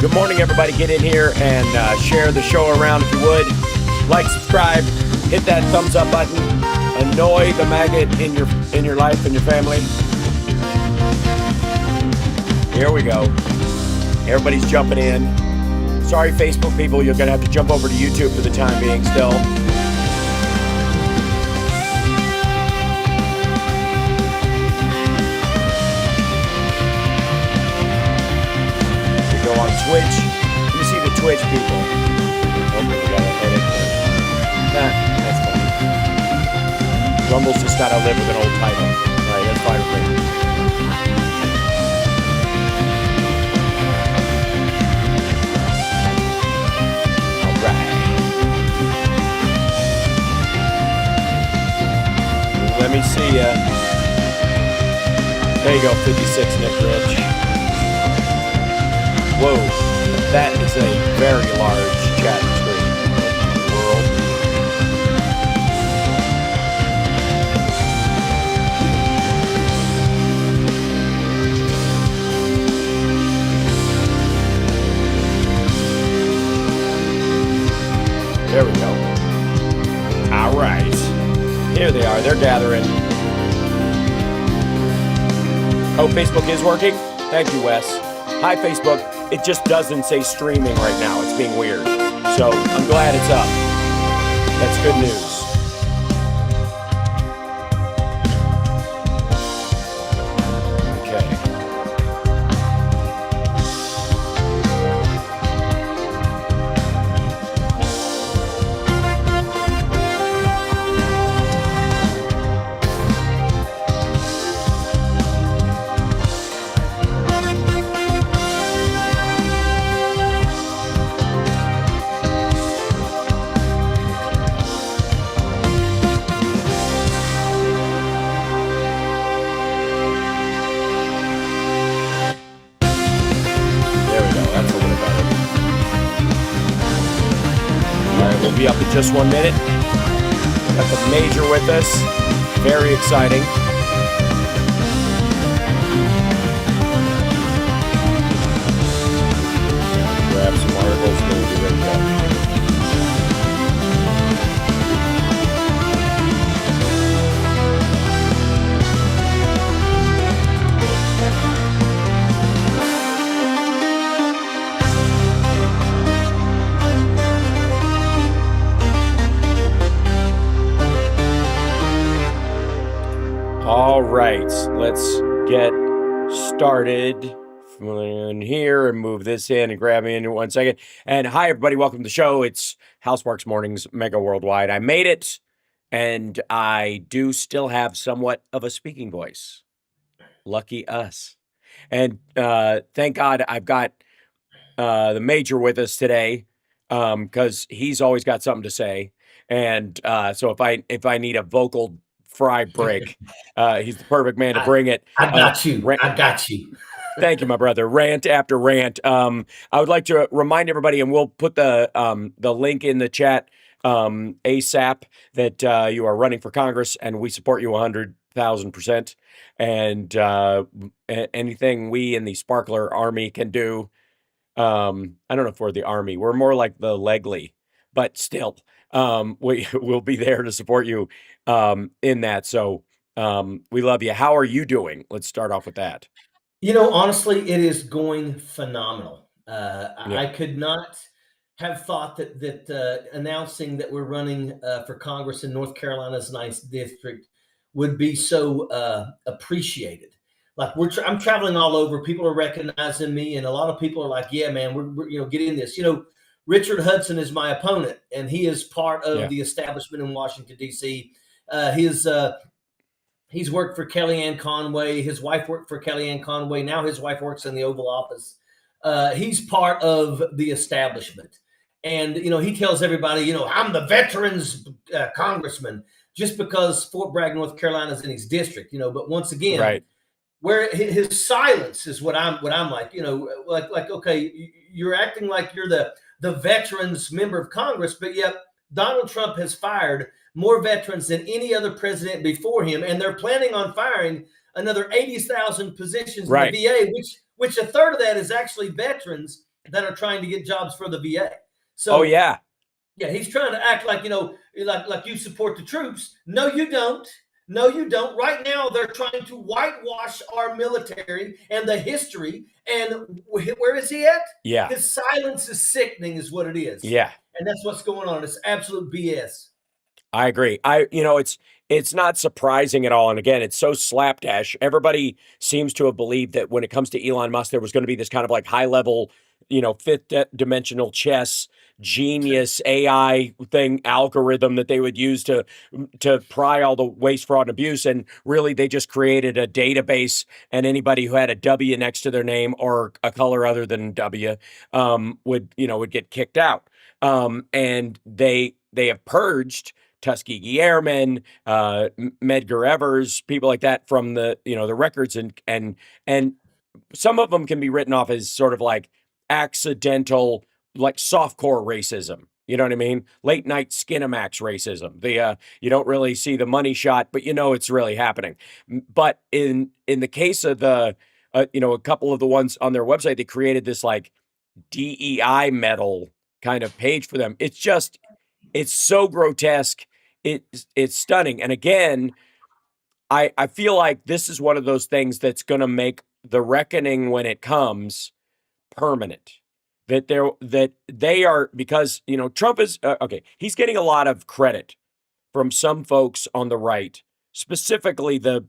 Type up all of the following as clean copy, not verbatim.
Good morning, everybody. Get in here and share the show around if you would. Like, subscribe, hit that thumbs up button. Annoy the maggot in your life and your family. Here we go. Everybody's jumping in. Sorry, Facebook people, you're going to have to jump over to YouTube for the time being still. We go on Twitch. Let me see the Twitch people. Oh, we got to edit. That's funny. Rumble's just got to live with an old title. All right, that's fine with me. Let me see ya. There you go, 56, Nick Rich. Whoa, that is a very large chat screen. World. There we go. All right. Here they are. They're gathering. Oh, Facebook is working? Thank you, Wes. Hi, Facebook. It just doesn't say streaming right now. It's being weird. So I'm glad it's up. That's good news. Up in just 1 minute. Got the major with us. Very exciting. Grab some articles and we'll be ready to go. All right, let's get started in here and move this in and grab me in 1 second. And hi, everybody. Welcome to the show. It's Housemarks Mornings, Megaworldwide. I made it, and I do still have somewhat of a speaking voice. Lucky us. And thank God I've got the major with us today because he's always got something to say. And so if I need a vocal fry break, he's the perfect man to bring it. I got you. I got you. Thank you, my brother. Rant after rant. I would like to remind everybody, and we'll put the link in the chat ASAP, that you are running for Congress, and we support you 100,000%. And anything we in the Sparkler Army can do. I don't know if we're the Army. We're more like the Legley, but still, we will be there to support you in that. So we love you. How are you doing? Let's start off with that. You know, honestly, it is going phenomenal. I could not have thought that announcing that we're running for Congress in North Carolina's 9th district would be so appreciated. Like I'm traveling all over. People are recognizing me, and a lot of people are like, "Yeah, man, we're get in this." Richard Hudson is my opponent, and he is part of the establishment in Washington, D.C. He's worked for Kellyanne Conway. His wife worked for Kellyanne Conway. Now his wife works in the Oval Office. He's part of the establishment. And, he tells everybody, I'm the veterans congressman, just because Fort Bragg, North Carolina is in his district, but once again, right. Where his silence is what I'm like, like, okay, you're acting like you're the veterans member of Congress, but yet Donald Trump has fired more veterans than any other president before him, and they're planning on firing another 80,000 positions in the VA, which a third of that is actually veterans. that are trying to get jobs for the VA. Oh So yeah. yeah, he's trying to act like, like you support the troops. No, you don't. No, you don't. Right now, they're trying to whitewash our military and the history. And where is he at? Yeah. His silence is sickening, is what it is. Yeah. And that's what's going on. It's absolute BS. I agree. It's not surprising at all. And again, it's so slapdash. Everybody seems to have believed that when it comes to Elon Musk, there was going to be this kind of like high level, fifth dimensional chess genius AI thing algorithm that they would use to pry all the waste, fraud, and abuse. And really, they just created a database, and anybody who had a W next to their name or a color other than W would get kicked out. And they have purged Tuskegee Airmen, Medgar Evers, people like that from the records, and some of them can be written off as sort of like accidental, like softcore racism. You know what I mean? Late night Skinamax racism. You don't really see the money shot, but it's really happening. But in the case of a couple of the ones on their website, they created this like DEI medal kind of page for them. It's so grotesque. It's stunning. And again, I feel like this is one of those things that's going to make the reckoning when it comes permanent. That they are, because Trump is okay. He's getting a lot of credit from some folks on the right, specifically the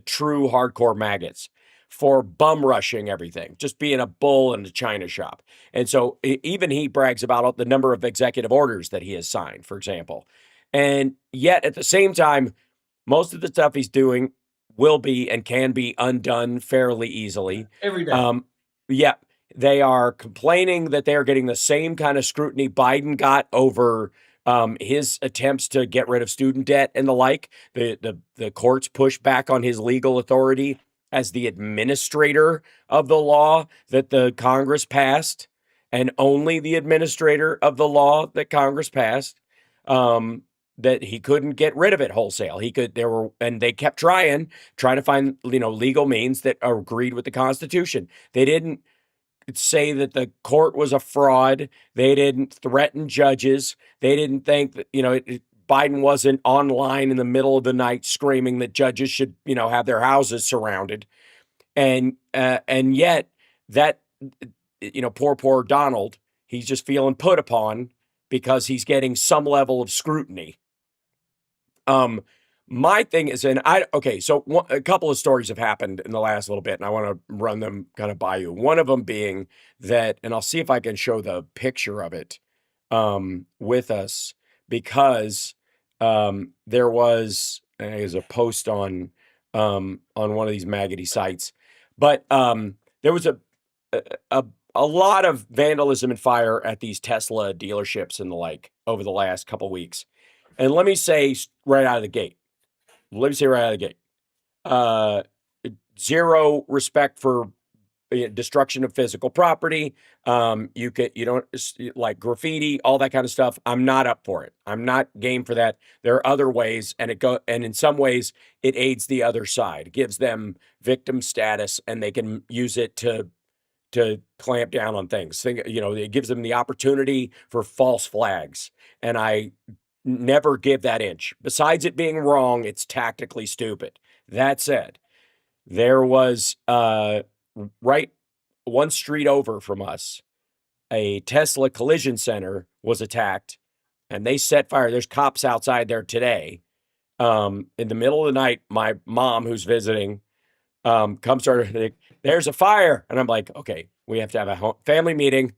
true hardcore maggots, for bum rushing everything, just being a bull in the china shop. And so even he brags about the number of executive orders that he has signed, for example. And yet at the same time, most of the stuff he's doing will be and can be undone fairly easily. Every day. Yeah, they are complaining that they are getting the same kind of scrutiny Biden got over his attempts to get rid of student debt and the like. The courts push back on his legal authority as the administrator of the law that the Congress passed, and only the administrator of the law that Congress passed. That he couldn't get rid of it wholesale. And they kept trying to find legal means that agreed with the Constitution. They didn't say that the court was a fraud. They didn't threaten judges. They didn't think that, Biden wasn't online in the middle of the night screaming that judges should, have their houses surrounded. And yet that, poor Donald, he's just feeling put upon because he's getting some level of scrutiny. My thing is, so a couple of stories have happened in the last little bit, and I want to run them kind of by you. One of them being that, and I'll see if I can show the picture of it with us, because there was a post on one of these maggoty sites, but there was a lot of vandalism and fire at these Tesla dealerships and the like over the last couple of weeks. And let me say right out of the gate, zero respect for destruction of physical property. You don't like graffiti, all that kind of stuff. I'm not up for it. I'm not game for that. There are other ways, and in some ways it aids the other side. It gives them victim status, and they can use it to clamp down on things. It gives them the opportunity for false flags. And I never give that inch. Besides it being wrong, it's tactically stupid. That said, there was right one street over from us, a Tesla collision center was attacked, and they set fire. There's cops outside there today. In the middle of the night, my mom, who's visiting, comes to her, there's a fire. And I'm like, okay, we have to have a family meeting.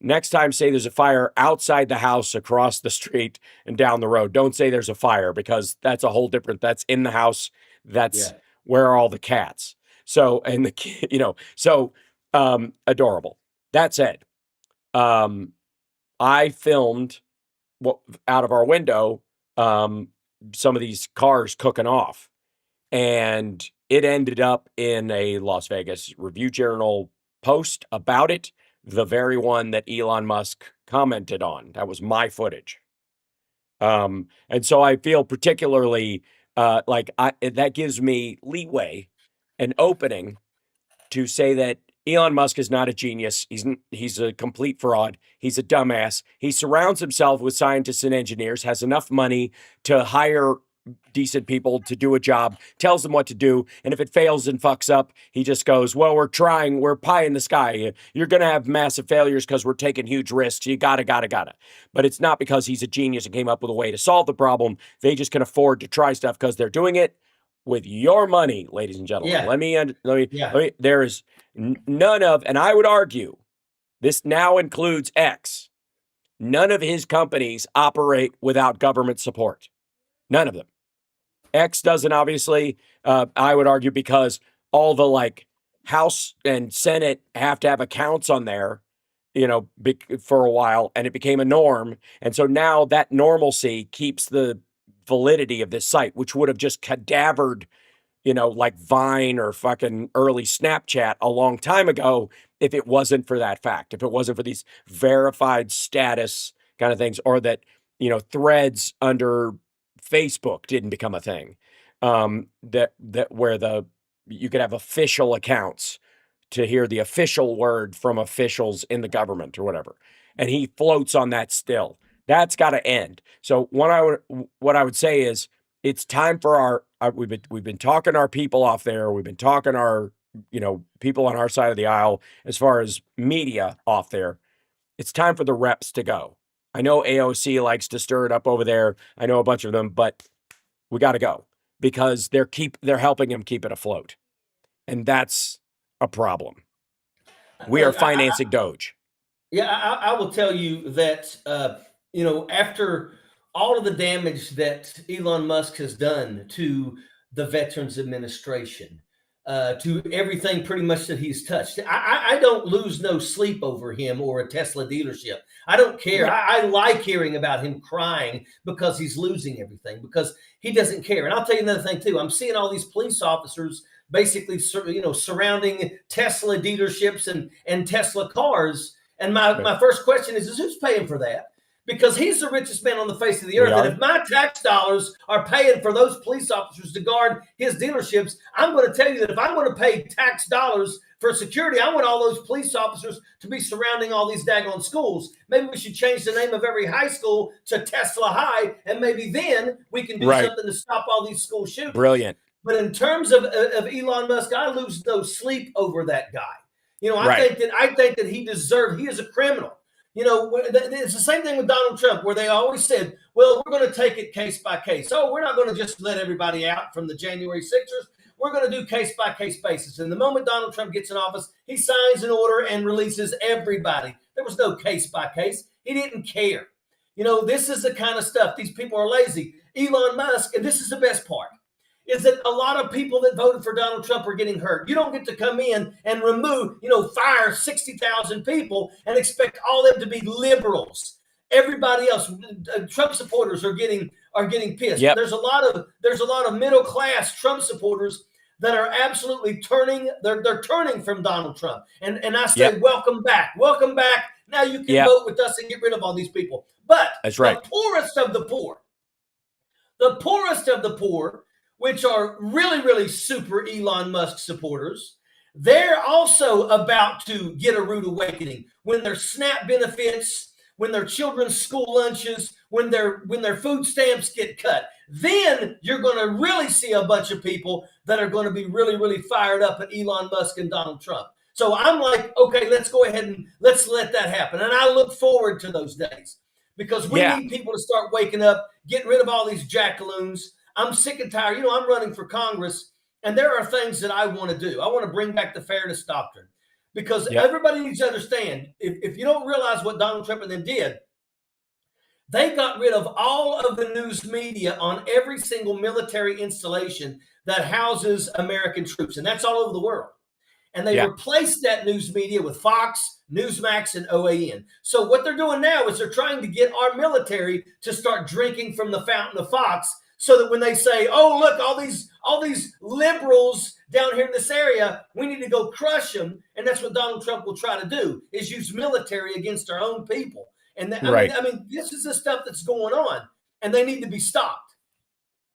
Next time, say there's a fire outside the house, across the street, and down the road. Don't say there's a fire, because that's a whole different, that's in the house. That's where are all the cats. So, and adorable. That said, I filmed out of our window some of these cars cooking off, and it ended up in a Las Vegas Review Journal post about it, the very one that Elon Musk commented on. That was my footage. And so I feel particularly that gives me leeway, an opening to say that Elon Musk is not a genius. He's a complete fraud. He's a dumbass. He surrounds himself with scientists and engineers, has enough money to hire decent people to do a job, tells them what to do, and if it fails and fucks up, he just goes, well, we're trying, we're pie in the sky. You're going to have massive failures because we're taking huge risks. You gotta. But it's not because he's a genius and came up with a way to solve the problem. They just can afford to try stuff because they're doing it with your money, ladies and gentlemen. Yeah. There is none of, and I would argue, this now includes X. None of his companies operate without government support. None of them. X doesn't, obviously, I would argue, because all the House and Senate have to have accounts on there, for a while, and it became a norm. And so now that normalcy keeps the validity of this site, which would have just cadavered, like Vine or fucking early Snapchat a long time ago, if it wasn't for that fact, if it wasn't for these verified status kind of things, or that, threads under Facebook didn't become a thing, that where you could have official accounts to hear the official word from officials in the government or whatever. And he floats on that still. That's got to end. So what I would say is, it's time for we've been talking our people off there. We've been talking our, people on our side of the aisle, as far as media off there. It's time for the reps to go. I know AOC likes to stir it up over there. I know a bunch of them, but we got to go, because they're helping him keep it afloat. And that's a problem. We are financing Doge. Yeah, I will tell you that, after all of the damage that Elon Musk has done to the Veterans Administration, to everything pretty much that he's touched, I don't lose no sleep over him or a Tesla dealership. I don't care. I like hearing about him crying because he's losing everything, because he doesn't care. And I'll tell you another thing too. I'm seeing all these police officers basically, surrounding Tesla dealerships and Tesla cars. And my first question is who's paying for that? Because he's the richest man on the face of the earth. And if my tax dollars are paying for those police officers to guard his dealerships, I'm going to tell you that if I'm going to pay tax dollars for security, I want all those police officers to be surrounding all these daggone schools. Maybe we should change the name of every high school to Tesla High, and maybe then we can do something to stop all these school shootings. Brilliant. But in terms of Elon Musk, I lose no sleep over that guy. I think that he is a criminal. It's the same thing with Donald Trump, where they always said, well, we're going to take it case by case. Oh, we're not going to just let everybody out from the January 6ers. We're going to do case by case basis. And the moment Donald Trump gets in office, he signs an order and releases everybody. There was no case by case. He didn't care. This is the kind of stuff. These people are lazy. Elon Musk, and this is the best part, is that a lot of people that voted for Donald Trump are getting hurt. You don't get to come in and fire 60,000 people and expect all of them to be liberals. Everybody else, Trump supporters are getting pissed. Yep. There's a lot of middle class Trump supporters that are absolutely turning. They're turning from Donald Trump, and I say, welcome back. Now you can vote with us and get rid of all these people. But that's right. The poorest of the poor, which are really, really super Elon Musk supporters, they're also about to get a rude awakening when their SNAP benefits, when their children's school lunches, when their food stamps get cut. Then you're going to really see a bunch of people that are going to be really, really fired up at Elon Musk and Donald Trump. So I'm like, okay, let's go ahead and let's let that happen. And I look forward to those days, because we need people to start waking up, getting rid of all these jackaloons. I'm sick and tired. I'm running for Congress, and there are things that I want to do. I want to bring back the fairness doctrine, because everybody needs to understand, if you don't realize what Donald Trump and them did, they got rid of all of the news media on every single military installation that houses American troops, and that's all over the world. And they replaced that news media with Fox, Newsmax, and OAN. So what they're doing now is they're trying to get our military to start drinking from the fountain of Fox, so that when they say, oh, look, all these liberals down here in this area, we need to go crush them. And that's what Donald Trump will try to do, is use military against our own people. And I mean, this is the stuff that's going on, and they need to be stopped.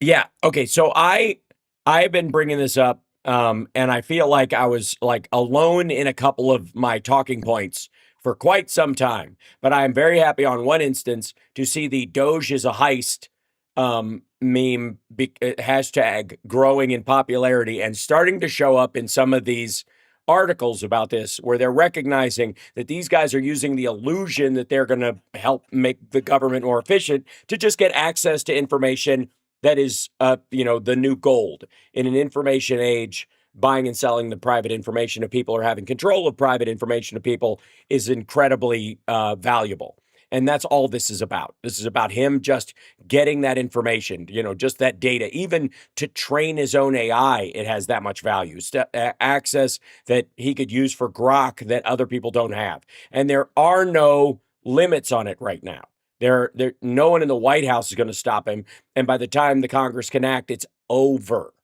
Yeah. Okay. So I've been bringing this up And I feel like I was like alone in a couple of my talking points for quite some time. But I am very happy on one instance to see the Doge is a heist meme hashtag growing in popularity and starting to show up in some of these articles about this, where they're recognizing that these guys are using the illusion that they're going to help make the government more efficient to just get access to information that is, the new gold in an information age. Buying and selling the private information of people or having control of private information of people is incredibly valuable. And that's all this is about. This is about him just getting that information, just that data. Even to train his own AI, it has that much value. Access that he could use for grok that other people don't have. And there are no limits on it right now. No one in the White House is going to stop him. And by the time the Congress can act, it's over.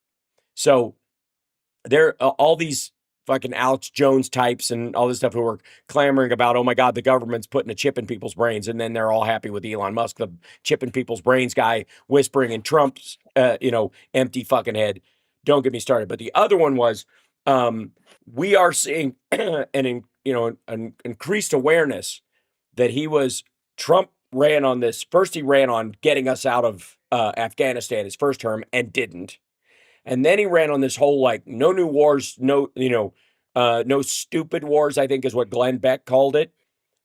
So there all these fucking Alex Jones types and all this stuff who are clamoring about, oh my God, the government's putting a chip in people's brains. And then they're all happy with Elon Musk, the chip in people's brains guy, whispering in Trump's, empty fucking head. Don't get me started. But the other one was, we are seeing an increased awareness that Trump ran on this. First, he ran on getting us out of Afghanistan his first term and didn't. And then he ran on this whole like no new wars, no stupid wars, I think is what Glenn Beck called it.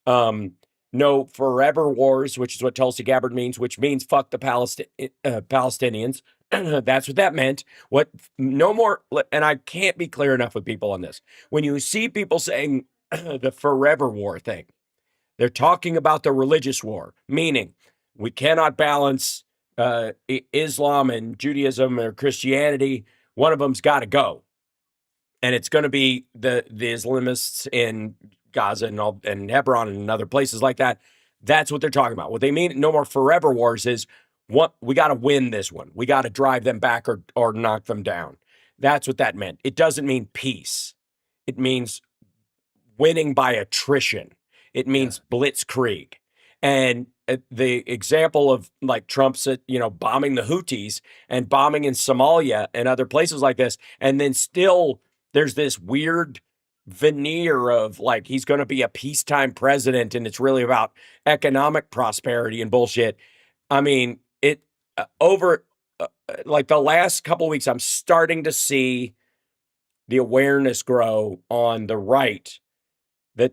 No forever wars, which is what Tulsi Gabbard means, which means fuck the Palestinians. That's what that meant. No more. And I can't be clear enough with people on this. When you see people saying the forever war thing, they're talking about the religious war, meaning we cannot balance Islam and Judaism or Christianity. One of them's got to go, and it's going to be the Islamists in Gaza and Hebron and other places like that. That's what they're talking about. What they mean, no more forever wars, is what we got to win this one. We got to drive them back or knock them down. That's what that meant. It doesn't mean peace. It means winning by attrition. It means blitzkrieg. And the example of like Trump's, bombing the Houthis and bombing in Somalia and other places like this. And then still there's this weird veneer of like, he's going to be a peacetime president and it's really about economic prosperity and bullshit. I mean, over like the last couple of weeks, I'm starting to see the awareness grow on the right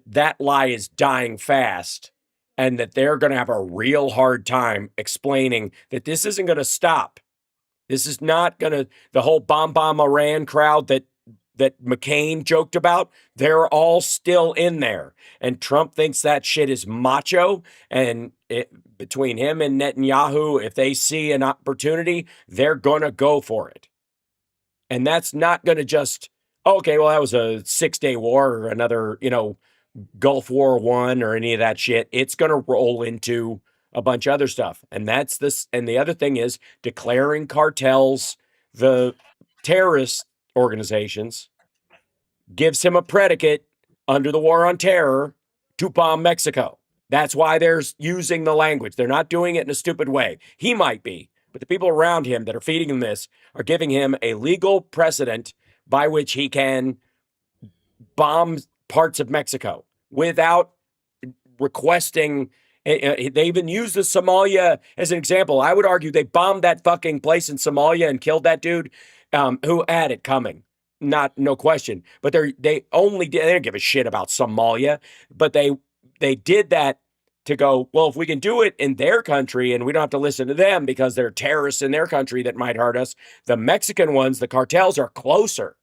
that lie is dying fast and that they're going to have a real hard time explaining that this isn't going to stop. This is not going to, the whole bomb Iran crowd that McCain joked about, they're all still in there. And Trump thinks that shit is macho. And between him and Netanyahu, if they see an opportunity, they're going to go for it. And that's not going to just, okay, well, that was a 6-day war or another, Gulf War I or any of that shit. It's going to roll into a bunch of other stuff. And that's this. And the other thing is declaring cartels, the terrorist organizations, gives him a predicate under the war on terror to bomb Mexico. That's why they're using the language. They're not doing it in a stupid way. He might be, but the people around him that are feeding him this are giving him a legal precedent by which he can bomb parts of Mexico without requesting. They even use the Somalia as an example. I would argue they bombed that fucking place in Somalia and killed that dude who had it coming. No question. But they don't give a shit about Somalia, but they did that to go, well, if we can do it in their country and we don't have to listen to them because they're terrorists in their country that might hurt us, the Mexican ones, the cartels, are closer.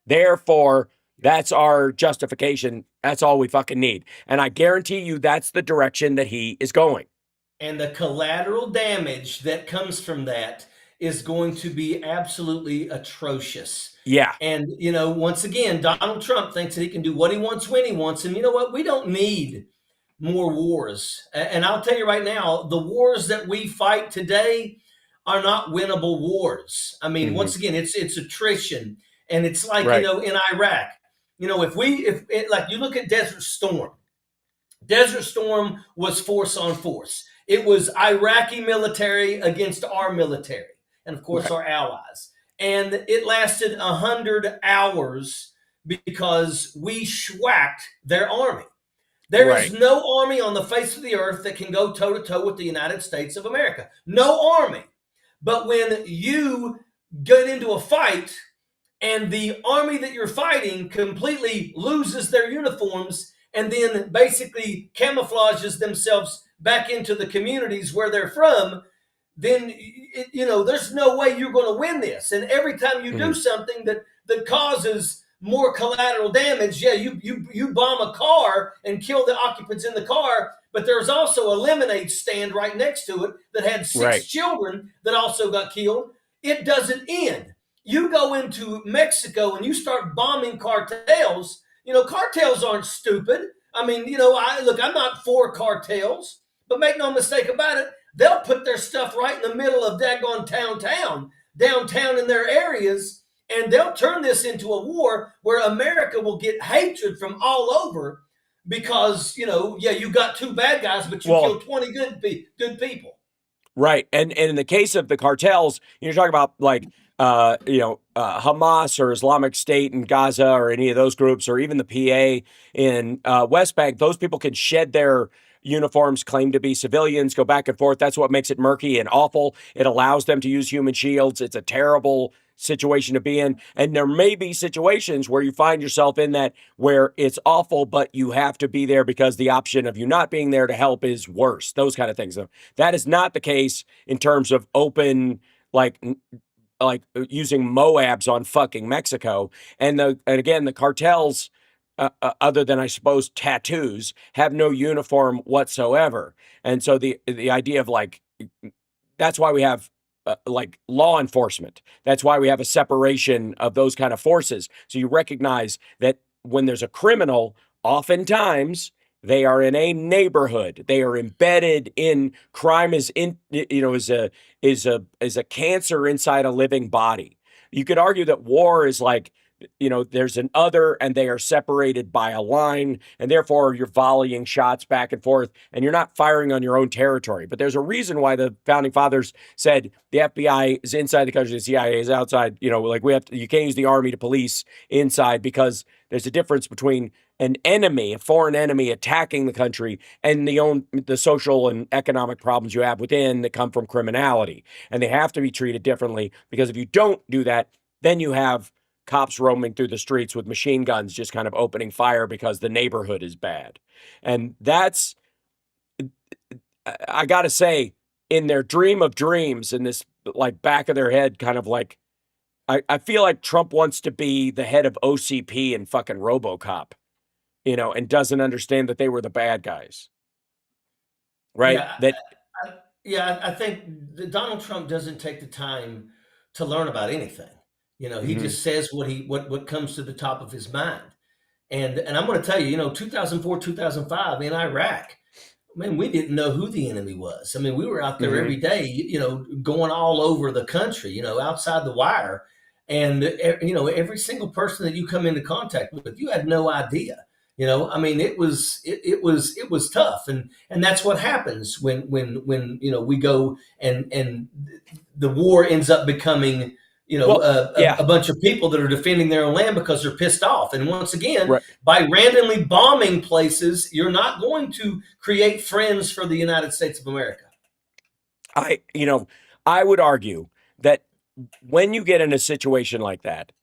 Therefore, that's our justification. That's all we fucking need. And I guarantee you that's the direction that he is going. And the collateral damage that comes from that is going to be absolutely atrocious. Yeah. And, once again, Donald Trump thinks that he can do what he wants when he wants. And you know what? We don't need more wars. And I'll tell you right now, the wars that we fight today are not winnable wars. I mean, once again, it's attrition. And it's like, in Iraq, if like you look at Desert Storm was force on force. It was Iraqi military against our military and, of course, our allies. and it lasted 100 hours because we schwacked their army. There is Right. no army on the face of the earth that can go toe to toe with the United States of America. No army. But when you get into a fight and the army that you're fighting completely loses their uniforms and then basically camouflages themselves back into the communities where they're from, then there's no way you're going to win this. And every time you do something that causes more collateral damage, yeah, you bomb a car and kill the occupants in the car, but there's also a lemonade stand right next to it that had six children that also got killed. It doesn't end. You go into Mexico and you start bombing cartels. Cartels aren't stupid. I mean, I'm not for cartels, but make no mistake about it, they'll put their stuff right in the middle of daggone downtown in their areas, and they'll turn this into a war where America will get hatred from all over because, you got two bad guys, but you killed 20 good people. Right. And in the case of the cartels, you're talking about like, Hamas or Islamic State in Gaza or any of those groups, or even the PA in West Bank. Those people can shed their uniforms, claim to be civilians, go back and forth. That's what makes it murky and awful. It allows them to use human shields. It's a terrible situation to be in. And there may be situations where you find yourself in that where it's awful, but you have to be there because the option of you not being there to help is worse. Those kind of things. That is not the case in terms of open, like using Moabs on fucking Mexico. And again, the cartels, other than I suppose tattoos, have no uniform whatsoever. And so the idea of that's why we have law enforcement. That's why we have a separation of those kind of forces. So you recognize that when there's a criminal, oftentimes they are in a neighborhood. They are embedded in crime is a cancer inside a living body. You could argue that war is like, there's an other and they are separated by a line, and therefore you're volleying shots back and forth and you're not firing on your own territory. But there's a reason why the founding fathers said the FBI is inside the country, the CIA is outside. You can't use the army to police inside, because there's a difference between an enemy, a foreign enemy attacking the country, and the social and economic problems you have within that come from criminality. And they have to be treated differently, because if you don't do that, then you have cops roaming through the streets with machine guns, just kind of opening fire because the neighborhood is bad. And that's, I got to say, in their dream of dreams, in this back of their head, kind of like, I feel like Trump wants to be the head of OCP and fucking RoboCop, and doesn't understand that they were the bad guys. Right? I think that Donald Trump doesn't take the time to learn about anything. He just says what comes to the top of his mind. And I'm going to tell you, 2004, 2005 in Iraq, man, we didn't know who the enemy was. I mean, we were out there every day, going all over the country, outside the wire. And, every single person that you come into contact with, you had no idea. I mean, it was tough. And that's what happens when we go and the war ends up becoming, a bunch of people that are defending their own land because they're pissed off. And once again, by randomly bombing places, you're not going to create friends for the United States of America. I would argue that when you get in a situation like that,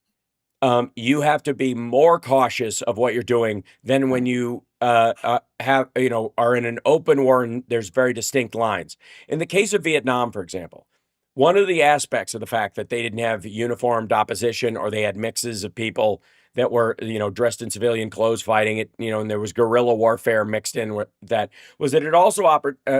you have to be more cautious of what you're doing than when you are in an open war and there's very distinct lines. In the case of Vietnam, for example, one of the aspects of the fact that they didn't have uniformed opposition, or they had mixes of people that were, dressed in civilian clothes fighting it, and there was guerrilla warfare mixed in with that, was that it also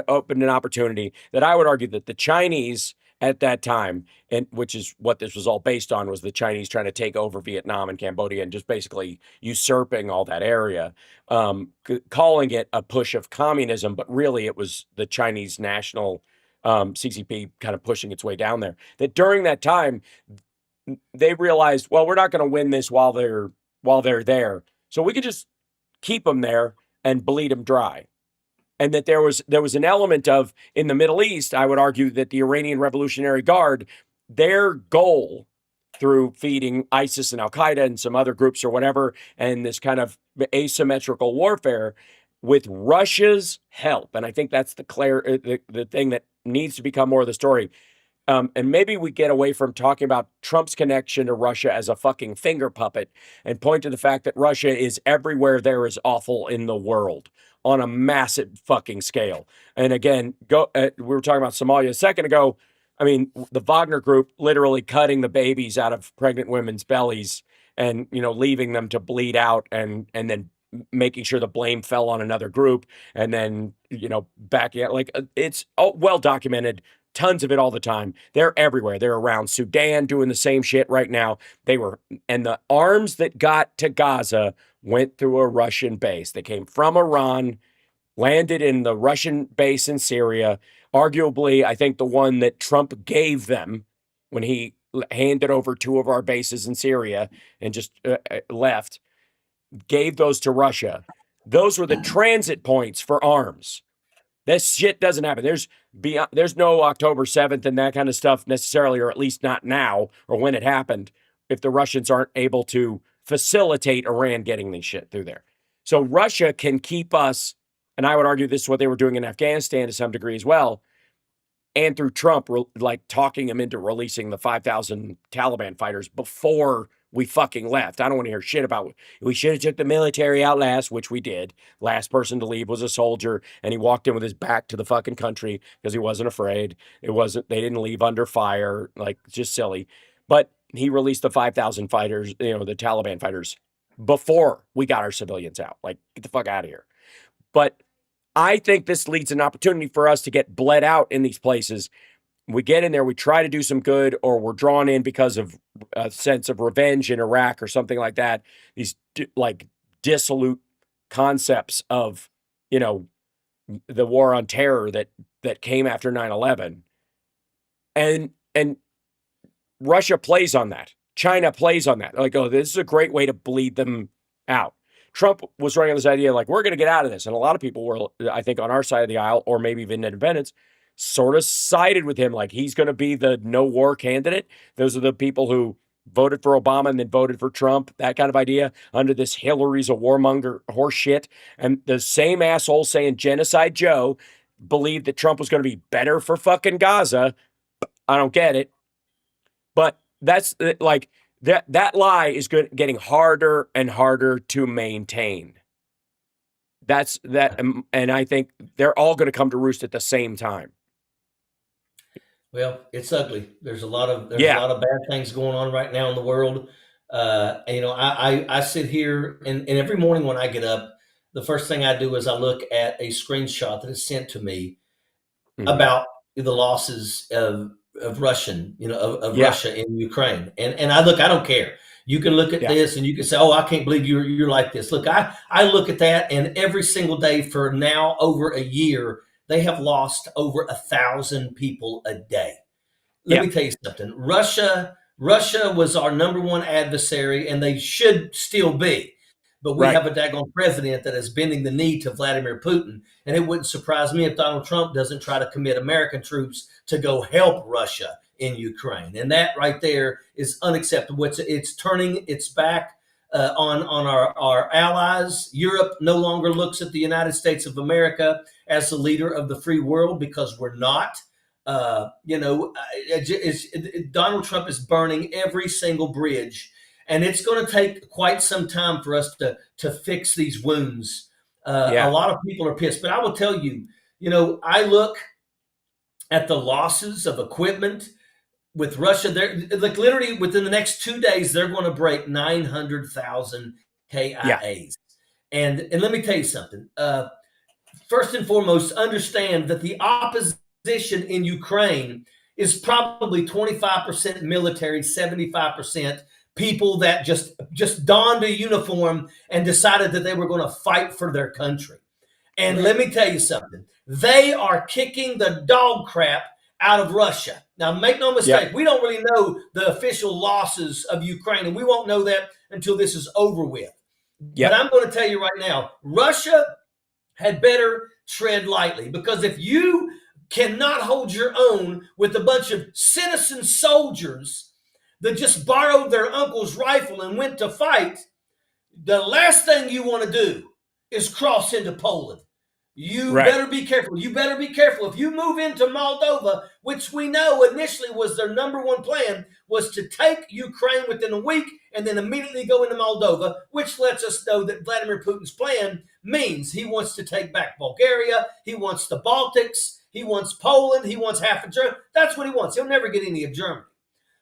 opened an opportunity that I would argue that the Chinese at that time, and which is what this was all based on, was the Chinese trying to take over Vietnam and Cambodia and just basically usurping all that area, calling it a push of communism, but really it was the Chinese national CCP kind of pushing its way down there. That during that time, they realized, well, we're not going to win this while they're there, so we could just keep them there and bleed them dry. And that there was an element of, in the Middle East, I would argue that the Iranian Revolutionary Guard, their goal through feeding ISIS and Al Qaeda and some other groups or whatever, and this kind of asymmetrical warfare with Russia's help. And I think that's the thing that needs to become more of the story. And maybe we get away from talking about Trump's connection to Russia as a fucking finger puppet and point to the fact that Russia is everywhere there is awful in the world on a massive fucking scale. And again, we were talking about Somalia a second ago. I mean, the Wagner group literally cutting the babies out of pregnant women's bellies and, leaving them to bleed out and then making sure the blame fell on another group and then, backing out. Like, it's well documented. Tons of it all the time. They're everywhere. They're around Sudan doing the same shit right now. And the arms that got to Gaza went through a Russian base. They came from Iran, landed in the Russian base in Syria. Arguably, I think the one that Trump gave them when he handed over 2 of our bases in Syria and just left, gave those to Russia. Those were the transit points for arms. This shit doesn't happen. There's no October 7th and that kind of stuff necessarily, or at least not now or when it happened, if the Russians aren't able to facilitate Iran getting this shit through there. So Russia can keep us, and I would argue this is what they were doing in Afghanistan to some degree as well, and through Trump, like talking him into releasing the 5,000 Taliban fighters before we fucking left. I don't want to hear shit about we should have took the military out last, which we did. Last person to leave was a soldier, and he walked in with his back to the fucking country because he wasn't afraid. They didn't leave under fire, like just silly. But he released the 5,000 fighters, the Taliban fighters, before we got our civilians out. Like, get the fuck out of here. But I think this leads an opportunity for us to get bled out in these places. We get in there, we try to do some good, or we're drawn in because of a sense of revenge in Iraq or something like that. These dissolute concepts of, the war on terror that came after 9/11. And Russia plays on that. China plays on that. Like, oh, this is a great way to bleed them out. Trump was running on this idea like, we're going to get out of this. And a lot of people were, I think, on our side of the aisle, or maybe even independents, sort of sided with him, like he's going to be the no war candidate. Those are the people who voted for Obama and then voted for Trump, that kind of idea, under this Hillary's a warmonger horse shit. And the same asshole saying Genocide Joe believed that Trump was going to be better for fucking Gaza. I don't get it. But that's like, that lie is getting harder and harder to maintain. That's that. And I think they're all going to come to roost at the same time. Well, it's ugly. There's a lot of bad things going on right now in the world. I sit here and every morning when I get up, the first thing I do is I look at a screenshot that is sent to me about the losses of Russia in Ukraine. And I don't care. You can look at this and you can say, oh, I can't believe you're like this. Look, I look at that, and every single day for now over a year, they have lost over 1,000 people a day. Let me tell you something. Russia was our number one adversary, and they should still be. But we have a daggone president that is bending the knee to Vladimir Putin. And it wouldn't surprise me if Donald Trump doesn't try to commit American troops to go help Russia in Ukraine. And that right there is unacceptable. It's turning its back on our allies. Europe no longer looks at the United States of America as the leader of the free world, because we're not. Donald Trump is burning every single bridge, and it's going to take quite some time for us to fix these wounds. A lot of people are pissed, but I will tell you, I look at the losses of equipment with Russia. They're like literally within the next 2 days, they're going to break 900,000 KIAs. And let me tell you something. First and foremost, understand that the opposition in Ukraine is probably 25% military, 75% people that just donned a uniform and decided that they were going to fight for their country. And let me tell you something. They are kicking the dog crap out of Russia. Now, make no mistake, we don't really know the official losses of Ukraine, and we won't know that until this is over with. But I'm going to tell you right now, Russia had better tread lightly, because if you cannot hold your own with a bunch of citizen soldiers that just borrowed their uncle's rifle and went to fight, the last thing you want to do is cross into Poland. You better be careful. You better be careful. If you move into Moldova, which we know initially was their number one plan, was to take Ukraine within a week and then immediately go into Moldova, which lets us know that Vladimir Putin's plan means he wants to take back Bulgaria, he wants the Baltics, he wants Poland, he wants half of Germany. That's what he wants. He'll never get any of Germany.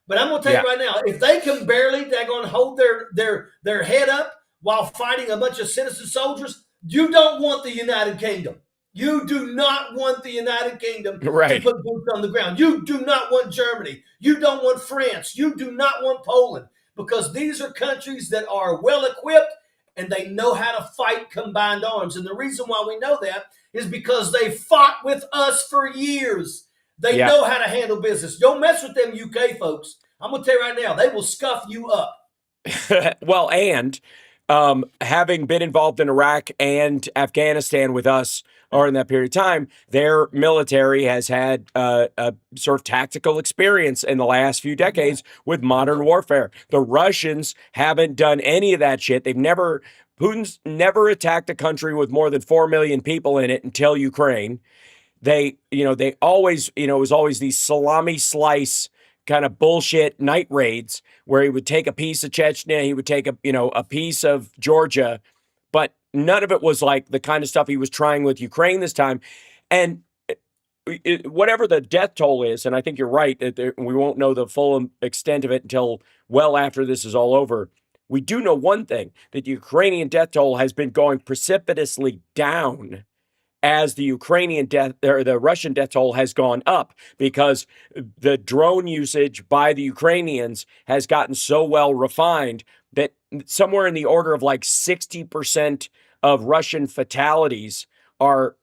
But I'm going to tell you right now, if they can barely, they're going to hold their head up while fighting a bunch of citizen soldiers, you don't want the United Kingdom. You do not want the United Kingdom to put boots on the ground. You do not want Germany. You don't want France. You do not want Poland, because these are countries that are well equipped and they know how to fight combined arms. And the reason why we know that is because they fought with us for years. They know how to handle business. Don't mess with them UK folks. I'm going to tell you right now, they will scuff you up. Well, and having been involved in Iraq and Afghanistan with us, or in that period of time, their military has had a sort of tactical experience in the last few decades with modern warfare. The Russians haven't done any of that shit. Putin's never attacked a country with more than 4 million people in it until Ukraine. They always, it was always these salami slice kind of bullshit night raids where he would take a piece of Chechnya, he would take a piece of Georgia, but none of it was like the kind of stuff he was trying with Ukraine this time. And whatever the death toll is, and I think you're right, that we won't know the full extent of it until well after this is all over. We do know one thing, that the Ukrainian death toll has been going precipitously down as the Ukrainian death or the Russian death toll has gone up, because the drone usage by the Ukrainians has gotten so well refined that somewhere in the order of like 60% of Russian fatalities are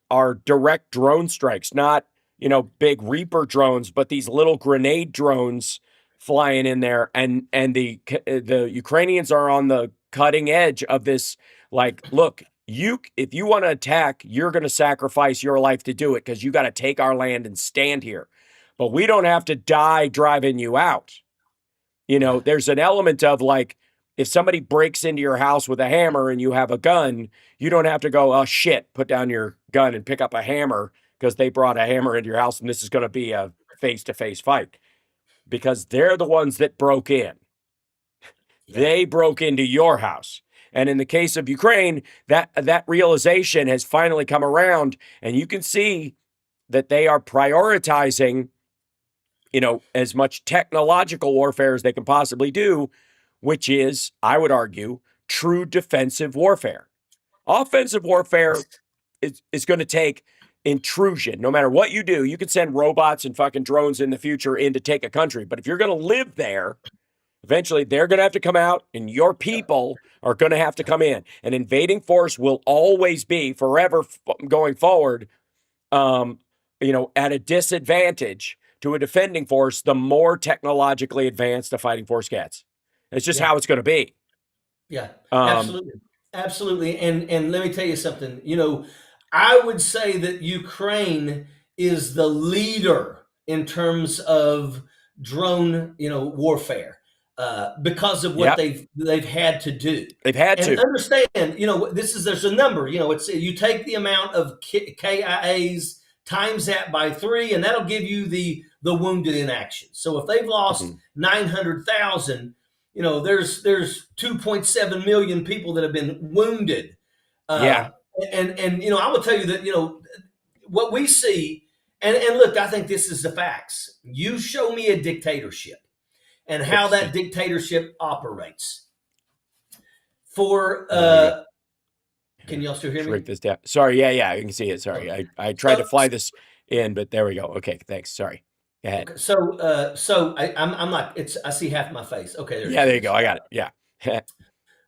direct drone strikes, not, big Reaper drones, but these little grenade drones flying in there. And the Ukrainians are on the cutting edge of this. Like, look, if you want to attack, you're going to sacrifice your life to do it, because you got to take our land and stand here. But we don't have to die driving you out. There's an element of like, if somebody breaks into your house with a hammer and you have a gun, you don't have to go, oh shit, put down your gun and pick up a hammer because they brought a hammer into your house and this is going to be a face-to-face fight. Because they're the ones that broke in. They broke into your house. And in the case of Ukraine, that realization has finally come around, and you can see that they are prioritizing, as much technological warfare as they can possibly do, which is, I would argue, true defensive warfare. Offensive warfare is going to take intrusion. No matter what you do, you can send robots and fucking drones in the future in to take a country. But if you're going to live there, eventually they're going to have to come out and your people are going to have to come in. An invading force will always be forever going forward, at a disadvantage to a defending force, the more technologically advanced a fighting force gets. It's just how it's going to be. Yeah, absolutely. Absolutely. And let me tell you something, I would say that Ukraine is the leader in terms of drone, warfare, because of what they've had to do. They've had to understand. There's a number. You take the amount of KIAs times that by 3, and that'll give you the wounded in action. So if they've lost 900,000, there's 2.7 million people that have been wounded. And I will tell you that, what we see, and look, I think this is the facts. You show me a dictatorship and how that dictatorship operates. Can y'all still hear me? Break this down. Sorry, yeah, you can see it. Sorry, I tried to fly this in, but there we go. Okay, thanks. Sorry. Go ahead. Okay, so I'm like, I see half my face. Okay, there you go. I got it. Yeah.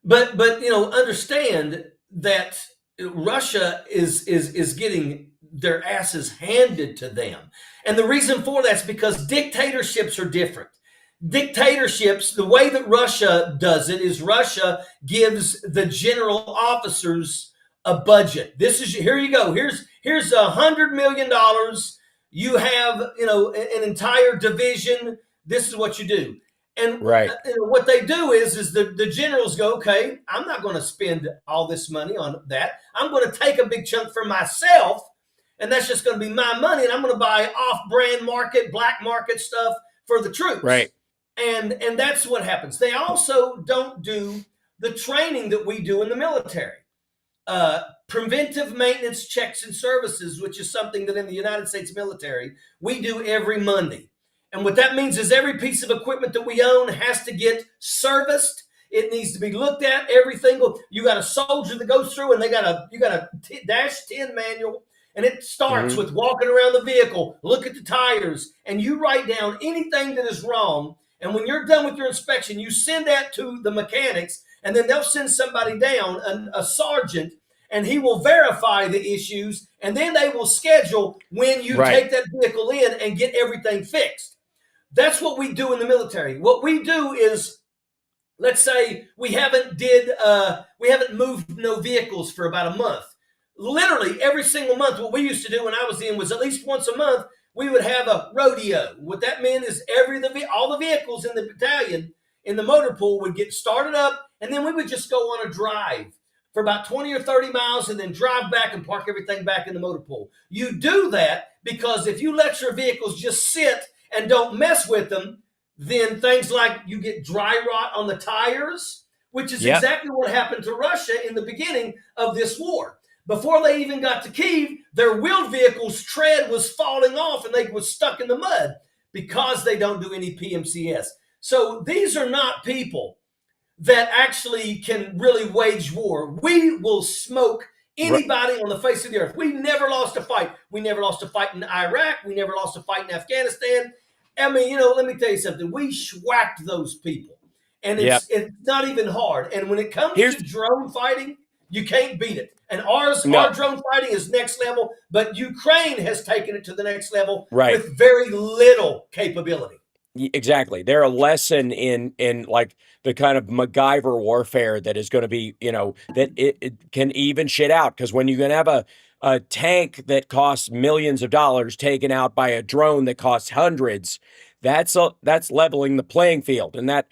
but understand that Russia is getting their asses handed to them. And the reason for that is because dictatorships are different. Dictatorships, the way that Russia does it is Russia gives the general officers a budget. Here you go. Here's $100 million. You have, an entire division. This is what you do. And Right. what they do is the generals go, okay, I'm not going to spend all this money on that. I'm going to take a big chunk for myself, and that's just going to be my money, and I'm going to buy off-brand market, black market stuff for the Right. troops. And that's what happens. They also don't do the training that we do in the military. Preventive maintenance checks and services, which is something that in the United States military we do every Monday. And what that means is every piece of equipment that we own has to get serviced. It needs to be looked at. Everything. You got a soldier that goes through, and you got a dash 10 manual, and it starts with walking around the vehicle, look at the tires, and you write down anything that is wrong. And when you're done with your inspection, you send that to the mechanics, and then they'll send somebody down, a sergeant, and he will verify the issues, and then they will schedule when you take that vehicle in and get everything fixed. That's what we do in the military. What we do is, let's say we haven't moved no vehicles for about a month. Literally every single month, what we used to do when I was in was at least once a month, we would have a rodeo. What that meant is all the vehicles in the battalion in the motor pool would get started up, and then we would just go on a drive for about 20 or 30 miles and then drive back and park everything back in the motor pool. You do that because if you let your vehicles just sit and don't mess with them, then things like you get dry rot on the tires, which is exactly what happened to Russia in the beginning of this war. Before they even got to Kyiv, their wheeled vehicles' tread was falling off and they were stuck in the mud because they don't do any PMCS. So these are not people that actually can really wage war. We will smoke anybody on the face of the earth. We never lost a fight. We never lost a fight in Iraq. We never lost a fight in Afghanistan. I mean, let me tell you something. We schwacked those people. And it's not even hard. And when it comes to drone fighting, you can't beat it. And our drone fighting is next level, but Ukraine has taken it to the next level with very little capability. Exactly. They're a lesson in like the kind of MacGyver warfare that is going to be, that it can even shit out. Because when you can have a tank that costs millions of dollars taken out by a drone that costs hundreds, that's leveling the playing field. And that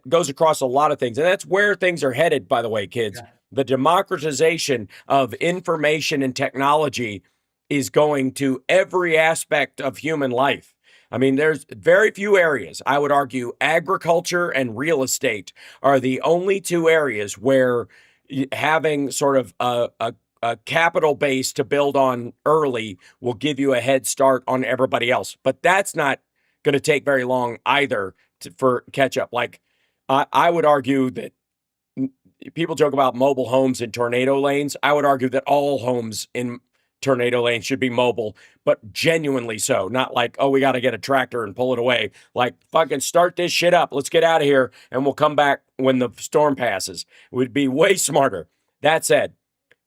goes across a lot of things. And that's where things are headed, by the way, kids. Yeah. The democratization of information and technology is going to every aspect of human life. I mean, there's very few areas. I would argue agriculture and real estate are the only two areas where having sort of a capital base to build on early will give you a head start on everybody else. But that's not going to take very long either for catch up. Like, I would argue that people joke about mobile homes in tornado lanes. I would argue that all homes in tornado lane should be mobile, but genuinely so. Not like, oh, we got to get a tractor and pull it away. Like, fucking start this shit up. Let's get out of here, and we'll come back when the storm passes. It would be way smarter. That said,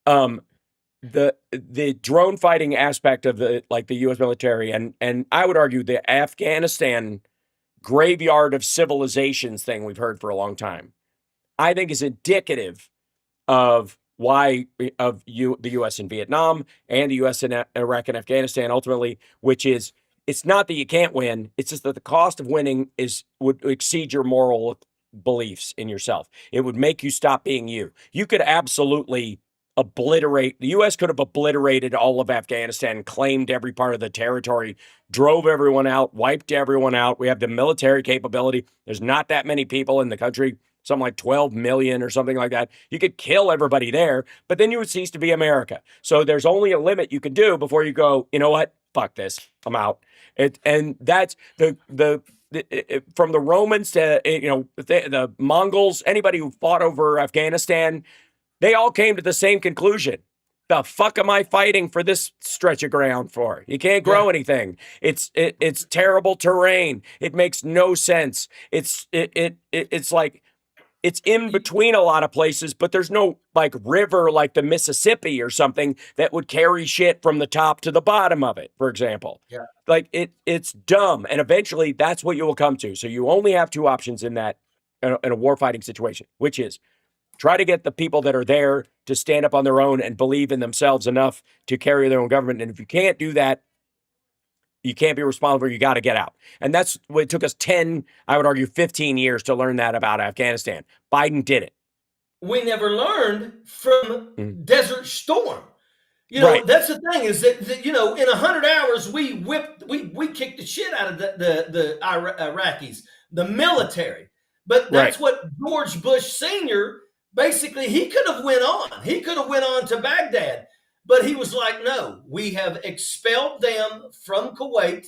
the drone fighting aspect of the U.S. military, and I would argue the Afghanistan graveyard of civilizations thing we've heard for a long time, I think is indicative of why the U.S. in Vietnam and the U.S. in Iraq and Afghanistan ultimately, which is, it's not that you can't win, it's just that the cost of winning would exceed your moral beliefs in yourself. It would make you stop being you. You could absolutely the U.S. could have obliterated all of Afghanistan, claimed every part of the territory, drove everyone out, wiped everyone out. We have the military capability. There's not that many people in the country, something like 12 million or something like that. You could kill everybody there, but then you would cease to be America. So there's only a limit you can do before you go, you know what? Fuck this. I'm out. And that's from the Romans to, the Mongols, anybody who fought over Afghanistan, they all came to the same conclusion. The fuck am I fighting for this stretch of ground for? You can't grow anything. It's terrible terrain. It makes no sense. It's like, it's in between a lot of places, but there's no like river like the Mississippi or something that would carry shit from the top to the bottom of it, for example. Yeah. Like it's dumb. And eventually that's what you will come to. So you only have two options in a warfighting situation, which is try to get the people that are there to stand up on their own and believe in themselves enough to carry their own government. And if you can't do that, You can't be responsible. You got to get out. And that's what it took us 10, I would argue 15 years to learn that about Afghanistan. Biden did it. We never learned from Desert Storm. Right. That's the thing is that in 100 hours, we kicked the shit out of the Iraqis, the military. But that's what George Bush Sr., basically, he could have went on. He could have went on to Baghdad. But he was like, no, we have expelled them from Kuwait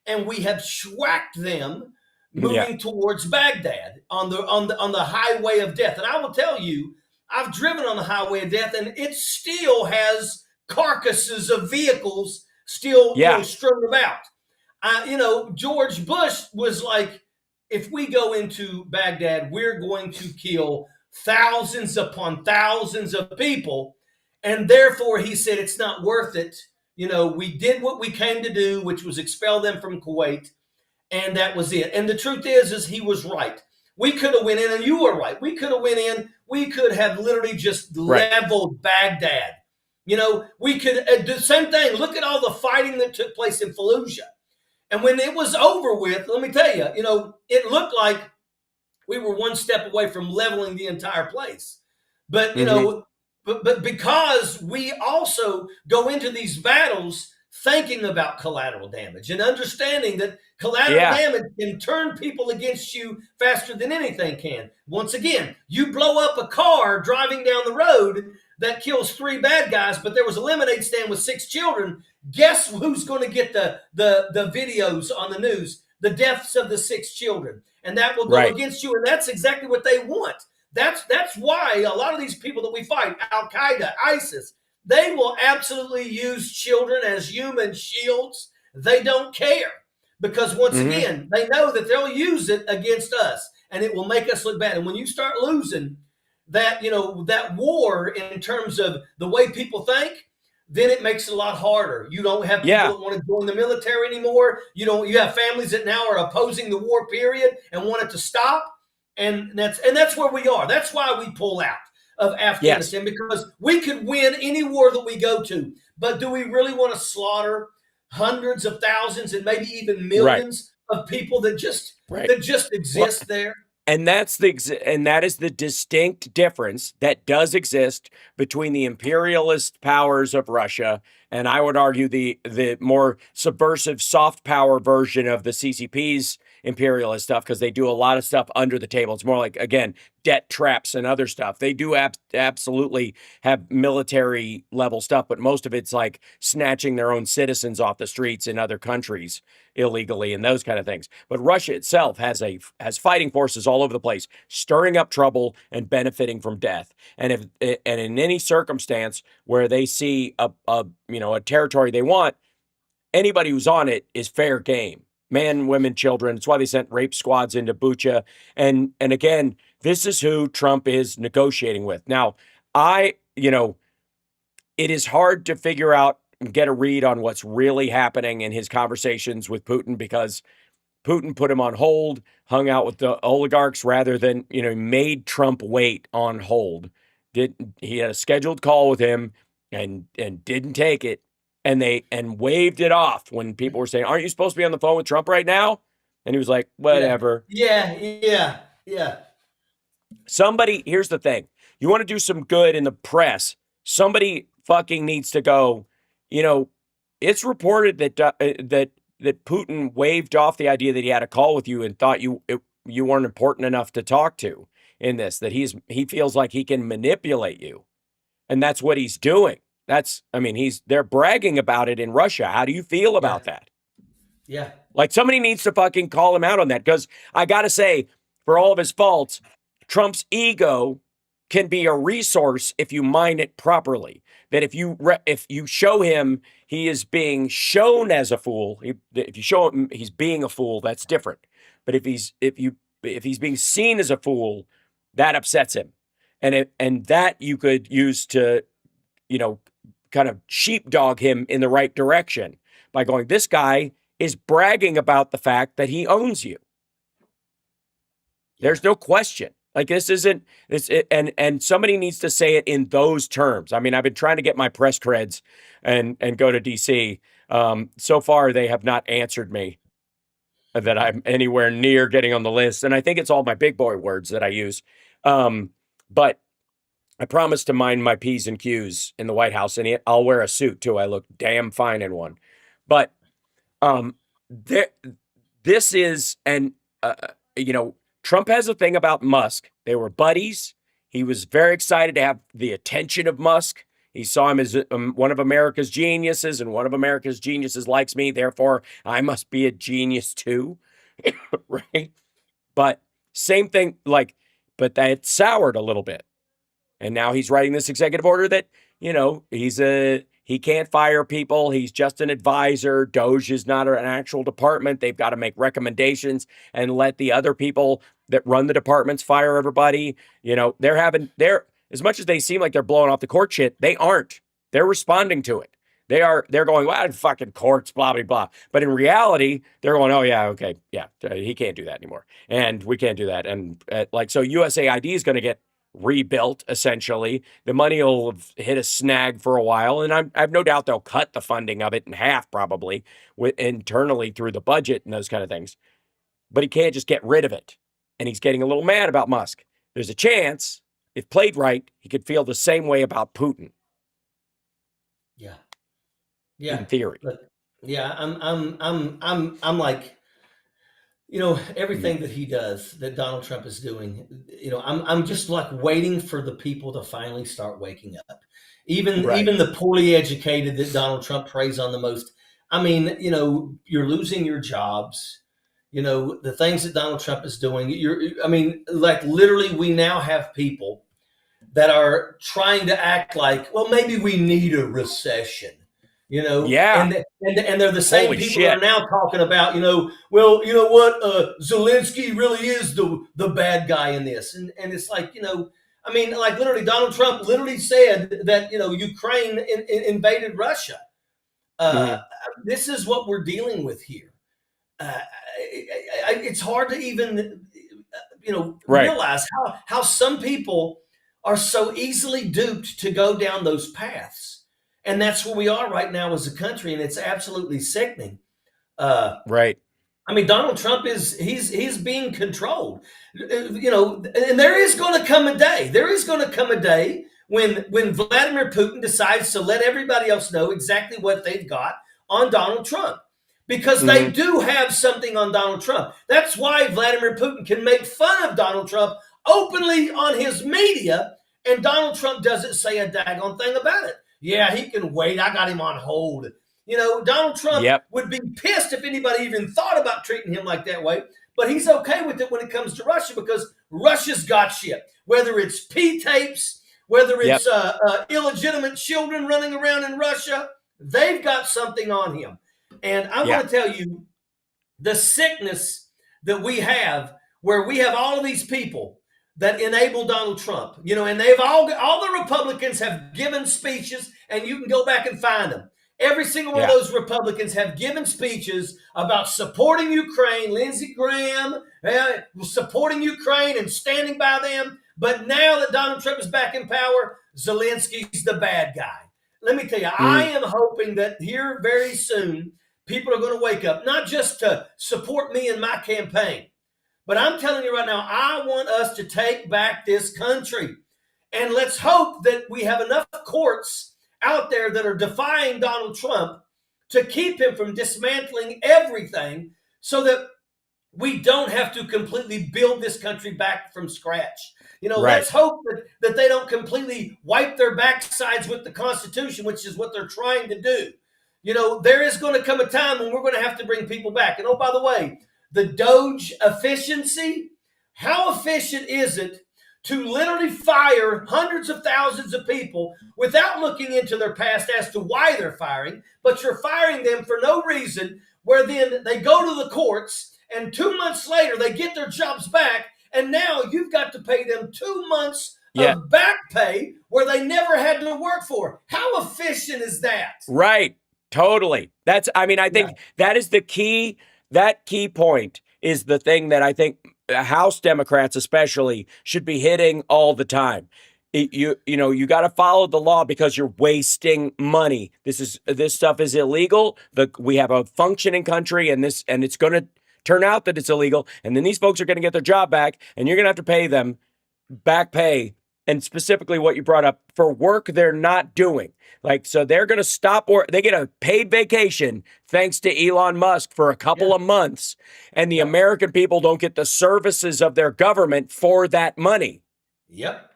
and we have schwacked them moving towards Baghdad on the highway of death. And I will tell you, I've driven on the highway of death and it still has carcasses of vehicles still strewn about. George Bush was like, if we go into Baghdad, we're going to kill thousands upon thousands of people. And therefore, he said, it's not worth it. We did what we came to do, which was expel them from Kuwait. And that was it. And the truth is he was right. We could have went in, and you were right. We could have went in. We could have literally just leveled Baghdad. We could do the same thing. Look at all the fighting that took place in Fallujah. And when it was over with, let me tell you, it looked like we were one step away from leveling the entire place. But, but because we also go into these battles thinking about collateral damage and understanding that collateral damage can turn people against you faster than anything can. Once again, you blow up a car driving down the road that kills 3 bad guys, but there was a lemonade stand with 6 children. Guess who's going to get the videos on the news? The deaths of the 6 children. And that will go against you. And that's exactly what they want. That's why a lot of these people that we fight, Al-Qaeda, ISIS, they will absolutely use children as human shields. They don't care because once again, they know that they'll use it against us and it will make us look bad. And when you start losing that, that war in terms of the way people think, then it makes it a lot harder. You don't have people that want to join the military anymore. You have families that now are opposing the war period and want it to stop. And that's where we are. That's why we pull out of Afghanistan, because we could win any war that we go to. But do we really want to slaughter hundreds of thousands and maybe even millions of people that just exist there? And that is the distinct difference that does exist between the imperialist powers of Russia and, I would argue, the more subversive soft power version of the CCP's imperialist stuff, because they do a lot of stuff under the table. It's more like, again, debt traps and other stuff. They do absolutely have military level stuff, but most of it's like snatching their own citizens off the streets in other countries illegally and those kind of things. But Russia itself has fighting forces all over the place, stirring up trouble and benefiting from death. And in any circumstance where they see a territory they want, anybody who's on it is fair game. Men, women, children. It's why they sent rape squads into Bucha. And again, this is who Trump is negotiating with. Now, it is hard to figure out and get a read on what's really happening in his conversations with Putin, because Putin put him on hold, hung out with the oligarchs rather than, made Trump wait on hold. He had a scheduled call with him and didn't take it. And waved it off when people were saying, aren't you supposed to be on the phone with Trump right now? And he was like, whatever. Yeah. Somebody, here's the thing. You want to do some good in the press, somebody fucking needs to go, it's reported that Putin waved off the idea that he had a call with you and thought you weren't important enough to talk to in this, that he feels like he can manipulate you. And that's what he's doing. They're bragging about it in Russia. How do you feel about that? Yeah. Like, somebody needs to fucking call him out on that, because I got to say, for all of his faults, Trump's ego can be a resource if you mine it properly. That if you show him he is being shown as a fool, if you show him he's being a fool, that's different. But if he's being seen as a fool, that upsets him, and that you could use to, kind of sheepdog him in the right direction by going, this guy is bragging about the fact that he owns you. There's no question. Like, this isn't this, and somebody needs to say it in those terms. I've been trying to get my press creds and go to DC So far, they have not answered me that I'm anywhere near getting on the list. And I think it's all my big boy words that I use. But I promise to mind my P's and Q's in the White House, and I'll wear a suit too. I look damn fine in one. But there, this is, and Trump has a thing about Musk. They were buddies. He was very excited to have the attention of Musk. He saw him as one of America's geniuses, and one of America's geniuses likes me. Therefore, I must be a genius too, right? But same thing, but that soured a little bit. And now he's writing this executive order that, he can't fire people. He's just an advisor. Doge is not an actual department. They've got to make recommendations and let the other people that run the departments fire everybody. They're as much as they seem like they're blowing off the court shit, they aren't. They're responding to it. They're going, well, fucking courts, blah, blah, blah. But in reality, they're going, oh, yeah, okay, yeah, he can't do that anymore. And we can't do that. And so USAID is going to get rebuilt, essentially. The money will have hit a snag for a while. And I've no doubt they'll cut the funding of it in half, probably, internally through the budget and those kind of things. But he can't just get rid of it. And he's getting a little mad about Musk. There's a chance, if played right, he could feel the same way about Putin. Yeah. In theory. But I'm like, everything that he does, that Donald Trump is doing, I'm just like waiting for the people to finally start waking up. Even the poorly educated that Donald Trump preys on the most. I mean, you're losing your jobs. The things that Donald Trump is doing. Literally, we now have people that are trying to act like, well, maybe we need a recession. Yeah. And they're the same Holy people shit. that are now talking about, well, you know what, Zelensky really is the bad guy in this. And it's like, literally Donald Trump literally said that, Ukraine invaded Russia. This is what we're dealing with here. It's hard to even, realize how some people are so easily duped to go down those paths. And that's where we are right now as a country, and it's absolutely sickening. Right. Donald Trump he's being controlled. And there is going to come a day. There is going to come a day when Vladimir Putin decides to let everybody else know exactly what they've got on Donald Trump. Because they do have something on Donald Trump. That's why Vladimir Putin can make fun of Donald Trump openly on his media, and Donald Trump doesn't say a daggone thing about it. Yeah, he can wait. I got him on hold. Donald Trump would be pissed if anybody even thought about treating him like that way. But he's okay with it when it comes to Russia, because Russia's got shit. Whether it's P-tapes, whether it's illegitimate children running around in Russia, they've got something on him. And I want to tell you the sickness that we have, where we have all of these people that enable Donald Trump, and they've all the Republicans have given speeches, and you can go back and find them. Every single one of those Republicans have given speeches about supporting Ukraine. Lindsey Graham supporting Ukraine and standing by them. But now that Donald Trump is back in power, Zelensky's the bad guy. Let me tell you, I am hoping that here very soon, people are going to wake up, not just to support me in my campaign, but I'm telling you right now, I want us to take back this country. And let's hope that we have enough courts out there that are defying Donald Trump to keep him from dismantling everything, so that we don't have to completely build this country back from scratch. Let's hope that they don't completely wipe their backsides with the Constitution, which is what they're trying to do. There is going to come a time when we're going to have to bring people back. And oh, by the way, the Doge efficiency, how efficient is it to literally fire hundreds of thousands of people without looking into their past as to why they're firing, but you're firing them for no reason, where then they go to the courts, and 2 months later they get their jobs back, and now you've got to pay them 2 months of back pay where they never had to work for. How efficient is that? Right. Totally. I think that is the key. That key point is the thing that I think House Democrats especially should be hitting all the time. you got to follow the law because you're wasting money. This stuff is illegal. We have a functioning country, and it's going to turn out that it's illegal, and then these folks are going to get their job back, and you're going to have to pay them back pay, and specifically what you brought up for work they're not doing. Like, so they're going to stop, or they get a paid vacation thanks to Elon Musk for a couple of months, and the American people don't get the services of their government for that money. Yep.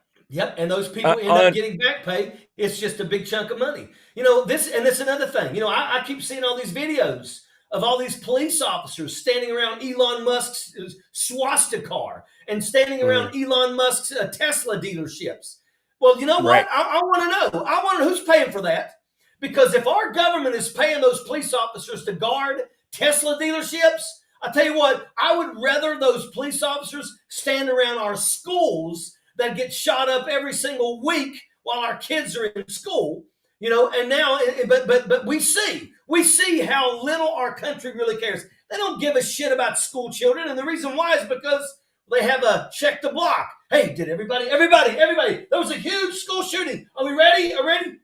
And those people end up getting back pay. It's just a big chunk of money. This is another thing. I keep seeing all these videos of all these police officers standing around Elon Musk's swastika car and standing around Elon Musk's Tesla dealerships. Well, you know what? I want to know. I want to know who's paying for that. Because if our government is paying those police officers to guard Tesla dealerships, I tell you what, I would rather those police officers stand around our schools that get shot up every single week while our kids are in school. And now, but we see how little our country really cares. They don't give a shit about school children, and the reason why is because they have a check the block. Hey, did everybody? There was a huge school shooting. Are we ready?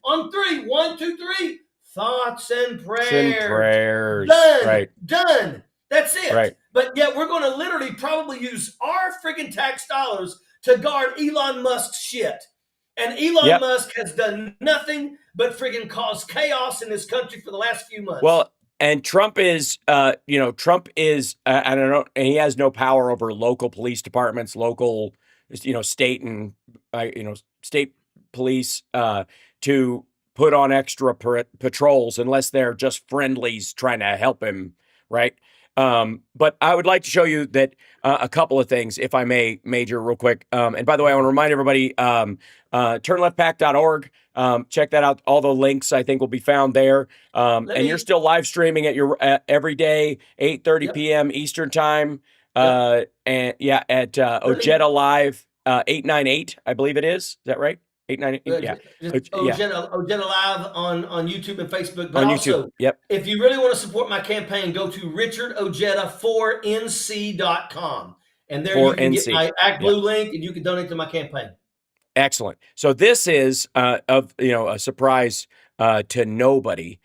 On three. 1, 2, 3. Thoughts and prayers. Done. That's it. Right. But yet we're going to literally probably use our friggin' tax dollars to guard Elon Musk's shit. And Elon Musk has done nothing but friggin' cause chaos in this country for the last few months. Well, and Trump is, I don't know, and he has no power over local police departments, local, state and, state police to put on extra patrols unless they're just friendlies trying to help him, right? But I would like to show you that a couple of things, if I may, Major, real quick. And by the way, I want to remind everybody, turnleftpack.org. Check that out. All the links, I think, will be found there. And you're still live streaming at your every day, 8:30 p.m. Eastern time. At Ojeda Live 898, I believe it is. Is that right? 898. Ojeda Live on YouTube and Facebook. But on also, YouTube. If you really want to support my campaign, go to richardojeda4nc.com. And there you can get my ActBlue link, and you can donate to my campaign. Excellent. So this is a surprise to nobody.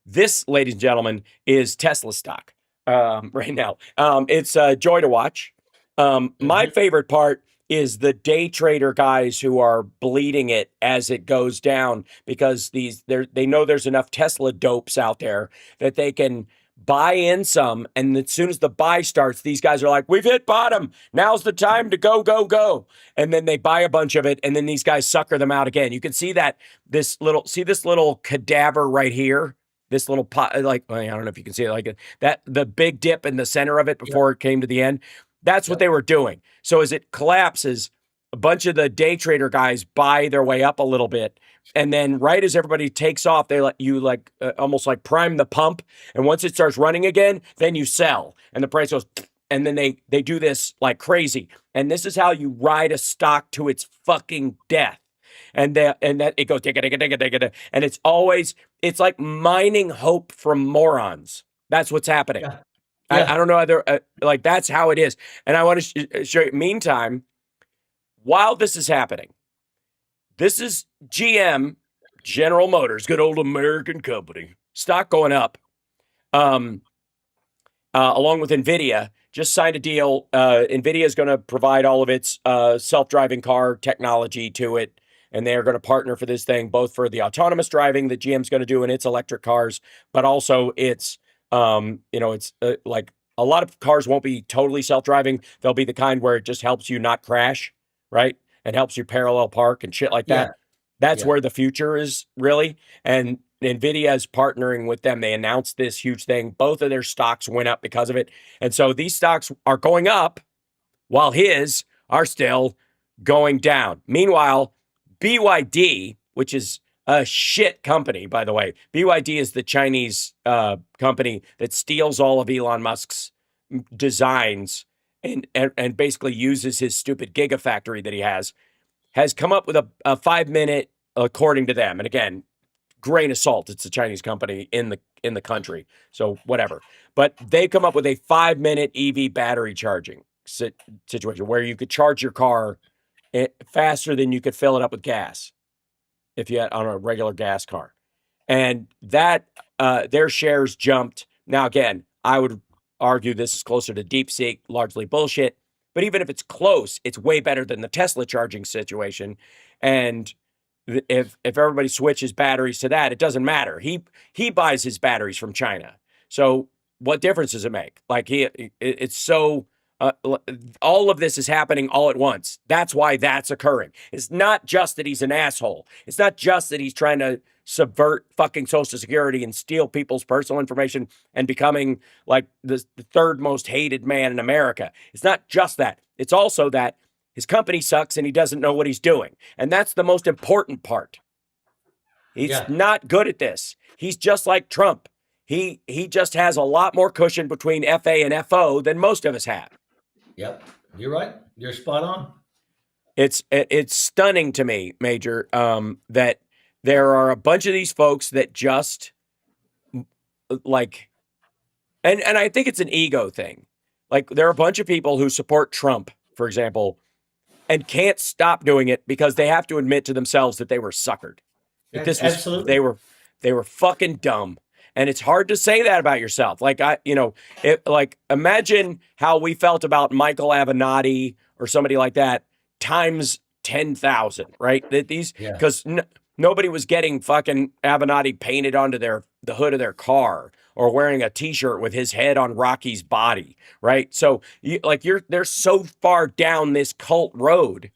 This, ladies and gentlemen, is Tesla stock right now. It's a joy to watch. My favorite part is the day trader guys who are bleeding it as it goes down, because they know there's enough Tesla dopes out there that they can buy in some, and as soon as the buy starts, these guys are like, we've hit bottom, now's the time to go, and then they buy a bunch of it, and then these guys sucker them out again. You can see this little cadaver right here, this little pot, I don't know if you can see it, like that, the big dip in the center of it before it came to the end. That's what they were doing. So as it collapses, a bunch of the day trader guys buy their way up a little bit. And then right as everybody takes off, they let you almost like prime the pump. And once it starts running again, then you sell. And the price goes, and then they do this like crazy. And this is how you ride a stock to its fucking death. And that it goes, and it's like mining hope from morons. That's what's happening. Yeah. I don't know other that's how it is. And I want to show you. Meantime, while this is happening, this is GM, General Motors, good old American company, stock going up, along with NVIDIA. Just signed a deal. NVIDIA is going to provide all of its self-driving car technology to it, and they are going to partner for this thing, both for the autonomous driving that GM's going to do in its electric cars, but also its it's like a lot of cars won't be totally self-driving. They'll be the kind where it just helps you not crash, right? And helps you parallel park and shit like that. That's where the future is, really. And NVIDIA is partnering with them. They announced this huge thing. Both of their stocks went up because of it. And so these stocks are going up while his are still going down. Meanwhile, BYD, which is a shit company, by the way. BYD is the Chinese company that steals all of Elon Musk's designs and basically uses his stupid gigafactory that he has come up with a 5-minute, according to them. And again, grain of salt. It's a Chinese company in the country, so whatever. But they come up with a 5-minute EV battery charging situation where you could charge your car faster than you could fill it up with gas if you had on a regular gas car. And that their shares jumped. Now, again, I would argue this is closer to DeepSeek, largely bullshit. But even if it's close, it's way better than the Tesla charging situation. And if everybody switches batteries to that, it doesn't matter. He buys his batteries from China. So what difference does it make? Like it's so all of this is happening all at once. That's why that's occurring. It's not just that he's an asshole. It's not just that he's trying to subvert fucking Social Security and steal people's personal information and becoming like the third most hated man in America. It's not just that. It's also that his company sucks and he doesn't know what he's doing. And that's the most important part. He's not good at this. He's just like Trump. He just has a lot more cushion between FA and FO than most of us have. Yep, you're right. You're spot on. It's stunning to me, Major, that there are a bunch of these folks that just like, and I think it's an ego thing. Like there are a bunch of people who support Trump, for example, and can't stop doing it because they have to admit to themselves that they were suckered. That this was absolutely. They were fucking dumb. And it's hard to say that about yourself. Like imagine how we felt about Michael Avenatti or somebody like that times 10,000, right? That these because nobody was getting fucking Avenatti painted onto the hood of their car or wearing a T-shirt with his head on Rocky's body, right? So they're so far down this cult road.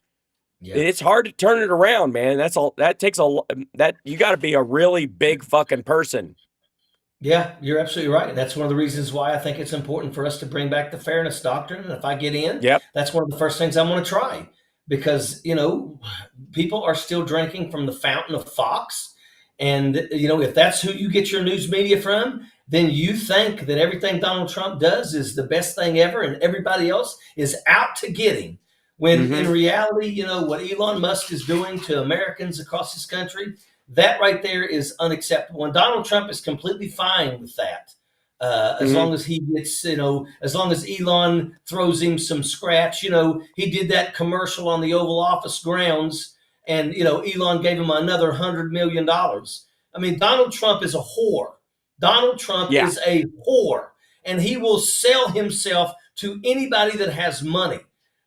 Yeah. It's hard to turn it around, man. That's all. That takes you got to be a really big fucking person. Yeah, you're absolutely right. That's one of the reasons why I think it's important for us to bring back the fairness doctrine. And if I get in, that's one of the first things I want to try because, people are still drinking from the fountain of Fox. And, if that's who you get your news media from, then you think that everything Donald Trump does is the best thing ever and everybody else is out to get him. When in reality, what Elon Musk is doing to Americans across this country, that right there is unacceptable. And Donald Trump is completely fine with that. As long as he gets, as long as Elon throws him some scratch, he did that commercial on the Oval Office grounds and, Elon gave him another $100 million. I mean, Donald Trump is a whore. Donald Trump is a whore and he will sell himself to anybody that has money.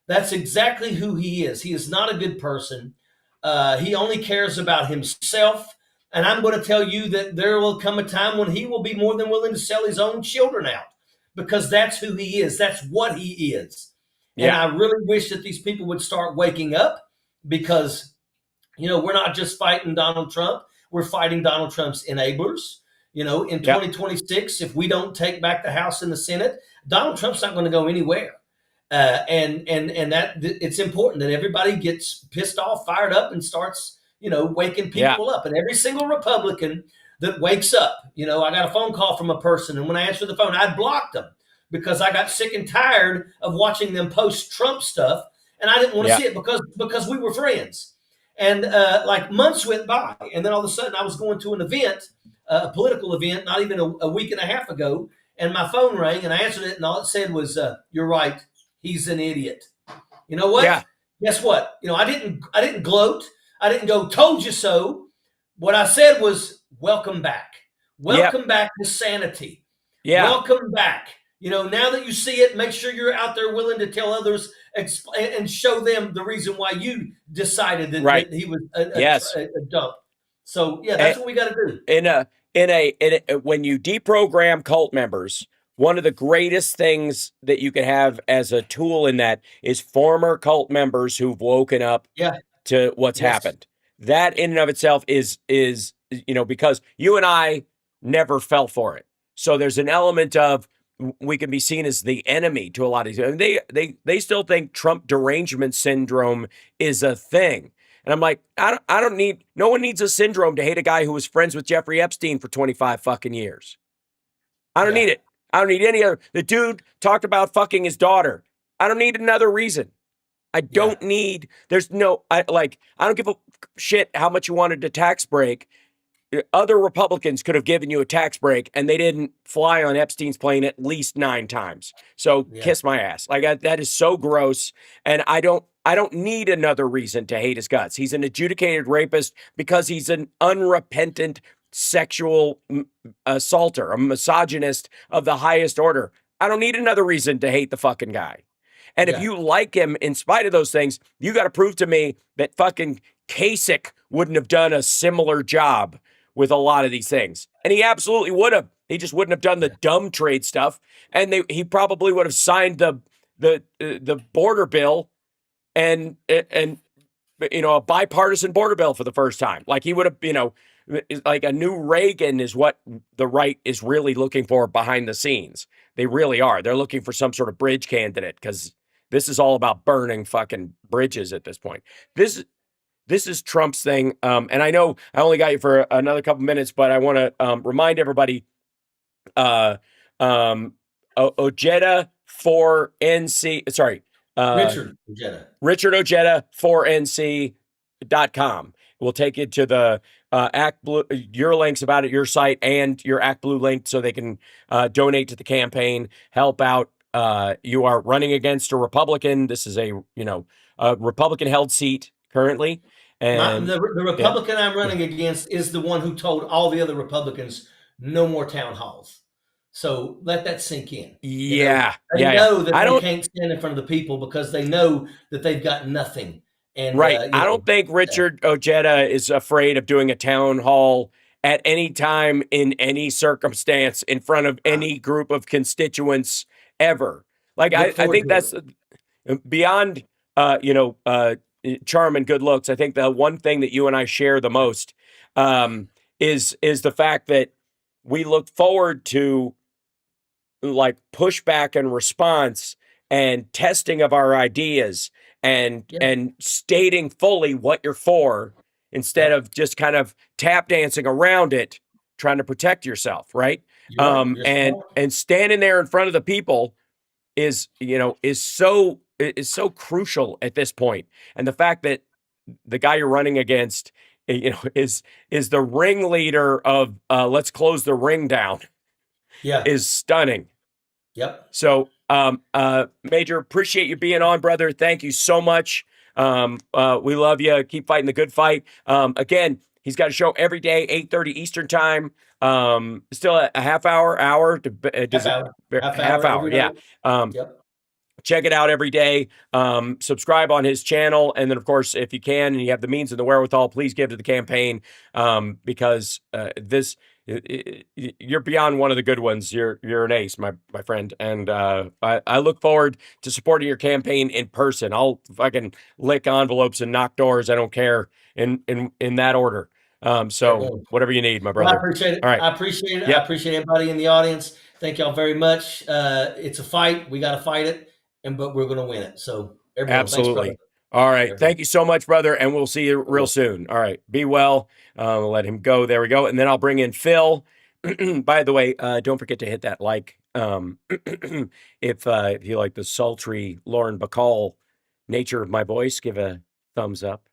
That's exactly who he is. He is not a good person. He only cares about himself. And I'm going to tell you that there will come a time when he will be more than willing to sell his own children out because that's who he is. That's what he is. Yeah. And I really wish that these people would start waking up because, we're not just fighting Donald Trump. We're fighting Donald Trump's enablers. In 2026, if we don't take back the House and the Senate, Donald Trump's not going to go anywhere. And that it's important that everybody gets pissed off, fired up, and starts, waking people up. And every single Republican that wakes up, I got a phone call from a person, and when I answered the phone, I blocked them because I got sick and tired of watching them post Trump stuff, and I didn't want to see it because we were friends. And months went by, and then all of a sudden I was going to an event, a political event, not even a week and a half ago, and my phone rang, and I answered it, and all it said was, "You're right. He's an idiot." You know what? Yeah. Guess what? I didn't gloat. I didn't go, "Told you so." What I said was, "Welcome back. Welcome back to sanity. Yeah. Welcome back. Now that you see it, make sure you're out there willing to tell others and show them the reason why you decided that he was a dump." So that's what we got to do. When you deprogram cult members, one of the greatest things that you can have as a tool in that is former cult members who've woken up to what's happened. That in and of itself is because you and I never fell for it. So there's an element of we can be seen as the enemy to a lot of these. I mean, they still think Trump derangement syndrome is a thing. And I'm like, no one needs a syndrome to hate a guy who was friends with Jeffrey Epstein for 25 fucking years. I don't need it. I don't need any other. The dude talked about fucking his daughter. I don't need another reason. I don't need, I don't give a shit how much you wanted a tax break. Other Republicans could have given you a tax break and they didn't fly on Epstein's plane at least 9 times. So kiss my ass. That is so gross. And I don't I don't need another reason to hate his guts. He's an adjudicated rapist because he's an unrepentant sexual assaulter, a misogynist of the highest order. I don't need another reason to hate the fucking guy. And if Yeah. you like him in spite of those things, you got to prove to me that fucking Kasich wouldn't have done a similar job with a lot of these things. And he absolutely would have. He just wouldn't have done the dumb trade stuff. And he probably would have signed the border bill and a bipartisan border bill for the first time. Like he would have, like a new Reagan is what the right is really looking for behind the scenes. They really are. They're looking for some sort of bridge candidate because this is all about burning fucking bridges at this point. This is Trump's thing. And I know I only got you for another couple minutes, but I want to remind everybody, Ojeda for NC, sorry. Richard Ojeda for NC.com. We'll take you to the Act Blue, your links about it, your site, and your Act Blue link so they can donate to the campaign, help out. You are running against a Republican. This is a Republican held seat currently. And the Republican I'm running against is the one who told all the other Republicans no more town halls. So let that sink in. Yeah. They know that they can't stand in front of the people because they know that they've got nothing. And right. I don't think Richard Ojeda is afraid of doing a town hall at any time in any circumstance in front of any group of constituents ever. Like I think that's beyond charm and good looks. I think the one thing that you and I share the most is the fact that we look forward to like pushback and response and testing of our ideas and stating fully what you're for instead of just kind of tap dancing around it, trying to protect yourself, right? And standing there in front of the people is so crucial at this point. And the fact that the guy you're running against, is the ringleader of let's close the ring down. Is stunning. Yep. So, Major, appreciate you being on, brother. Thank you so much. We love you. Keep fighting the good fight. Again, he's got a show every day, 8:30 Eastern time. Still a half hour. Half hour. Yeah. Yep. Check it out every day. Subscribe on his channel. And then, of course, if you can and you have the means and the wherewithal, please give to the campaign because you're beyond one of the good ones. You're an ace, my friend. And I look forward to supporting your campaign in person. I'll fucking lick envelopes and knock doors. I don't care in that order. So whatever you need, my brother. Well, I appreciate it. All right. I appreciate it. Yep. I appreciate everybody in the audience. Thank y'all very much. It's a fight. We got to fight it. But we're going to win it. So everyone, absolutely. Thanks, all right. Everyone. Thank you so much, brother. And we'll see you real soon. All right. Be well. We'll let him go. There we go. And then I'll bring in Phil. By the way, don't forget to hit that like. If you like the sultry Lauren Bacall nature of my voice, give a thumbs up.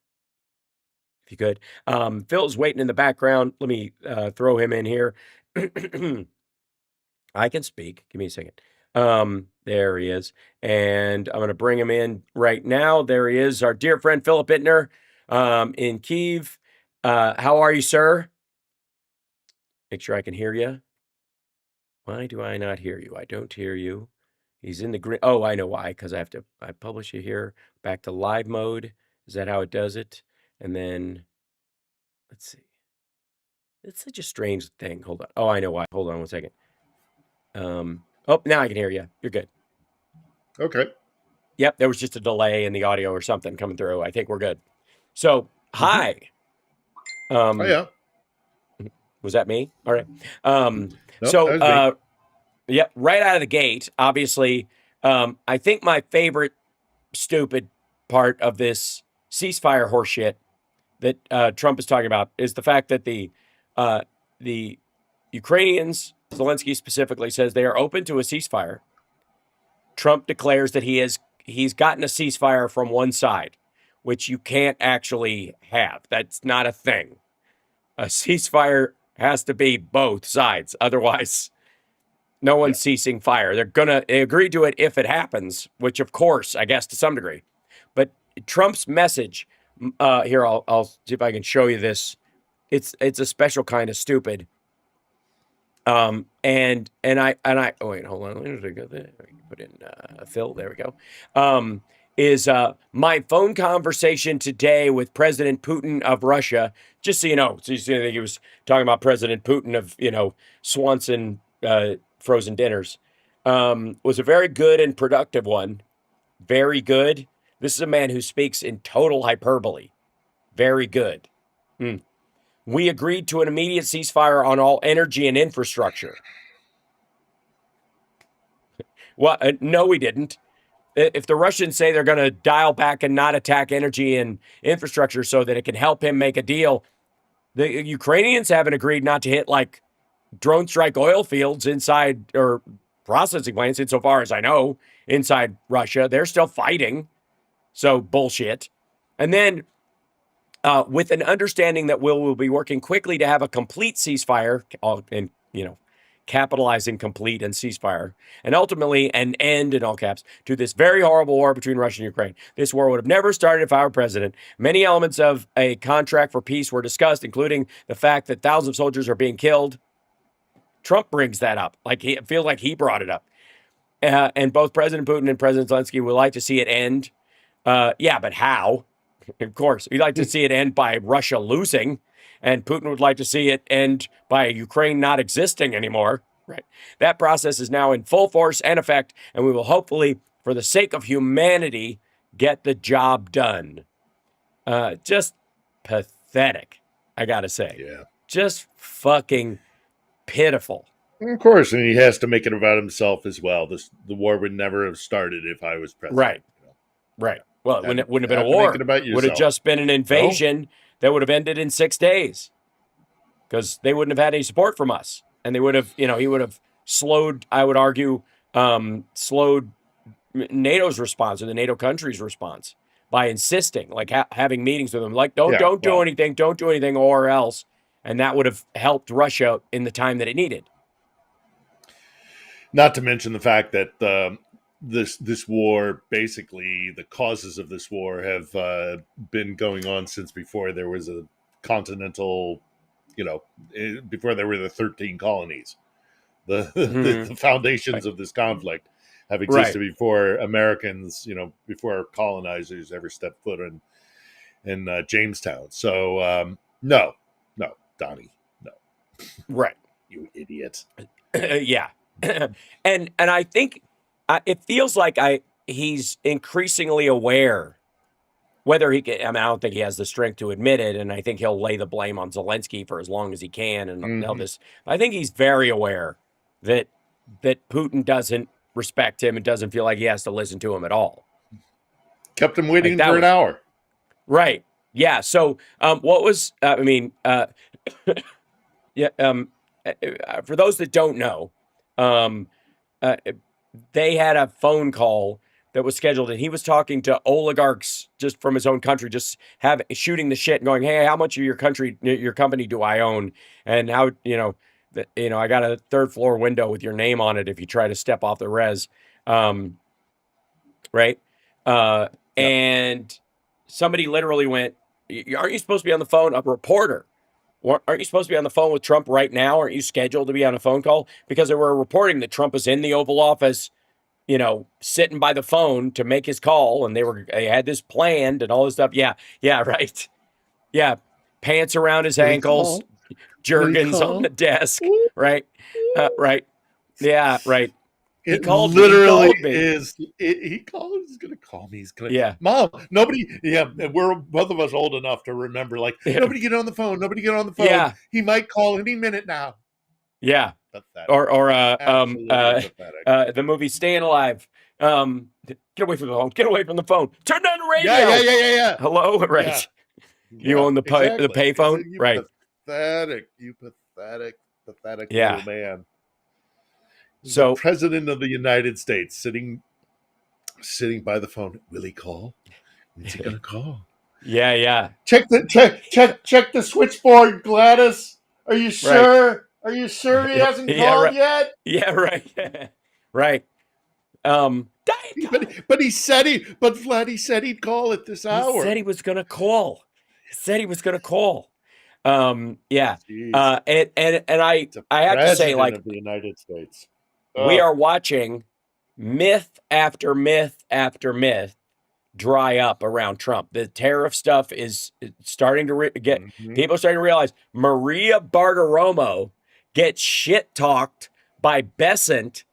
If you could. Phil's waiting in the background. Let me throw him in here. I can speak. Give me a second. There he is. And I'm going to bring him in right now. There he is, our dear friend, Philip Ittner, in Kyiv. How are you, sir? Make sure I can hear you. Why do I not hear you? I don't hear you. He's in the green. Oh, I know why. Because I publish you here. Back to live mode. Is that how it does it? And then, let's see. It's such a strange thing. Hold on. Oh, I know why. Hold on one second. Oh, now I can hear you. You're good. Okay. Yep, there was just a delay in the audio or something coming through. I think we're good. So, hi. Oh, yeah. Was that me? All right. Nope, that was me. Yeah, right out of the gate, obviously, I think my favorite stupid part of this ceasefire horseshit that Trump is talking about is the fact that the Ukrainians, Zelensky specifically, says they are open to a ceasefire. Trump declares that he's gotten a ceasefire from one side, which you can't actually have. That's not a thing. A ceasefire has to be both sides. Otherwise, no one's ceasing fire. They agree to it if it happens, which of course, I guess to some degree. But Trump's message. Here, I'll see if I can show you this. It's a special kind of stupid. And I oh wait, hold on. Let me put in Phil. There we go. Is my phone conversation today with President Putin of Russia. Just so you know, I think he was talking about President Putin of Swanson frozen dinners. Was a very good and productive one. Very good. This is a man who speaks in total hyperbole. Very good. We agreed to an immediate ceasefire on all energy and infrastructure. Well, no, we didn't. If the Russians say they're going to dial back and not attack energy and infrastructure so that it can help him make a deal, the Ukrainians haven't agreed not to hit like drone strike oil fields inside or processing plants, insofar as I know, inside Russia. They're still fighting. So bullshit. And then with an understanding that we'll be working quickly to have a complete ceasefire, and capitalizing complete and ceasefire, and ultimately an end, in all caps, to this very horrible war between Russia and Ukraine. This war would have never started if I were president. Many elements of a contract for peace were discussed, including the fact that thousands of soldiers are being killed. Trump brings that up. I feel like he brought it up. And both President Putin and President Zelensky would like to see it end. Yeah, but how? Of course, we'd like to see it end by Russia losing, and Putin would like to see it end by Ukraine not existing anymore. Right. That process is now in full force and effect, and we will hopefully, for the sake of humanity, get the job done. Just pathetic, I gotta say. Yeah. Just fucking pitiful. Of course, and he has to make it about himself as well. The war would never have started if I was president. Right. Right. Well, it wouldn't have been a war. It would have just been an invasion that would have ended in 6 days, because they wouldn't have had any support from us. And they would have, he would have slowed, I would argue, slowed NATO's response, or the NATO countries' response, by insisting, like having meetings with them, like, don't do anything or else. And that would have helped Russia in the time that it needed. Not to mention the fact that this war, basically, the causes of this war have been going on since before there was a continental, before there were the 13 colonies. The foundations of this conflict have existed before Americans, before colonizers ever stepped foot in Jamestown. So, no, Donnie, no. Right. You idiot. Yeah. And I think it feels like he's increasingly aware, whether he can, I don't think he has the strength to admit it, and I think he'll lay the blame on Zelensky for as long as he can and all this. I think he's very aware that Putin doesn't respect him and doesn't feel like he has to listen to him at all. Kept him waiting for an hour. Right. Yeah. So what was, for those that don't know, they had a phone call that was scheduled, and he was talking to oligarchs just from his own country, just shooting the shit and going, hey, how much of your company do I own? And how, I got a third floor window with your name on it if you try to step off the res. Right. And somebody literally went, aren't you supposed to be on the phone? A reporter. Aren't you supposed to be on the phone with Trump right now? Aren't you scheduled to be on a phone call? Because they were reporting that Trump was in the Oval Office, sitting by the phone to make his call, and they had this planned and all this stuff. Yeah, right. Yeah, pants around his ankles, Jergens on the desk, right? Right. Yeah, right. He called literally me. He called. He's gonna call me. He's gonna. Yeah, Mom. Nobody. Yeah, we're both of us old enough to remember. Like, nobody get on the phone. Nobody get on the phone. Yeah, he might call any minute now. Yeah. Pathetic. Or the movie Staying Alive. Get away from the phone. Get away from the phone. Turn down the radio. Yeah. Hello. Right. Yeah. You own the payphone. Right. Pathetic. You pathetic little man. So, the President of the United States sitting by the phone. Will he call? When's he gonna call? Yeah. Check the switchboard, Gladys. Are you sure? Right. Are you sure he hasn't called yet? Yeah, right. Right. Diet Coke. But Vlad, he said he'd call at this hour. He said he was going to call. Yeah. Jeez. And I have to say, like, of the United States. We are watching myth after myth after myth dry up around Trump. The tariff stuff is starting to get people starting to realize Maria Bartiromo gets shit talked by Besant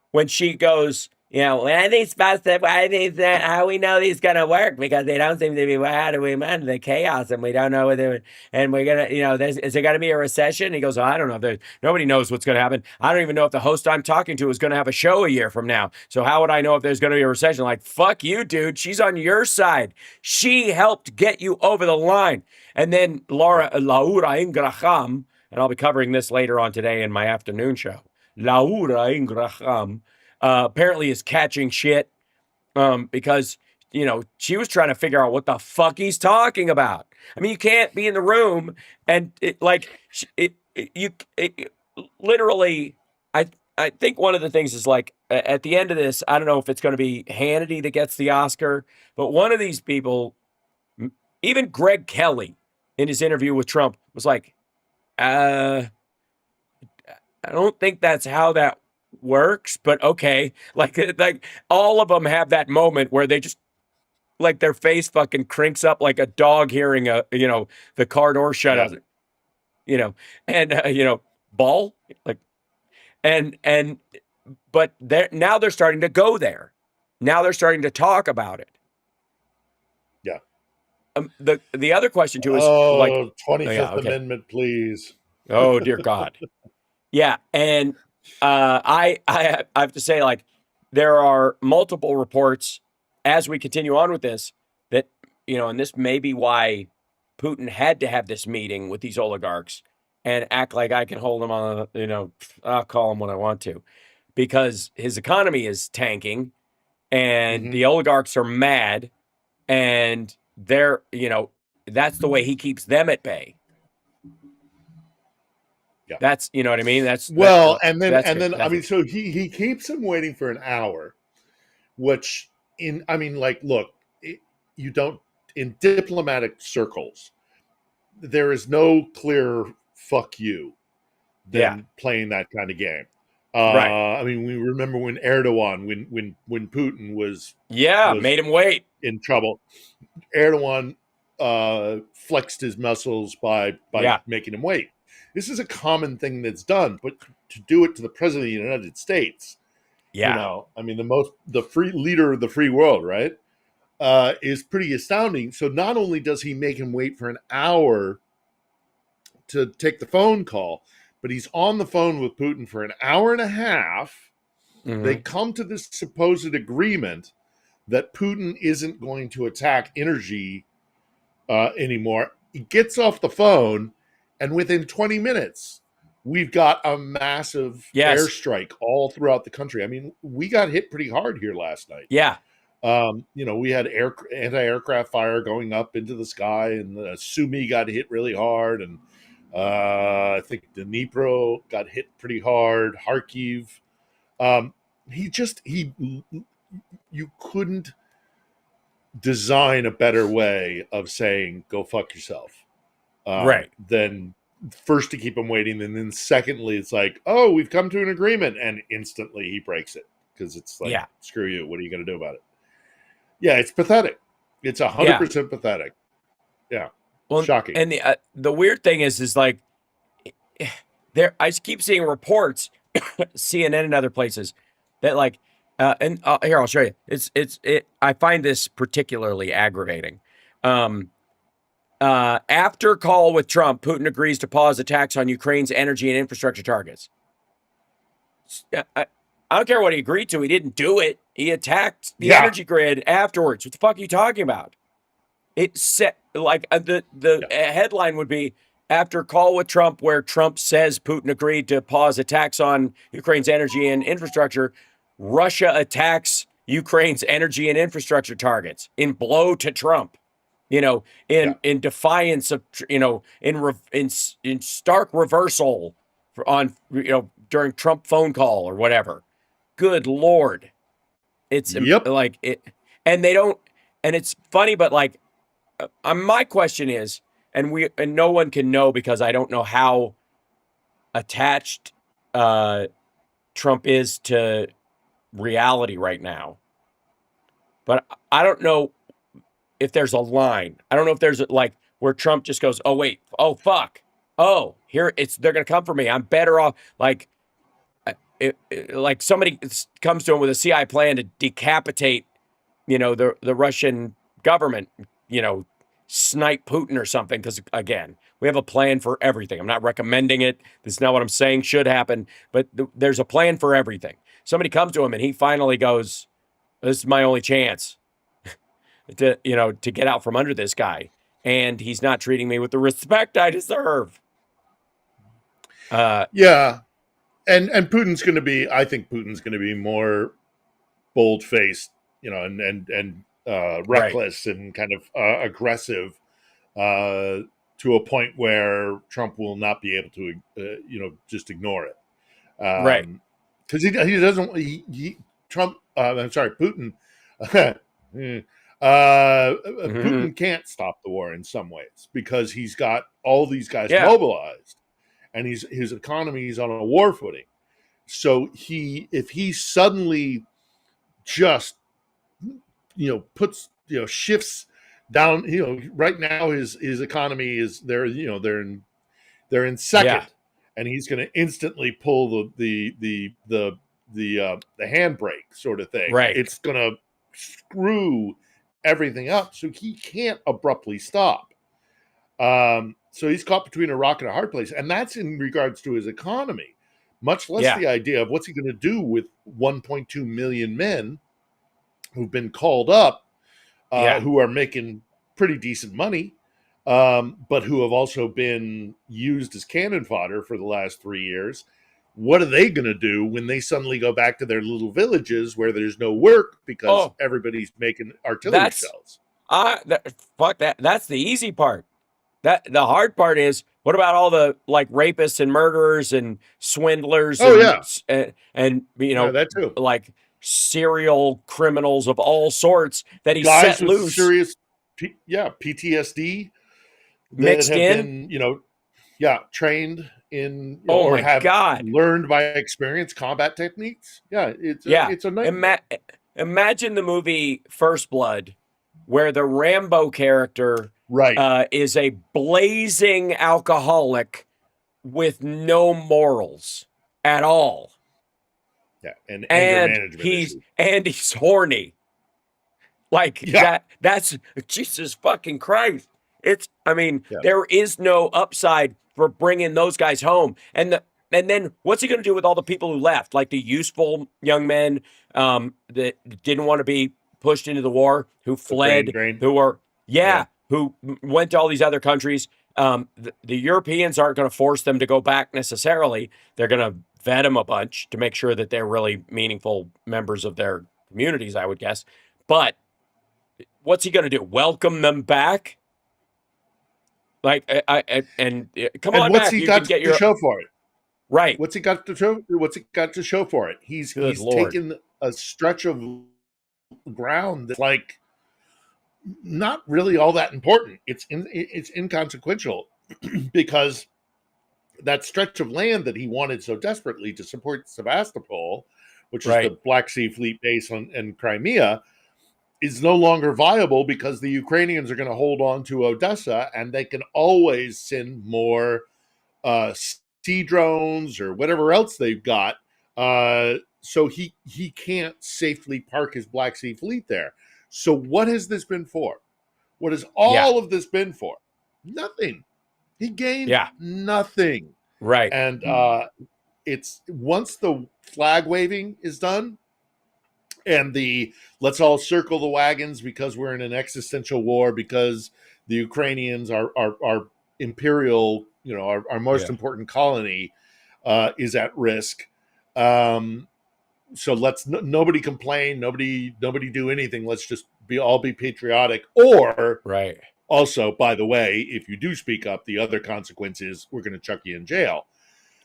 when she goes, when are these supposed to, how we know these going to work? Because they don't seem to be, how do we manage the chaos? And we don't know whether, and we're going to, is there going to be a recession? And he goes, I don't know. Nobody knows what's going to happen. I don't even know if the host I'm talking to is going to have a show a year from now. So how would I know if there's going to be a recession? Like, fuck you, dude. She's on your side. She helped get you over the line. And then Laura Ingraham, and I'll be covering this later on today in my afternoon show. Laura Ingraham apparently is catching shit because, she was trying to figure out what the fuck he's talking about. I mean, you can't be in the room and literally, I think one of the things is like at the end of this, I don't know if it's going to be Hannity that gets the Oscar, but one of these people, even Greg Kelly in his interview with Trump was like, I don't think that's how that works, but okay. Like all of them have that moment where they just like their face fucking crinks up like a dog hearing the car door shut up, and ball like, but now they're starting to go there. Now they're starting to talk about it. Yeah. The other question too is 25th Amendment, please. Oh dear God. Yeah, and I have to say, like, there are multiple reports as we continue on with this that, and this may be why Putin had to have this meeting with these oligarchs and act like I can hold them on, I'll call them when I want to, because his economy is tanking and the oligarchs are mad and they're, that's the way he keeps them at bay. Yeah. That's, you know what I mean? I mean, so he keeps him waiting for an hour, which look, you don't, in diplomatic circles, there is no clear fuck you than playing that kind of game. Right. I mean, we remember when Erdogan, when Putin was made him wait in trouble. Erdogan flexed his muscles by making him wait. This is a common thing that's done, but to do it to the president of the United States, I mean, the free leader of the free world, right, is pretty astounding. So not only does he make him wait for an hour to take the phone call, but he's on the phone with Putin for an hour and a half. Mm-hmm. They come to this supposed agreement that Putin isn't going to attack energy anymore. He gets off the phone. And within 20 minutes, we've got a massive airstrike all throughout the country. I mean, we got hit pretty hard here last night. Yeah. We had anti-aircraft fire going up into the sky, and Sumy got hit really hard. And I think Dnipro got hit pretty hard. Kharkiv. You couldn't design a better way of saying, go fuck yourself. Right. Then first to keep him waiting, and then secondly, it's like, oh, we've come to an agreement, and instantly he breaks it because it's like, screw you. What are you going to do about it? Yeah, it's pathetic. It's 100% pathetic. Yeah, well, shocking. And the weird thing is like, I keep seeing reports, CNN and other places, that like, here I'll show you. I find this particularly aggravating. After call with Trump, Putin agrees to pause attacks on Ukraine's energy and infrastructure targets. I don't care what he agreed to. He didn't do it. He attacked the energy grid afterwards. What the fuck are you talking about? It said like the headline would be after call with Trump, where Trump says Putin agreed to pause attacks on Ukraine's energy and infrastructure. Russia attacks Ukraine's energy and infrastructure targets in blow to Trump. In defiance of, in stark reversal during Trump phone call or whatever. Good Lord. It's Yep. like it, and they don't. And it's funny, but like, my question is, and no one can know because I don't know how attached Trump is to reality right now. But I don't know if there's a line. I don't know if there's like where Trump just goes, "Oh wait, oh fuck, oh here they're gonna come for me. I'm better off." Like, like somebody comes to him with a CI plan to decapitate, the Russian government, snipe Putin or something. Because again, we have a plan for everything. I'm not recommending it. This is not what I'm saying should happen, but there's a plan for everything. Somebody comes to him and he finally goes, "This is my only chance to get out from under this guy, and he's not treating me with the respect I deserve." Yeah. And Putin's going to be, I think Putin's going to be more bold-faced, and reckless and kind of aggressive to a point where Trump will not be able to, just ignore it. Right. Because he doesn't, Trump, I'm sorry, Putin, Putin can't stop the war in some ways because he's got all these guys mobilized. And his economy is on a war footing. So if he suddenly just puts shifts down, right now his economy is they're in second, and he's going to instantly pull the handbrake sort of thing. Right. It's going to screw everything up, so he can't abruptly stop. So he's caught between a rock and a hard place, and that's in regards to his economy, much less the idea of what's he going to do with 1.2 million men who've been called up, who are making pretty decent money, but who have also been used as cannon fodder for the last 3 years. What are they going to do when they suddenly go back to their little villages where there's no work because everybody's making artillery shells? Fuck that. That's the easy part. The hard part is, what about all the like rapists and murderers and swindlers? And that too. Like serial criminals of all sorts that he guys set with loose. Serious, PTSD mixed that have in, been, trained in or have God, learned by experience combat techniques. It's a nightmare. Imagine the movie First Blood, where the Rambo character is a blazing alcoholic with no morals at all. Yeah, and anger management he's horny. Like that's Jesus fucking Christ. There is no upside for bringing those guys home. And then what's he going to do with all the people who left? Like the useful young men that didn't want to be pushed into the war, who fled, who went to all these other countries. The Europeans aren't going to force them to go back necessarily. They're going to vet them a bunch to make sure that they're really meaningful members of their communities, I would guess. But what's he going to do? Welcome them back? Like, come on what's back. He got to show for it? Right. What's he got to show? What's he got to show for it? He's taken a stretch of ground that's like not really all that important. It's inconsequential because that stretch of land that he wanted so desperately to support Sevastopol, which is the Black Sea Fleet base in Crimea, is no longer viable because the Ukrainians are going to hold on to Odessa, and they can always send more sea drones or whatever else they've got. So he can't safely park his Black Sea Fleet there. So what has this been for? What has all of this been for? Nothing. He gained nothing. Right. And it's once the flag waving is done and let's all circle the wagons because we're in an existential war, because the Ukrainians are imperial, our most important colony is at risk. So let's nobody complain, nobody do anything. Let's just all be patriotic. Or also, by the way, if you do speak up, the other consequence is we're going to chuck you in jail.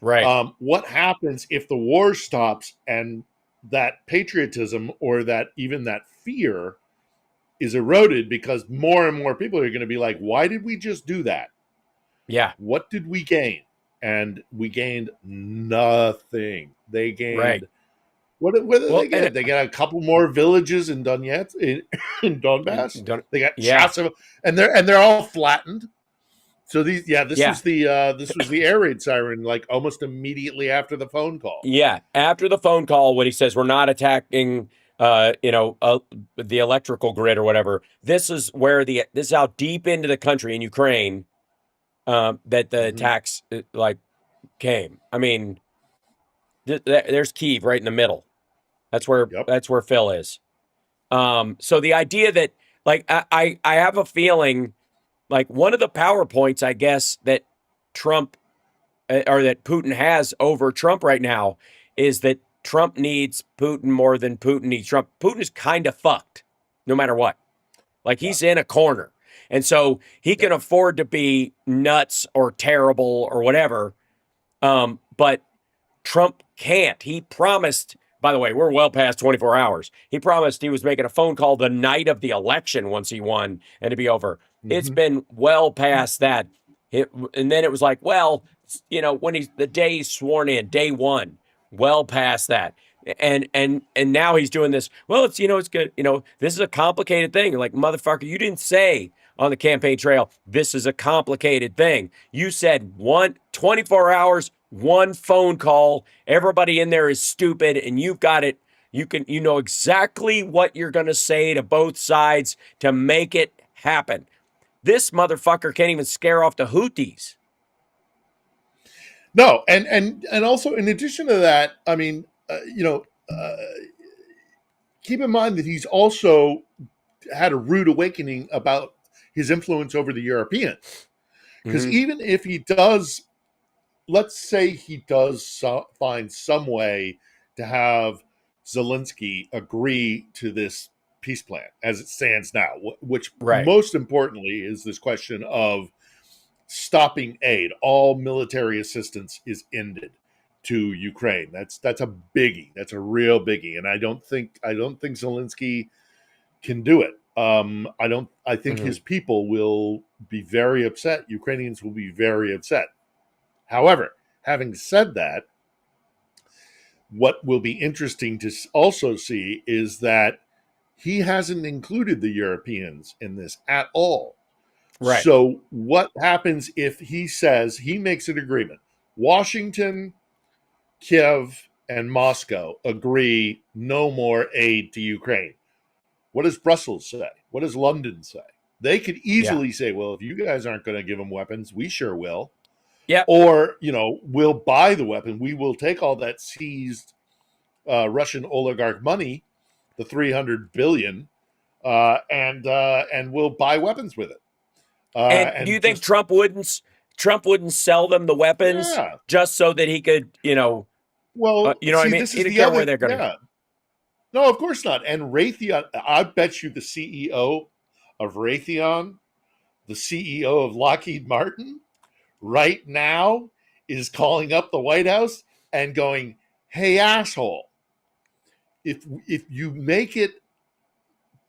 Right. What happens if the war stops and that patriotism or that even that fear is eroded because more and more people are going to be like, why did we just do that? Yeah. What did we gain? And we gained nothing. They gained what did they get? They got a couple more villages in Donetsk, in Donbass. They got shots of, and they're all flattened. So this was the air raid siren like almost immediately after the phone call. Yeah, after the phone call when he says we're not attacking the electrical grid or whatever. This is how deep into the country in Ukraine that the attacks came. I mean, there's Kyiv right in the middle. That's where Phil is. So the idea that I have a feeling like one of the PowerPoints, I guess, that Trump or that Putin has over Trump right now is that Trump needs Putin more than Putin needs Trump. Putin is kind of fucked no matter what. Like he's in a corner. And so he can afford to be nuts or terrible or whatever. But Trump can't. He promised, by the way, we're well past 24 hours. He promised he was making a phone call the night of the election once he won and it'd be over. It's been well past that. And then it was like, well, when the day he's sworn in, day one, well past that. And now he's doing this. Well, it's good. This is a complicated thing. Like, motherfucker, you didn't say on the campaign trail, this is a complicated thing. You said 24 hours, one phone call. Everybody in there is stupid and you've got it. You know exactly what you're going to say to both sides to make it happen. This motherfucker can't even scare off the Houthis. No, and also in addition to that, I mean, keep in mind that he's also had a rude awakening about his influence over the Europeans. Because even if he does, let's say he does find some way to have Zelensky agree to this peace plan as it stands now, which most importantly is this question of stopping aid. All military assistance is ended to Ukraine. That's a biggie. That's a real biggie. And I don't think Zelensky can do it. I think his people will be very upset. Ukrainians will be very upset. However, having said that, what will be interesting to also see is that he hasn't included the Europeans in this at all. Right. So what happens if he says he makes an agreement? Washington, Kiev, and Moscow agree no more aid to Ukraine. What does Brussels say? What does London say? They could easily say, well, if you guys aren't going to give them weapons, we sure will. Yeah. Or, we'll buy the weapon. We will take all that seized Russian oligarch money, the $300 billion, and we'll buy weapons with it. And do you think Trump wouldn't sell them the weapons just so that he could, Well, what I mean? He didn't care where they're going to. No, of course not. And Raytheon, I bet you the CEO of Raytheon, the CEO of Lockheed Martin, right now is calling up the White House and going, "Hey, asshole, if you make it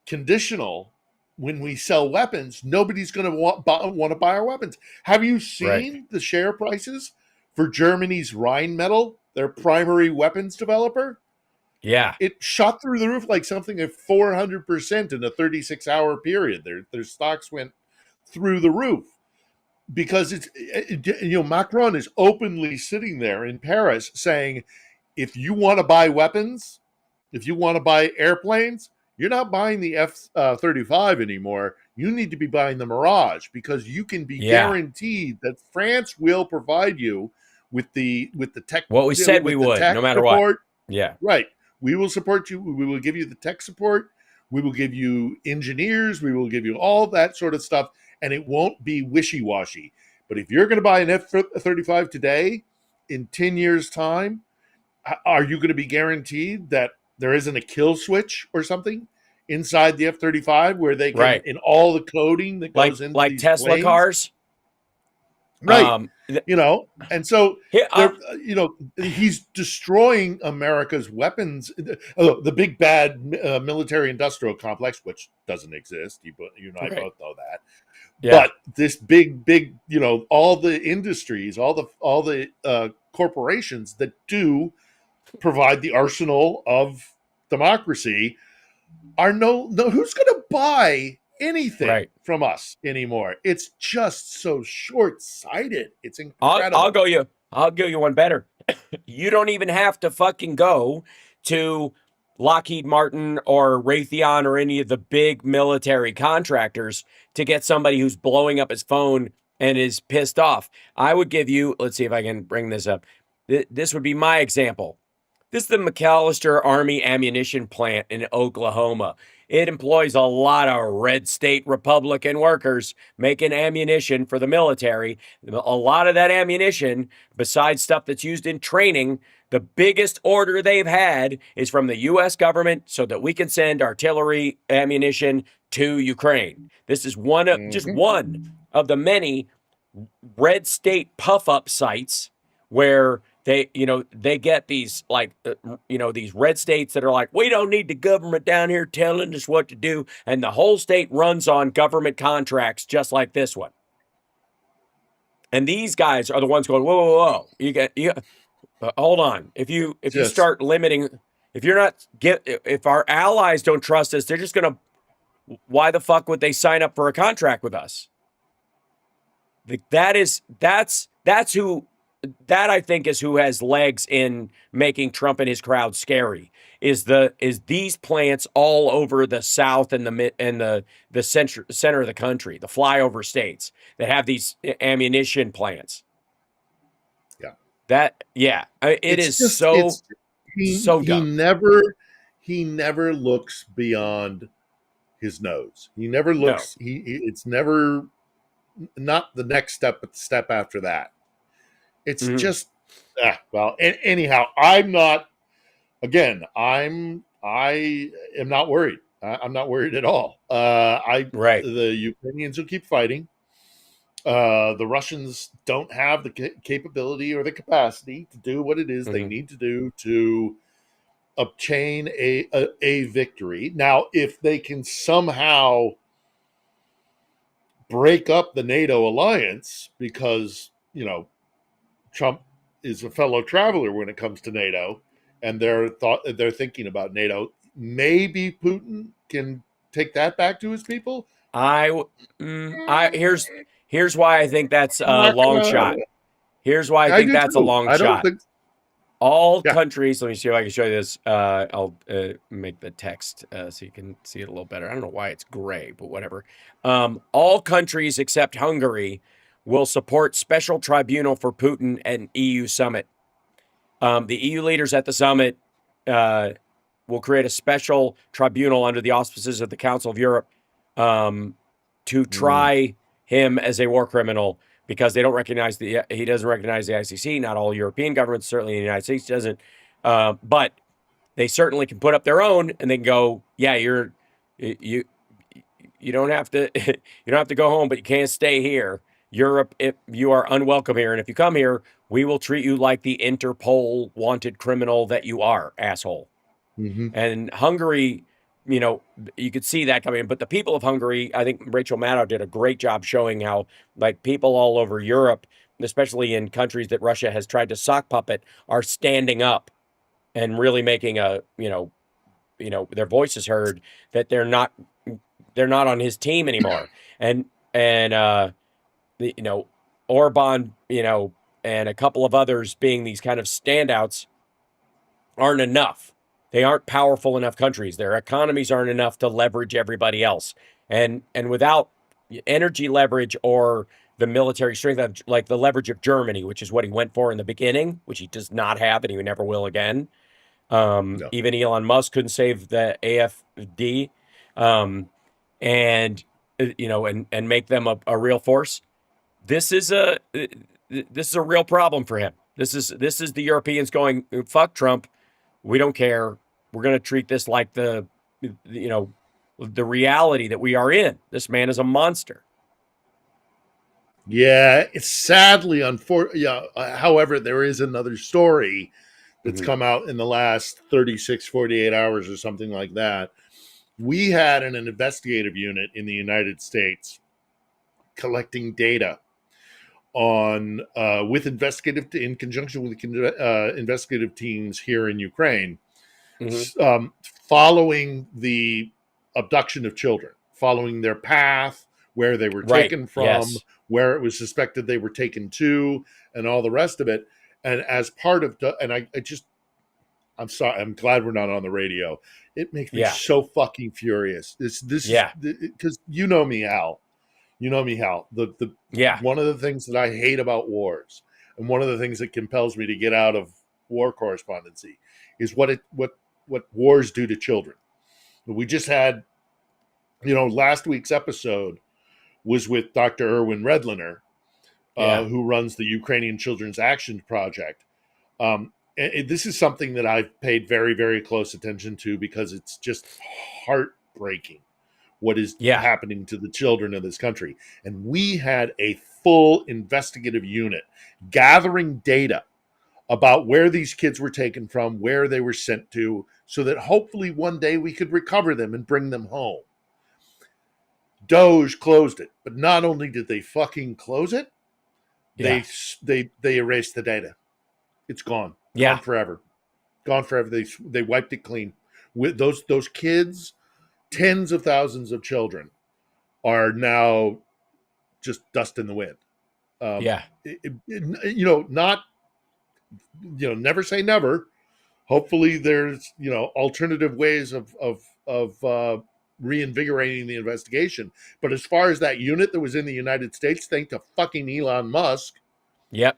conditional when we sell weapons, nobody's going to want to buy our weapons." Have you seen the share prices for Germany's Rheinmetall, their primary weapons developer? Yeah. It shot through the roof like something at 400% in a 36-hour period. Their stocks went through the roof because Macron is openly sitting there in Paris saying, if you want to buy weapons, if you want to buy airplanes, you're not buying the F-35 anymore. You need to be buying the Mirage because you can be guaranteed that France will provide you with the tech. What we said we would, no matter what. Yeah. Right. We will support you. We will give you the tech support. We will give you engineers. We will give you all that sort of stuff. And it won't be wishy-washy. But if you're going to buy an F-35 today, in 10 years' time, are you going to be guaranteed that there isn't a kill switch or something inside the F-35 where they can, in all the coding that goes into like these Tesla planes? cars? Right. Th- And so here, there, he's destroying America's weapons, the big bad military industrial complex, which doesn't exist. You and I right. both know that. Yeah. But this big, all the industries, all the corporations that do provide the arsenal of democracy are who's going to buy anything Right. from us anymore? It's just so short-sighted. It's I'll incredible. go you one better. You don't even have to fucking go to Lockheed Martin or Raytheon or any of the big military contractors to get somebody who's blowing up his phone and is pissed off. I would give you, let's see if I can bring this up. This would be my example. This is the McAllister Army Ammunition Plant in Oklahoma. It employs a lot of red state Republican workers making ammunition for the military. A lot of that ammunition, besides stuff that's used in training, the biggest order they've had is from the U.S. government so that we can send artillery ammunition to Ukraine. This is just one of the many red state puff up sites where they get these these red states that are like, we don't need the government down here telling us what to do, and the whole state runs on government contracts just like this one. And these guys are the ones going, whoa, whoa, whoa. Hold on. If you start limiting, if our allies don't trust us, they're just gonna. Why the fuck would they sign up for a contract with us? That I think is who has legs in making Trump and his crowd scary. Is these plants all over the South and the center of the country, the flyover states that have these ammunition plants. Yeah. It is so dumb. He never looks beyond his nose. He never looks. No. It's never not the next step, but the step after that. It's just anyhow, I'm not. Again, I am not worried. I'm not worried at all. The Ukrainians will keep fighting. The Russians don't have the capability or the capacity to do what it is they need to do to obtain a victory. Now, if they can somehow break up the NATO alliance because, Trump is a fellow traveler when it comes to NATO, and they're thinking about NATO, maybe Putin can take that back to his people. Here's why I think that's a long shot. Here's why I think that's a long shot. All countries, let me see if I can show you this. I'll make the text so you can see it a little better. I don't know why it's gray, but whatever. All countries except Hungary will support special tribunal for Putin and EU summit. The EU leaders at the summit will create a special tribunal under the auspices of the Council of Europe to try him as a war criminal because he doesn't recognize the ICC. Not all European governments, certainly in the United States, doesn't. But they certainly can put up their own, and they can go, yeah, you don't have to you don't have to go home, but you can't stay here. Europe, if you are unwelcome here, and if you come here, we will treat you like the Interpol wanted criminal that you are, asshole. And Hungary, you could see that coming. But the people of Hungary, I think Rachel Maddow did a great job showing how, like, people all over Europe, especially in countries that Russia has tried to sock puppet, are standing up and really making their voices heard that they're not on his team anymore. And Orban, and a couple of others being these kind of standouts aren't enough. They aren't powerful enough countries. Their economies aren't enough to leverage everybody else. And without energy leverage or the military strength of, like, the leverage of Germany, which is what he went for in the beginning, which he does not have and he never will again. No. Even Elon Musk couldn't save the AFD, and make them a real force. This is a real problem for him. This is the Europeans going, fuck Trump. We don't care. We're going to treat this like the reality that we are in. This man is a monster. Yeah, it's sadly unfortunate. Yeah, however, there is another story that's come out in the last 36, 48 hours or something like that. We had an investigative unit in the United States collecting data on with investigative in conjunction with investigative teams here in Ukraine, following the abduction of children, following their path, where they were Right. taken from, Yes. where it was suspected they were taken to, and all the rest of it. And as part of, and I just, I'm sorry, I'm glad we're not on the radio. It makes me Yeah. so fucking furious. Yeah. Because you know me, Hal. You know me, Hal. Yeah. One of the things that I hate about wars, and one of the things that compels me to get out of war correspondency, is what wars do to children. We just had, last week's episode was with Dr. Erwin Redliner, Yeah. who runs the Ukrainian Children's Action Project. And this is something that I've paid very, very close attention to, because it's just heartbreaking what is happening to the children of this country. And we had a full investigative unit gathering data about where these kids were taken from, where they were sent to, so that hopefully one day we could recover them and bring them home. Doge closed it, but not only did they fucking close it, they erased the data. It's gone. Gone forever. Gone forever. They wiped it clean. With those kids, tens of thousands of children are now just dust in the wind. Never say never. Hopefully there's, alternative ways of reinvigorating the investigation. But as far as that unit that was in the United States, thanks to fucking Elon Musk, that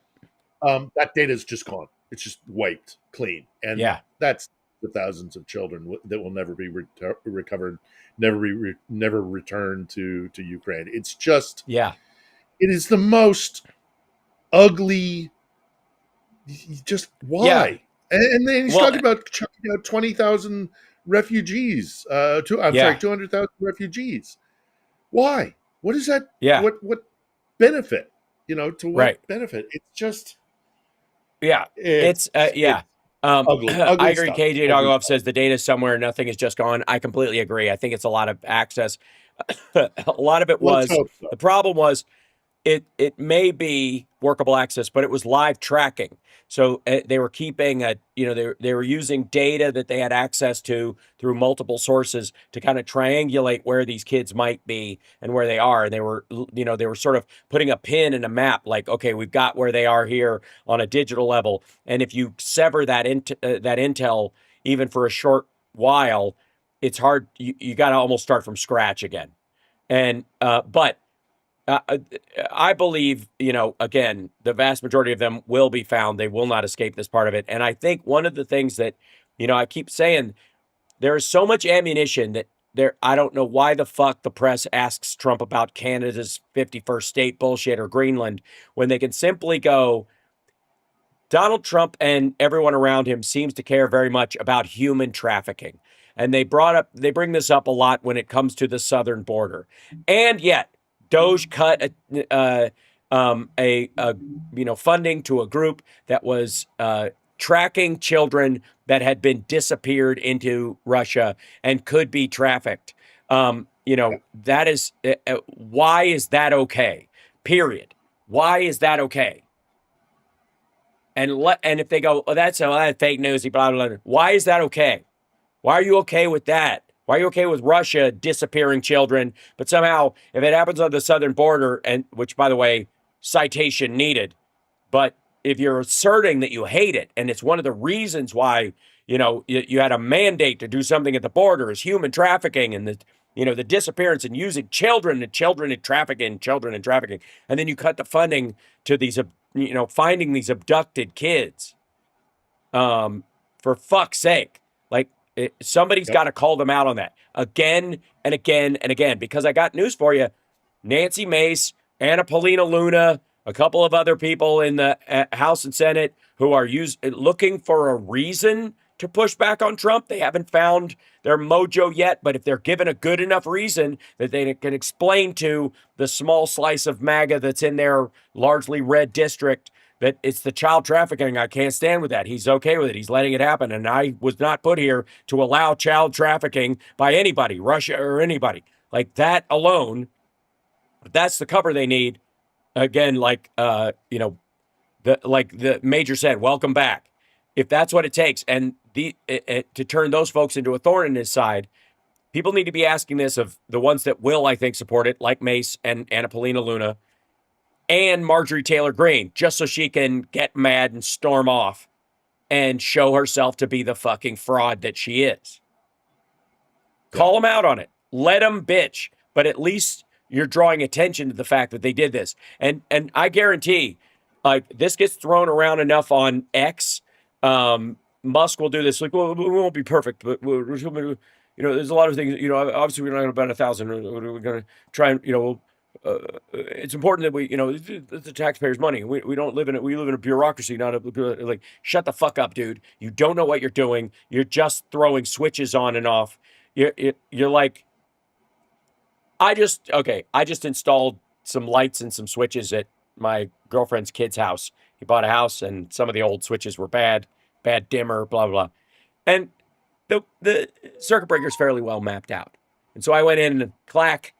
data is just gone. It's just wiped clean. And that's the thousands of children that will never be recovered, never returned to Ukraine. It's just, it is the most ugly. Just why? And then he's talking about 20,000 refugees. 200,000 refugees. Why? What is that? What benefit? To what benefit? It's just. It's ugly. I agree. Stuff. KJ Dogoff says the data is somewhere, nothing is just gone. I completely agree. I think it's a lot of access. A lot of it was, the problem was, it may be workable access, but it was live tracking. So they were keeping they were using data that they had access to through multiple sources to kind of triangulate where these kids might be and where they are. And they were sort of putting a pin in a map, like, okay, we've got where they are here on a digital level. And if you sever that intel, even for a short while, it's hard. You got to almost start from scratch again. And but I believe, again, the vast majority of them will be found. They will not escape this part of it. And I think one of the things that, I keep saying, there is so much ammunition that I don't know why the fuck the press asks Trump about Canada's 51st state bullshit or Greenland, when they can simply go, Donald Trump and everyone around him seems to care very much about human trafficking. And they bring this up a lot when it comes to the southern border. And yet, Doge cut funding to a group that was tracking children that had been disappeared into Russia and could be trafficked. That is why is that okay? Period. Why is that okay? And if they go, that's fake news, blah, blah, blah. Why is that okay? Why are you okay with that? Why are you okay with Russia disappearing children? But somehow, if it happens on the southern border, and which, by the way, citation needed, but if you're asserting that you hate it, and it's one of the reasons why, you had a mandate to do something at the border is human trafficking and the disappearance and using children and trafficking, and then you cut the funding to these, finding these abducted kids. For fuck's sake, like. Somebody's got to call them out on that again and again and again, because I got news for you. Nancy Mace, Anna Paulina Luna, a couple of other people in the House and Senate who are looking for a reason to push back on Trump. They haven't found their mojo yet, but if they're given a good enough reason that they can explain to the small slice of MAGA that's in their largely red district that it's the child trafficking, I can't stand with that. He's okay with it. He's letting it happen. And I was not put here to allow child trafficking by anybody, Russia or anybody. Like that alone, that's the cover they need. Again, like, the major said, welcome back. If that's what it takes, and to turn those folks into a thorn in his side, people need to be asking this of the ones that will, I think, support it, like Mace and Anna Paulina Luna and Marjorie Taylor Greene, just so she can get mad and storm off and show herself to be the fucking fraud that she is. Call them out on it. Let them bitch. But at least you're drawing attention to the fact that they did this. And I guarantee, like, this gets thrown around enough on X. Musk will do this. Like, well, we won't be perfect, but there's a lot of things. Obviously, we're not going to bet 1,000. We're going to try and, it's important that we, it's the taxpayers' money. We don't live in it. We live in a bureaucracy, not like, shut the fuck up, dude. You don't know what you're doing. You're just throwing switches on and off. You're like, I just installed some lights and some switches at my girlfriend's kid's house. He bought a house and some of the old switches were bad dimmer, blah, blah. And the circuit breaker is fairly well mapped out. And so I went in and clack,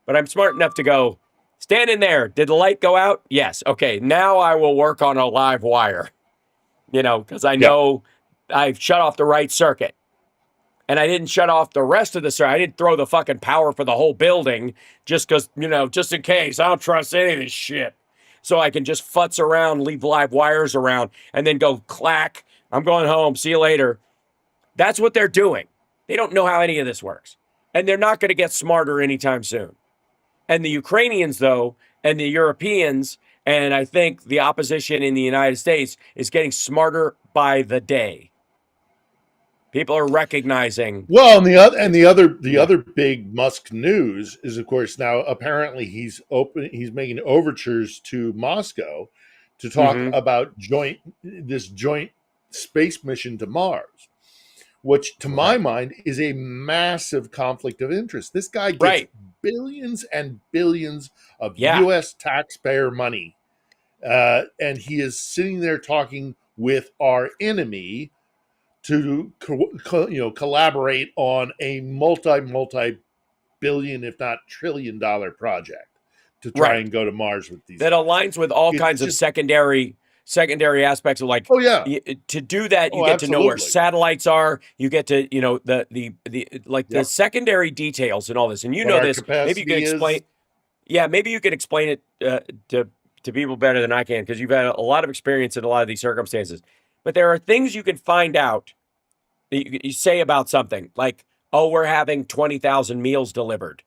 but I'm smart enough to go, stand in there. Did the light go out? Yes. Okay. Now I will work on a live wire, because I know I've shut off the right circuit. And I didn't shut off the rest of the circuit. I didn't throw the fucking power for the whole building just because, just in case. I don't trust any of this shit. So I can just futz around, leave live wires around, and then go clack. I'm going home. See you later. That's what they're doing. They don't know how any of this works. And they're not going to get smarter anytime soon. And the Ukrainians, though, and the Europeans, and I think the opposition in the United States is getting smarter by the day. People are recognizing. Well, and the other big Musk news is, of course, now apparently he's making overtures to Moscow to talk about this joint space mission to Mars, which to my mind is a massive conflict of interest. This guy gets billions and billions of U.S. taxpayer money, and he is sitting there talking with our enemy to collaborate on a multi-billion, if not trillion-dollar project to try and go to Mars with these. That aligns with all kinds of secondary aspects of, like, to do that, you get to know where satellites are. You get to, the secondary details and all this. And this. Maybe you can explain. Yeah, maybe you can explain it to people better than I can, because you've had a lot of experience in a lot of these circumstances. But there are things you can find out that you say about something, like, oh, we're having 20,000 meals delivered.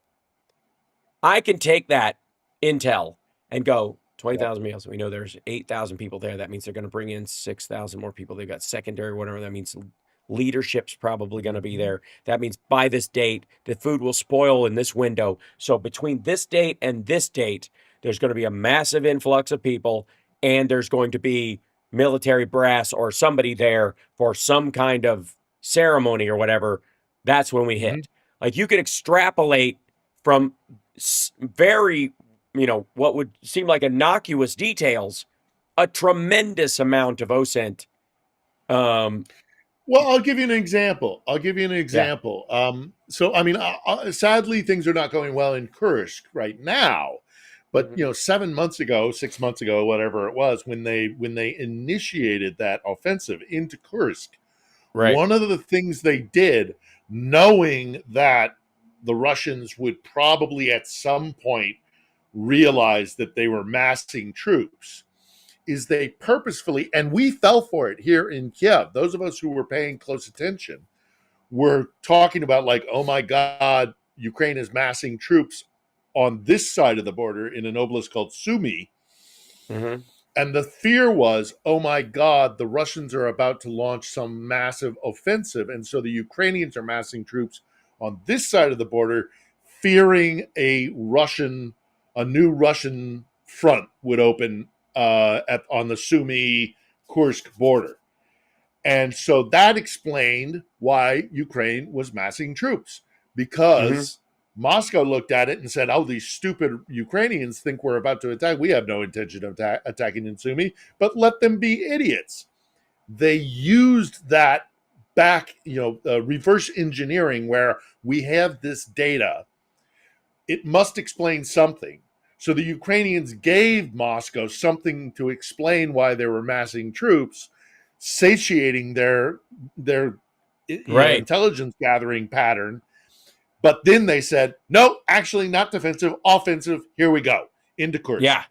I can take that intel and go, 20,000 meals. We know there's 8,000 people there. That means they're going to bring in 6,000 more people. They've got secondary, whatever. That means leadership's probably going to be there. That means by this date, the food will spoil in this window. So between this date and this date, there's going to be a massive influx of people, and there's going to be military brass or somebody there for some kind of ceremony or whatever. That's when we hit. Like, you could extrapolate from very, what would seem like innocuous details, a tremendous amount of OSINT. Well, I'll give you an example. So, I mean, sadly, things are not going well in Kursk right now. But 6 months ago, whatever it was, when they initiated that offensive into Kursk, one of the things they did, knowing that the Russians would probably at some point realize that they were massing troops, is they purposefully, and we fell for it here in Kiev. Those of us who were paying close attention were talking about, like, oh my God, Ukraine is massing troops on this side of the border in an oblast called Sumy. And the fear was, oh my God, the Russians are about to launch some massive offensive. And so the Ukrainians are massing troops on this side of the border, fearing a new Russian front would open on the Sumy-Kursk border. And so that explained why Ukraine was massing troops, because Moscow looked at it and said, oh, these stupid Ukrainians think we're about to attack. We have no intention of attacking in Sumy, but let them be idiots. They used that back, reverse engineering, where we have this data. It must explain something. So the Ukrainians gave Moscow something to explain why they were massing troops, satiating their intelligence gathering pattern. But then they said, no, actually not defensive, offensive. Here we go, into Kursk. Yeah.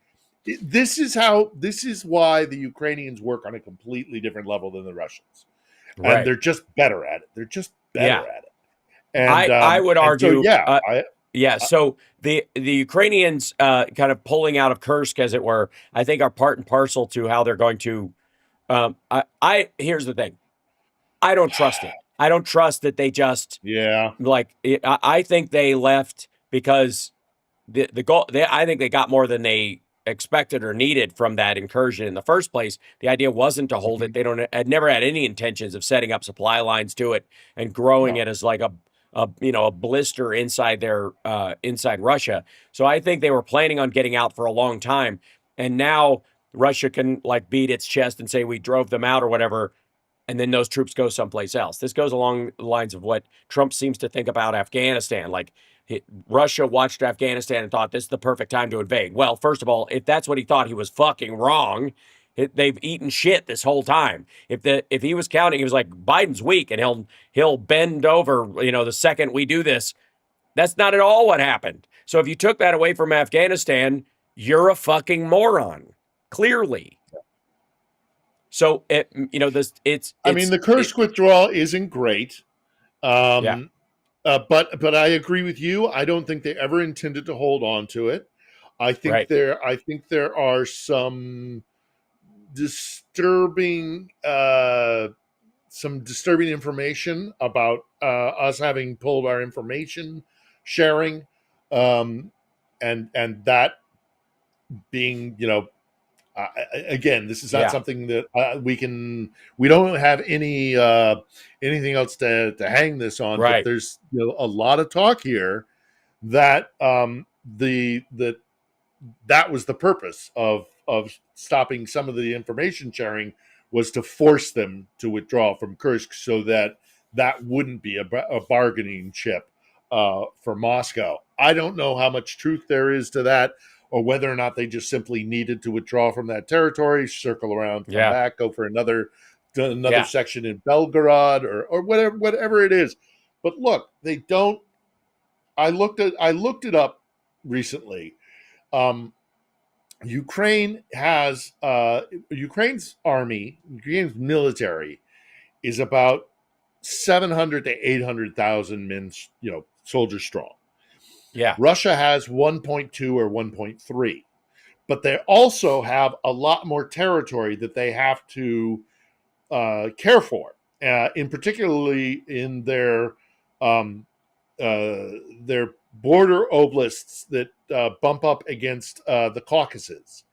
This is why the Ukrainians work on a completely different level than the Russians. Right. And they're just better at it. They're just better at it. And I would argue, so, so the Ukrainians kind of pulling out of Kursk, as it were, I think are part and parcel to how they're going to. Here's the thing, I don't trust it. I don't trust that they just I think they left because the goal. I think they got more than they expected or needed from that incursion in the first place. The idea wasn't to hold it. They had never had any intentions of setting up supply lines to it and growing it as like a blister inside inside Russia. So I think they were planning on getting out for a long time, and now Russia can like beat its chest and say we drove them out or whatever, and then those troops go someplace else. This goes along the lines of what Trump seems to think about Afghanistan. Like Russia watched Afghanistan and thought this is the perfect time to invade. Well, first of all, if that's what he thought, he was fucking wrong. They've eaten shit this whole time. If he was counting, he was like, Biden's weak and he'll bend over, the second we do this. That's not at all what happened. So if you took that away from Afghanistan, you're a fucking moron, clearly. So the Kursk withdrawal isn't great. But I agree with you. I don't think they ever intended to hold on to it. I think there are some disturbing information about us having pulled our information sharing, and that being, again, this is not something that we don't have anything else to hang this on. But there's a lot of talk here that that was the purpose of stopping some of the information sharing, was to force them to withdraw from Kursk so that wouldn't be a bargaining chip for Moscow. I don't know how much truth there is to that, or whether or not they just simply needed to withdraw from that territory, circle around, come back, go for another section in Belgorod or whatever it is. But look, they don't. I looked it up recently. Ukraine's army, Ukraine's military, is about 700 to 800,000 men, soldiers strong. Yeah. Russia has 1.2 or 1.3, but they also have a lot more territory that they have to care for, in particularly in their border oblasts that bump up against the Caucasus.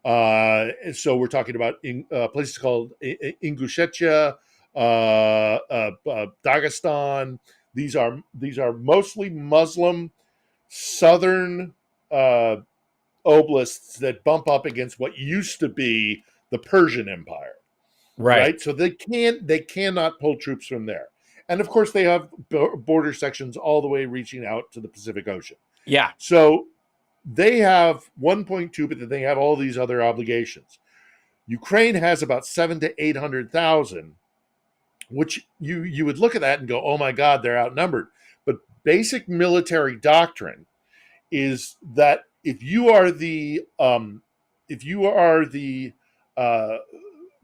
So we're talking about places called Ingushetia, Dagestan. These are mostly Muslim southern oblasts that bump up against what used to be the Persian Empire. Right? So they cannot pull troops from there. And of course, they have border sections all the way reaching out to the Pacific Ocean. Yeah. So they have 1.2, but then they have all these other obligations. Ukraine has about 700 to 800,000, which you would look at that and go, oh my God, they're outnumbered. But basic military doctrine is that if you are the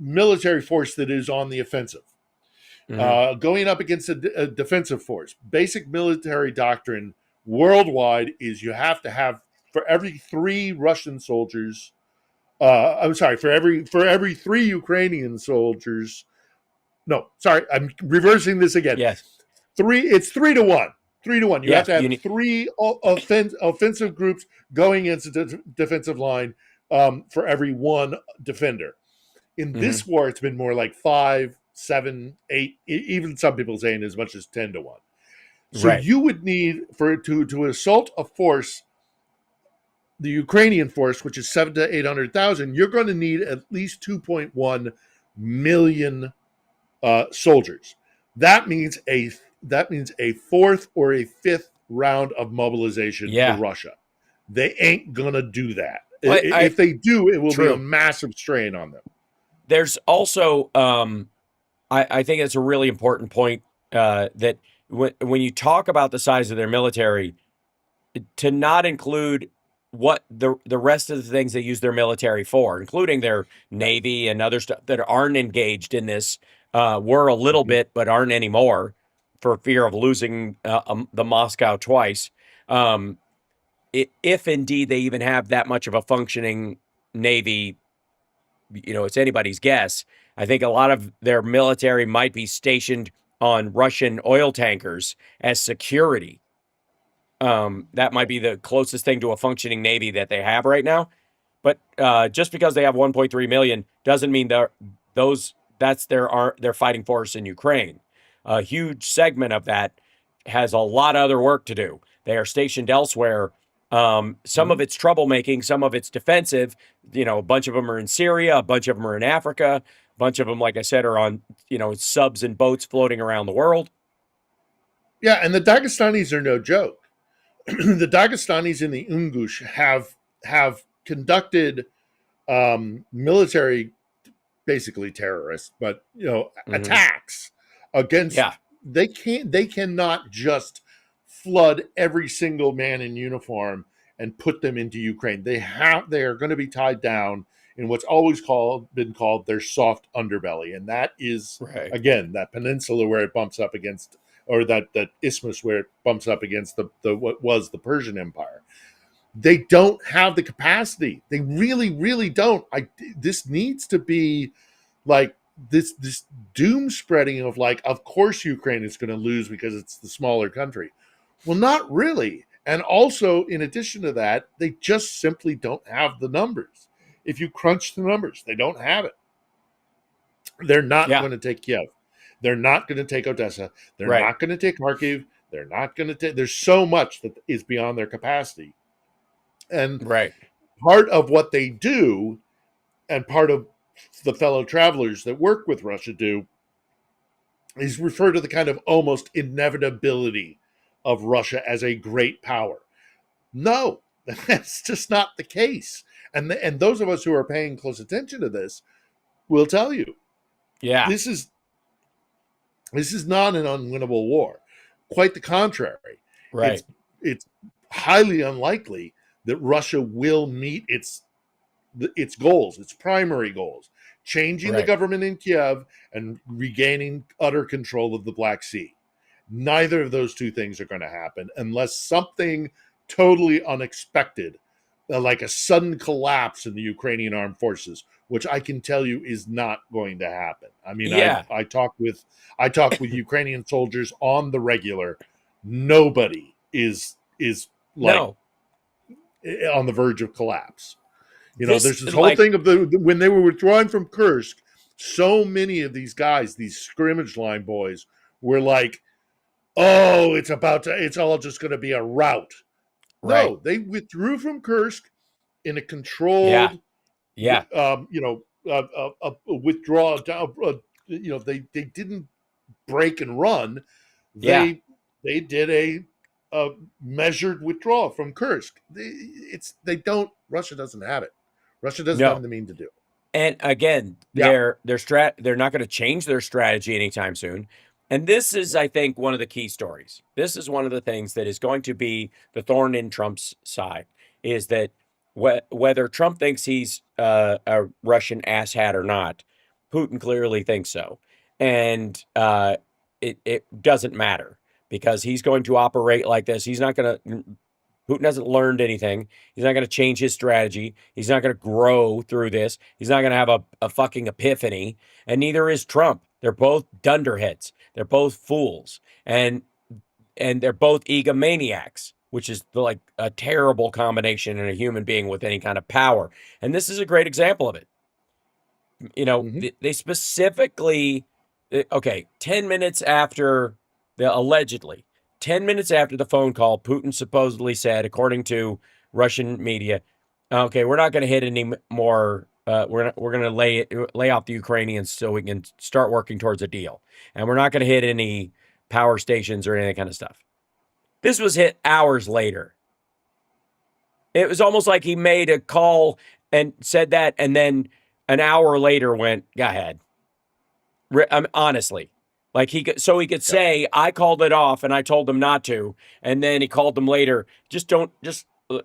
military force that is on the offensive, going up against a defensive force, basic military doctrine worldwide is you have to have, for every 3 Russian soldiers, for every 3 Ukrainian soldiers. No, sorry, I'm reversing this again. Yes, it's 3 to 1. 3 to 1. You have to have 3 offensive groups going against a defensive line for every 1 defender. In this war, it's been more like 5, 7, 8, even some people saying as much as 10 to 1. So Right. you would need to assault a force, the Ukrainian force, which is 7 to 800,000. You're going to need at least 2.1 million soldiers. That means a fourth or a fifth round of mobilization for Russia. They ain't gonna do that. If they do, it will be a massive strain on them. There's also, I think it's a really important point that when you talk about the size of their military, to not include what the rest of the things they use their military for, including their Navy and other stuff that aren't engaged in this, were a little bit, but aren't anymore for fear of losing the Moscow twice. If indeed they even have that much of a functioning Navy, it's anybody's guess. I think a lot of their military might be stationed on Russian oil tankers as security. That might be the closest thing to a functioning Navy that they have right now. But just because they have 1.3 million doesn't mean that's their fighting force in Ukraine. A huge segment of that has a lot of other work to do. They are stationed elsewhere. Some of it's troublemaking, some of it's defensive. A bunch of them are in Syria, a bunch of them are in Africa, a bunch of them, like I said, are on subs and boats floating around the world. Yeah, and the Dagestanis are no joke. The Dagestanis in the Ungush have conducted military, basically terrorists, but attacks against. Yeah. They cannot just flood every single man in uniform and put them into Ukraine. They are going to be tied down in what's always been called their soft underbelly, and that is again that peninsula where it bumps up against. Or that isthmus where it bumps up against the what was the Persian Empire. They don't have the capacity. They really, really don't. This needs to be like this doom spreading of of course Ukraine is going to lose because it's the smaller country. Well, not really. And also, in addition to that, they just simply don't have the numbers. If you crunch the numbers, they don't have it. They're not going to take Kiev. They're not going to take Odessa. They're not going to take Kharkiv. They're not going to take. There's so much that is beyond their capacity. And part of what they do, and part of the fellow travelers that work with Russia do, is refer to the kind of almost inevitability of Russia as a great power. No, that's just not the case. And those of us who are paying close attention to this will tell you, this is not an unwinnable war. Quite the contrary. Right. It's highly unlikely that Russia will meet its goals, its primary goals, changing the government in Kiev and regaining utter control of the Black Sea. Neither of those two things are going to happen unless something totally unexpected, like a sudden collapse in the Ukrainian armed forces, which I can tell you is not going to happen. I mean, I talk with Ukrainian soldiers on the regular. Nobody is on the verge of collapse. There's this whole thing of when they were withdrawing from Kursk, so many of these guys, these scrimmage line boys, were like, "Oh, it's all just going to be a rout." Right. No, they withdrew from Kursk in a controlled, withdraw. They didn't break and run. They did a measured withdrawal from Kursk. Russia doesn't have it. Russia doesn't have the means to do it. And again, they're not going to change their strategy anytime soon. And this is, I think, one of the key stories. This is one of the things that is going to be the thorn in Trump's side, is that whether Trump thinks he's a Russian asshat or not, Putin clearly thinks so. And it doesn't matter, because he's going to operate like this. Putin hasn't learned anything. He's not going to change his strategy. He's not going to grow through this. He's not going to have a fucking epiphany. And neither is Trump. They're both dunderheads. They're both fools. And they're both egomaniacs, which is like a terrible combination in a human being with any kind of power. And this is a great example of it. They specifically okay, 10 minutes after allegedly, 10 minutes after the phone call, Putin supposedly said, according to Russian media, okay, we're not going to hit any more. We're going to lay off the Ukrainians so we can start working towards a deal, and we're not going to hit any power stations or any kind of stuff. This was hit hours later. It was almost like he made a call and said that, and then an hour later went, "Go ahead." Honestly, like he could say, "I called it off and I told them not to," and then he called them later. Just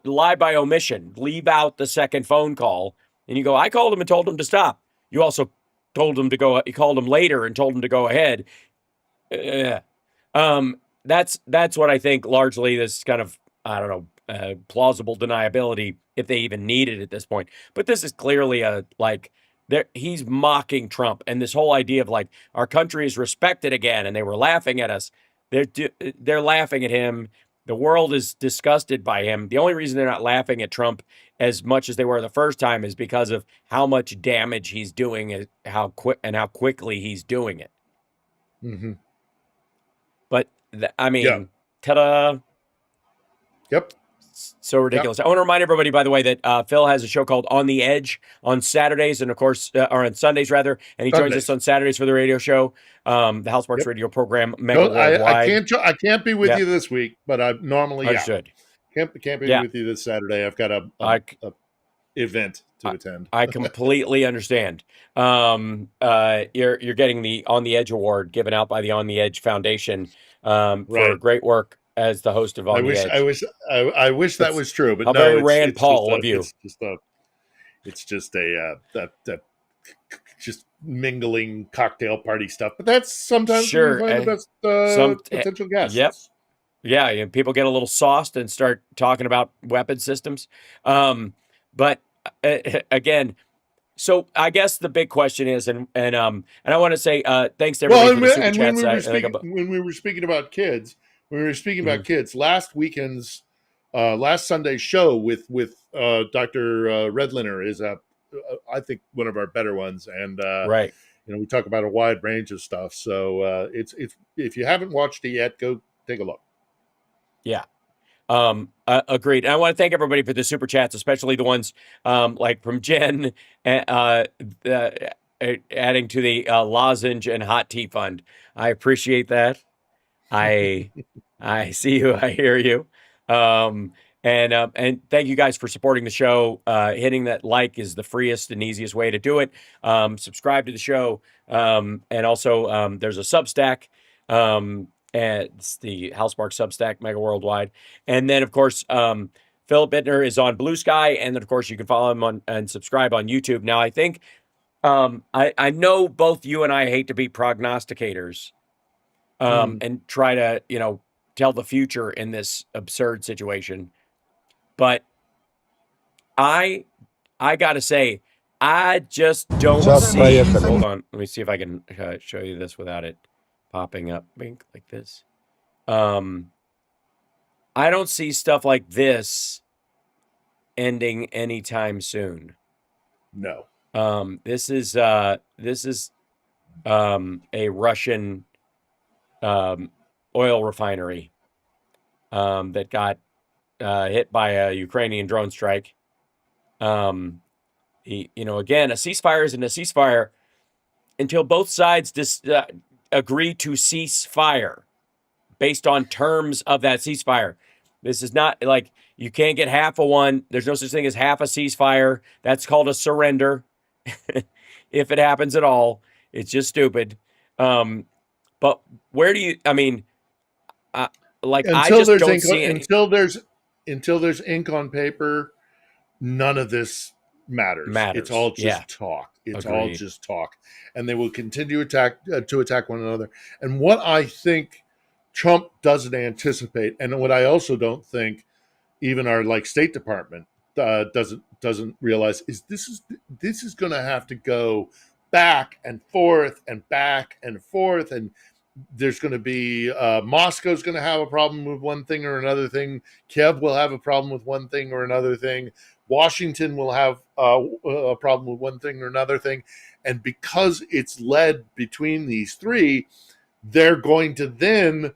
lie by omission. Leave out the second phone call, and you go, "I called him and told him to stop." You also told him to go. You called him later and told him to go ahead. That's what I think. Largely, this kind of, I don't know, plausible deniability, if they even need it at this point. But this is clearly he's mocking Trump, and this whole idea of like our country is respected again, and they were laughing at us. They're laughing at him. The world is disgusted by him. The only reason they're not laughing at Trump as much as they were the first time is because of how much damage he's doing, and how quickly he's doing it. Mm-hmm. But ta-da! Yep. So ridiculous. Yep. I want to remind everybody, by the way, that Phil has a show called On the Edge on Saturdays, and of course, or on Sundays rather, and he joins us on Saturdays for the radio show, the House Sparks radio program, Megaworldwide. I can't be with you this week, but I normally understood. Can't be with you this Saturday. I've got a event to attend. I completely understand. You're getting the On the Edge award given out by the On the Edge Foundation for great work as the host of On the Edge. I wish that was true, but no, very Rand Paul of you. It's just just mingling cocktail party stuff. But that's sometimes when you find the best potential guests. Yep. Yeah, people get a little sauced and start talking about weapon systems. But again, so I guess the big question is, and I want to say thanks to everybody for the super chats. When we were speaking about kids. Last weekend's, last Sunday's show with Dr. Redliner is I think one of our better ones, and we talk about a wide range of stuff. So it's if you haven't watched it yet, go take a look. Yeah. Agreed. And I want to thank everybody for the super chats, especially the ones like from Jen adding to the lozenge and hot tea fund. I appreciate that. I see you. I hear you. And thank you guys for supporting the show. Hitting that like is the freest and easiest way to do it. Subscribe to the show. And also there's a Substack. And it's the House Sparks Substack, Megaworldwide. And then, of course, Philip Bittner is on Blue Sky. And then, of course, you can follow him on and subscribe on YouTube. Now, I think I know both you and I hate to be prognosticators and try to, tell the future in this absurd situation. But I got to say, I just don't see. Hold on. Let me see if I can show you this without it popping up like this. I don't see stuff like this ending anytime soon. No. This is a Russian oil refinery that got hit by a Ukrainian drone strike. Again, a ceasefire isn't a ceasefire until both sides agree to cease fire based on terms of that ceasefire. This is not like you can't get half of one. There's no such thing as half a ceasefire. That's called a surrender. If it happens at all, it's just stupid. But where do you, until there's ink on paper, none of this matters. It's all just talk. It's all just talk, and they will continue to attack one another. And what I think Trump doesn't anticipate, and what I also don't think even our State Department doesn't realize, is this is going to have to go back and forth and back and forth, and there's going to be Moscow's going to have a problem with one thing or another thing. Kiev will have a problem with one thing or another thing. Washington will have a problem with one thing or another thing. And because it's led between these three, they're going to then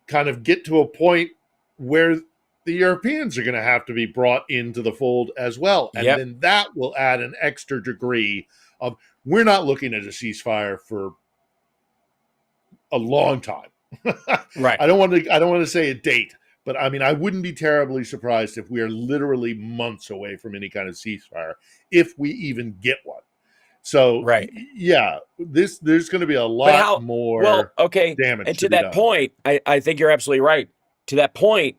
kind of get to a point where the Europeans are going to have to be brought into the fold as well. And then that will add an extra degree of, we're not looking at a ceasefire for a long time. Right. I don't want to say a date, but I mean, I wouldn't be terribly surprised if we are literally months away from any kind of ceasefire, if we even get one. So, yeah, there's going to be a lot more damage. And to that point, I think you're absolutely right. To that point,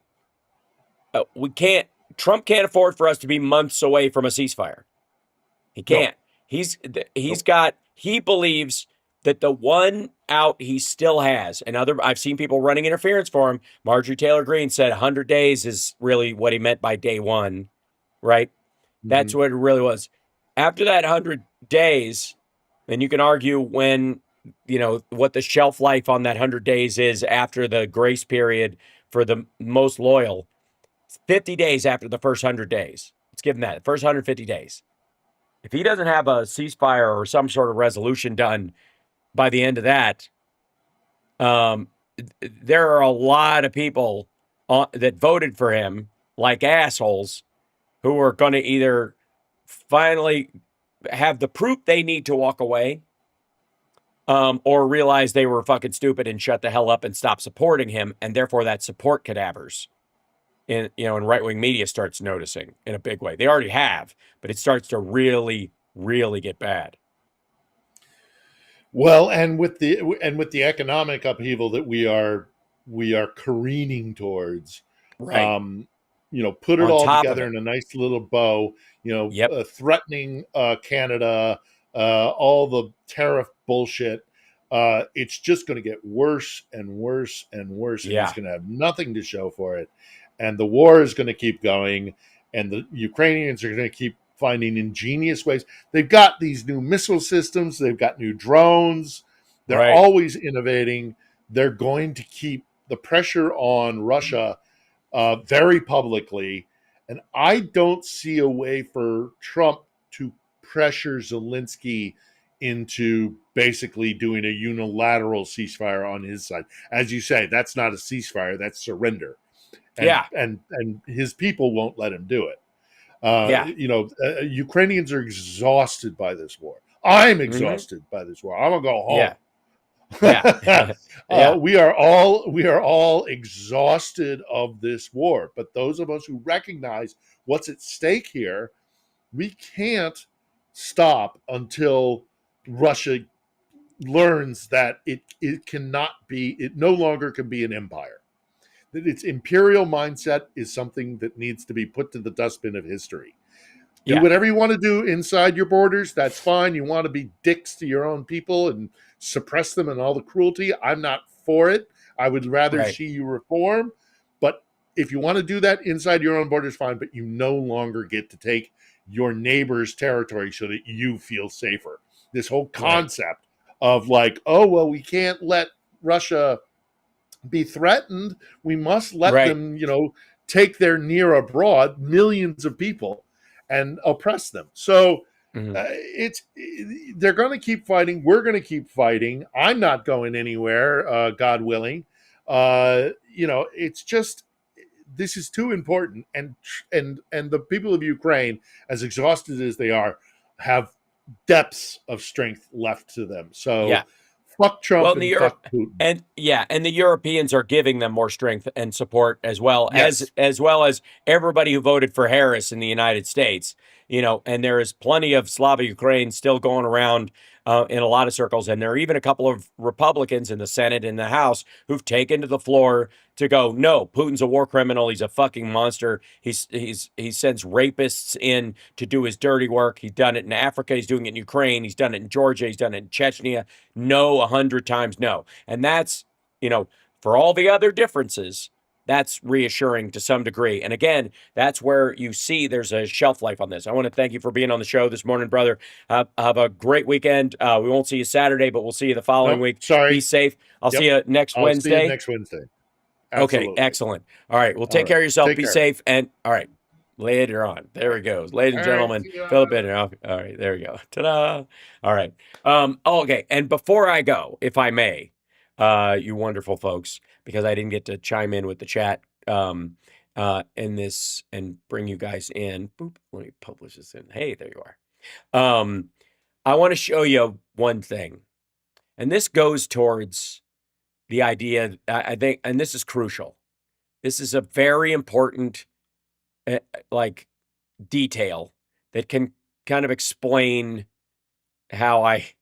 Trump can't afford for us to be months away from a ceasefire. He can't. No. He believes that the one out he still has, and I've seen people running interference for him. Marjorie Taylor Greene said 100 days is really what he meant by day one, right? Mm-hmm. That's what it really was. After that 100 days, and you can argue when, what the shelf life on that 100 days is after the grace period for the most loyal. 50 days after the first 100 days. Let's give him that. The first 150 days. If he doesn't have a ceasefire or some sort of resolution done by the end of that, there are a lot of people that voted for him like assholes who are going to either finally have the proof they need to walk away or realize they were fucking stupid and shut the hell up and stop supporting him, and therefore that support cadavers. And right-wing media starts noticing in a big way. They already have, but it starts to really, really get bad. Well, and with the economic upheaval that we are careening towards, right? Put it all together in a nice little bow. Threatening Canada, all the tariff bullshit. It's just going to get worse and worse and worse, and it's going to have nothing to show for it. And the war is going to keep going, and the Ukrainians are going to keep finding ingenious ways. They've got these new missile systems. They've got new drones. They're always innovating. They're going to keep the pressure on Russia very publicly. And I don't see a way for Trump to pressure Zelensky into basically doing a unilateral ceasefire on his side. As you say, that's not a ceasefire. That's surrender. And his people won't let him do it. Ukrainians are exhausted by this war. I'm exhausted by this war. I'm gonna go home. We are all exhausted of this war. But those of us who recognize what's at stake here, we can't stop until Russia learns that it no longer can be an empire. That its imperial mindset is something that needs to be put to the dustbin of history. Do whatever you want to do inside your borders. That's fine. You want to be dicks to your own people and suppress them and all the cruelty. I'm not for it. I would rather see you reform. But if you want to do that inside your own borders, fine. But you no longer get to take your neighbor's territory so that you feel safer. This whole concept of we can't let Russia be threatened. We must let them, take their near abroad, millions of people, and oppress them. So they're going to keep fighting. We're going to keep fighting. I'm not going anywhere, God willing. It's just, this is too important. And the people of Ukraine, as exhausted as they are, have depths of strength left to them. So fuck Trump and fuck Putin. And the Europeans are giving them more strength and support as well as everybody who voted for Harris in the United States. And there is plenty of Slava Ukraine still going around in a lot of circles, and there are even a couple of Republicans in the Senate and the House who've taken to the floor to go, no, Putin's a war criminal. He's a fucking monster. He sends rapists in to do his dirty work. He's done it in Africa. He's doing it in Ukraine. He's done it in Georgia. He's done it in Chechnya. No, 100 times no. And that's, for all the other differences, that's reassuring to some degree. And again, that's where you see there's a shelf life on this. I want to thank you for being on the show this morning, brother. Have a great weekend. We won't see you Saturday, but we'll see you the following week. Sorry. Be safe. I'll see you next Wednesday. See you next Wednesday. Absolutely. Okay, excellent. All right. Well, take care of yourself. Be safe. And all right. Later on. There it goes. Ladies and All right, gentlemen, see you Philip later. Benioff. All right, there we go. Ta-da. All right. Okay. And before I go, if I may, you wonderful folks, because I didn't get to chime in with the chat in this and bring you guys in. Boop. Let me publish this in. Hey, there you are. I want to show you one thing. And this goes towards the idea, I think, and this is crucial. This is a very important detail that can kind of explain how I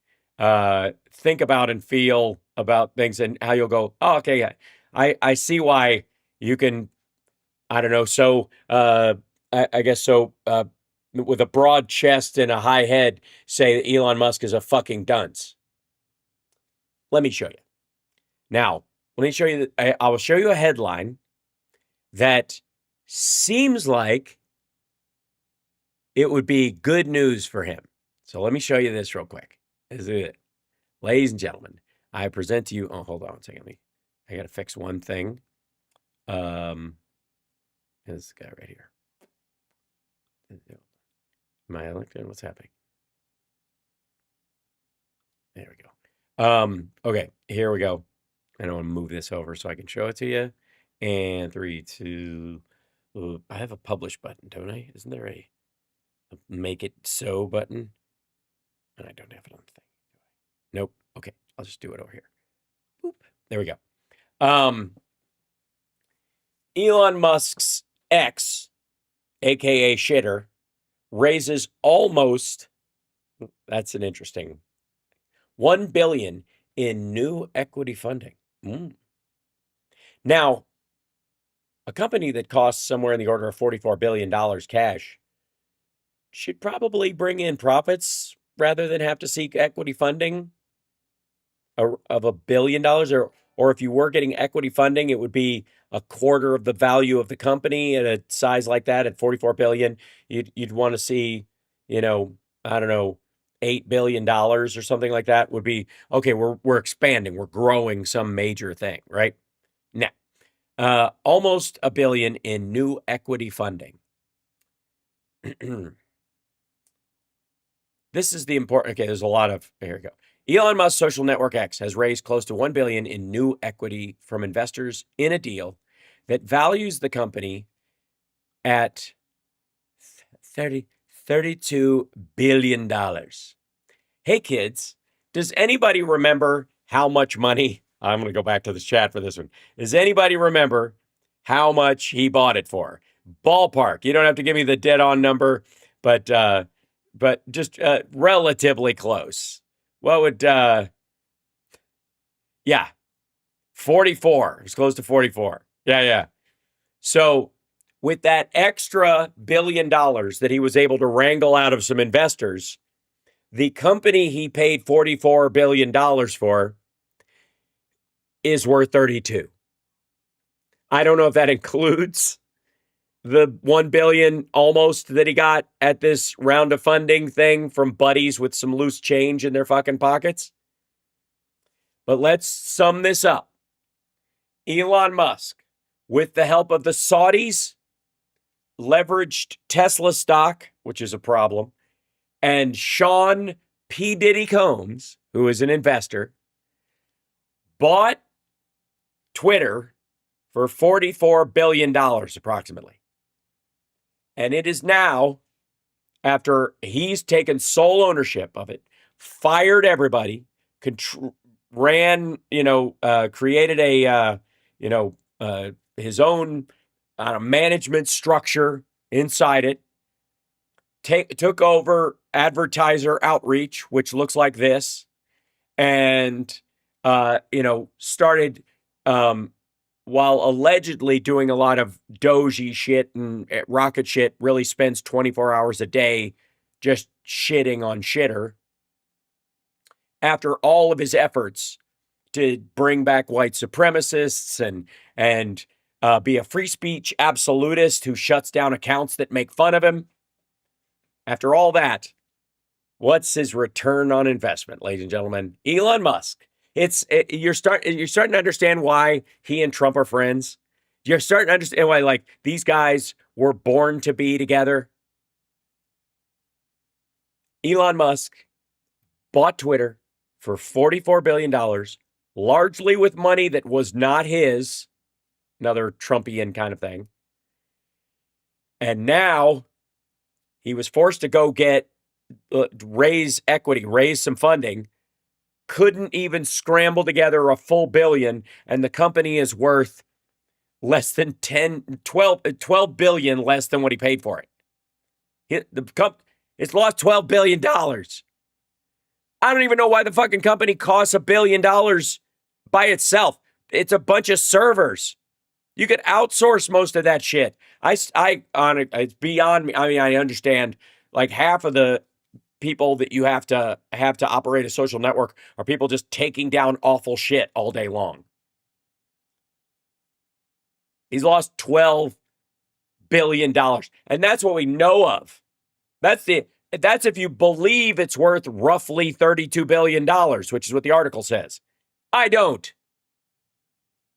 think about and feel about things, and how you'll go, oh, okay, yeah, I see why you can, I don't know, so I guess so with a broad chest and a high head, say that Elon Musk is a fucking dunce. Let me show you. Now, let me show you, I will show you a headline that seems like it would be good news for him. So let me show you this real quick. This is it. Ladies and gentlemen, I present to you, oh, hold on a second. I got to fix one thing. This guy right here. Am I elected? What's happening? There we go. Okay, here we go. I want to move this over so I can show it to you. And 3, 2, I have a publish button, don't I? Isn't there a make it so button? And I don't have it on the thing. Nope. Okay, I'll just do it over here. Boop. There we go. Elon Musk's ex, aka Shitter, raises almost, that's an interesting, $1 billion in new equity funding. Now, a company that costs somewhere in the order of $44 billion cash should probably bring in profits rather than have to seek equity funding of $1 billion, or if you were getting equity funding, it would be a quarter of the value of the company at a size like that. At $44 billion, you'd want to see, I don't know, $8 billion or something like that would be okay. We're expanding, we're growing some major thing, right? Now, almost $1 billion in new equity funding. This is the important. Okay, there's a lot of. Here we go. Elon Musk's social network X has raised close to $1 billion in new equity from investors in a deal that values the company at $32 billion. Hey, kids, does anybody remember how much money? I'm going to go back to the chat for this one. Does anybody remember how much he bought it for? Ballpark. You don't have to give me the dead-on number, but just relatively close. What would, 44. It's close to 44. Yeah. So with that extra $1 billion that he was able to wrangle out of some investors, the company he paid $44 billion for is worth 32. I don't know if that includes the $1 billion almost that he got at this round of funding thing from buddies with some loose change in their fucking pockets. But let's sum this up. Elon Musk, with the help of the Saudis, leveraged Tesla stock, which is a problem, and Sean P. Diddy Combs, who is an investor, bought Twitter for $44 billion approximately. And it is now, after he's taken sole ownership of it, fired everybody, created a, his own management structure inside it, took over advertiser outreach, which looks like this, and, started, while allegedly doing a lot of doji shit and rocket shit, really spends 24 hours a day just shitting on Shitter. After all of his efforts to bring back white supremacists and be a free speech absolutist who shuts down accounts that make fun of him, after all that, what's his return on investment, ladies and gentlemen? Elon Musk. You're starting to understand why he and Trump are friends. You're starting to understand why, like, these guys were born to be together. Elon Musk bought Twitter for $44 billion, largely with money that was not his, another Trumpian kind of thing. And now he was forced to go raise equity, raise some funding, couldn't even scramble together a full billion, and the company is worth less than 12 billion less than what he paid for it. It's lost $12 billion. I don't even know why the fucking company costs $1 billion by itself. It's a bunch of servers. You could outsource most of that shit. It's beyond me. I mean, I understand like half of the people that you have to operate a social network are people just taking down awful shit all day long. He's lost $12 billion. And that's what we know of. That's if you believe it's worth roughly $32 billion, which is what the article says. I don't.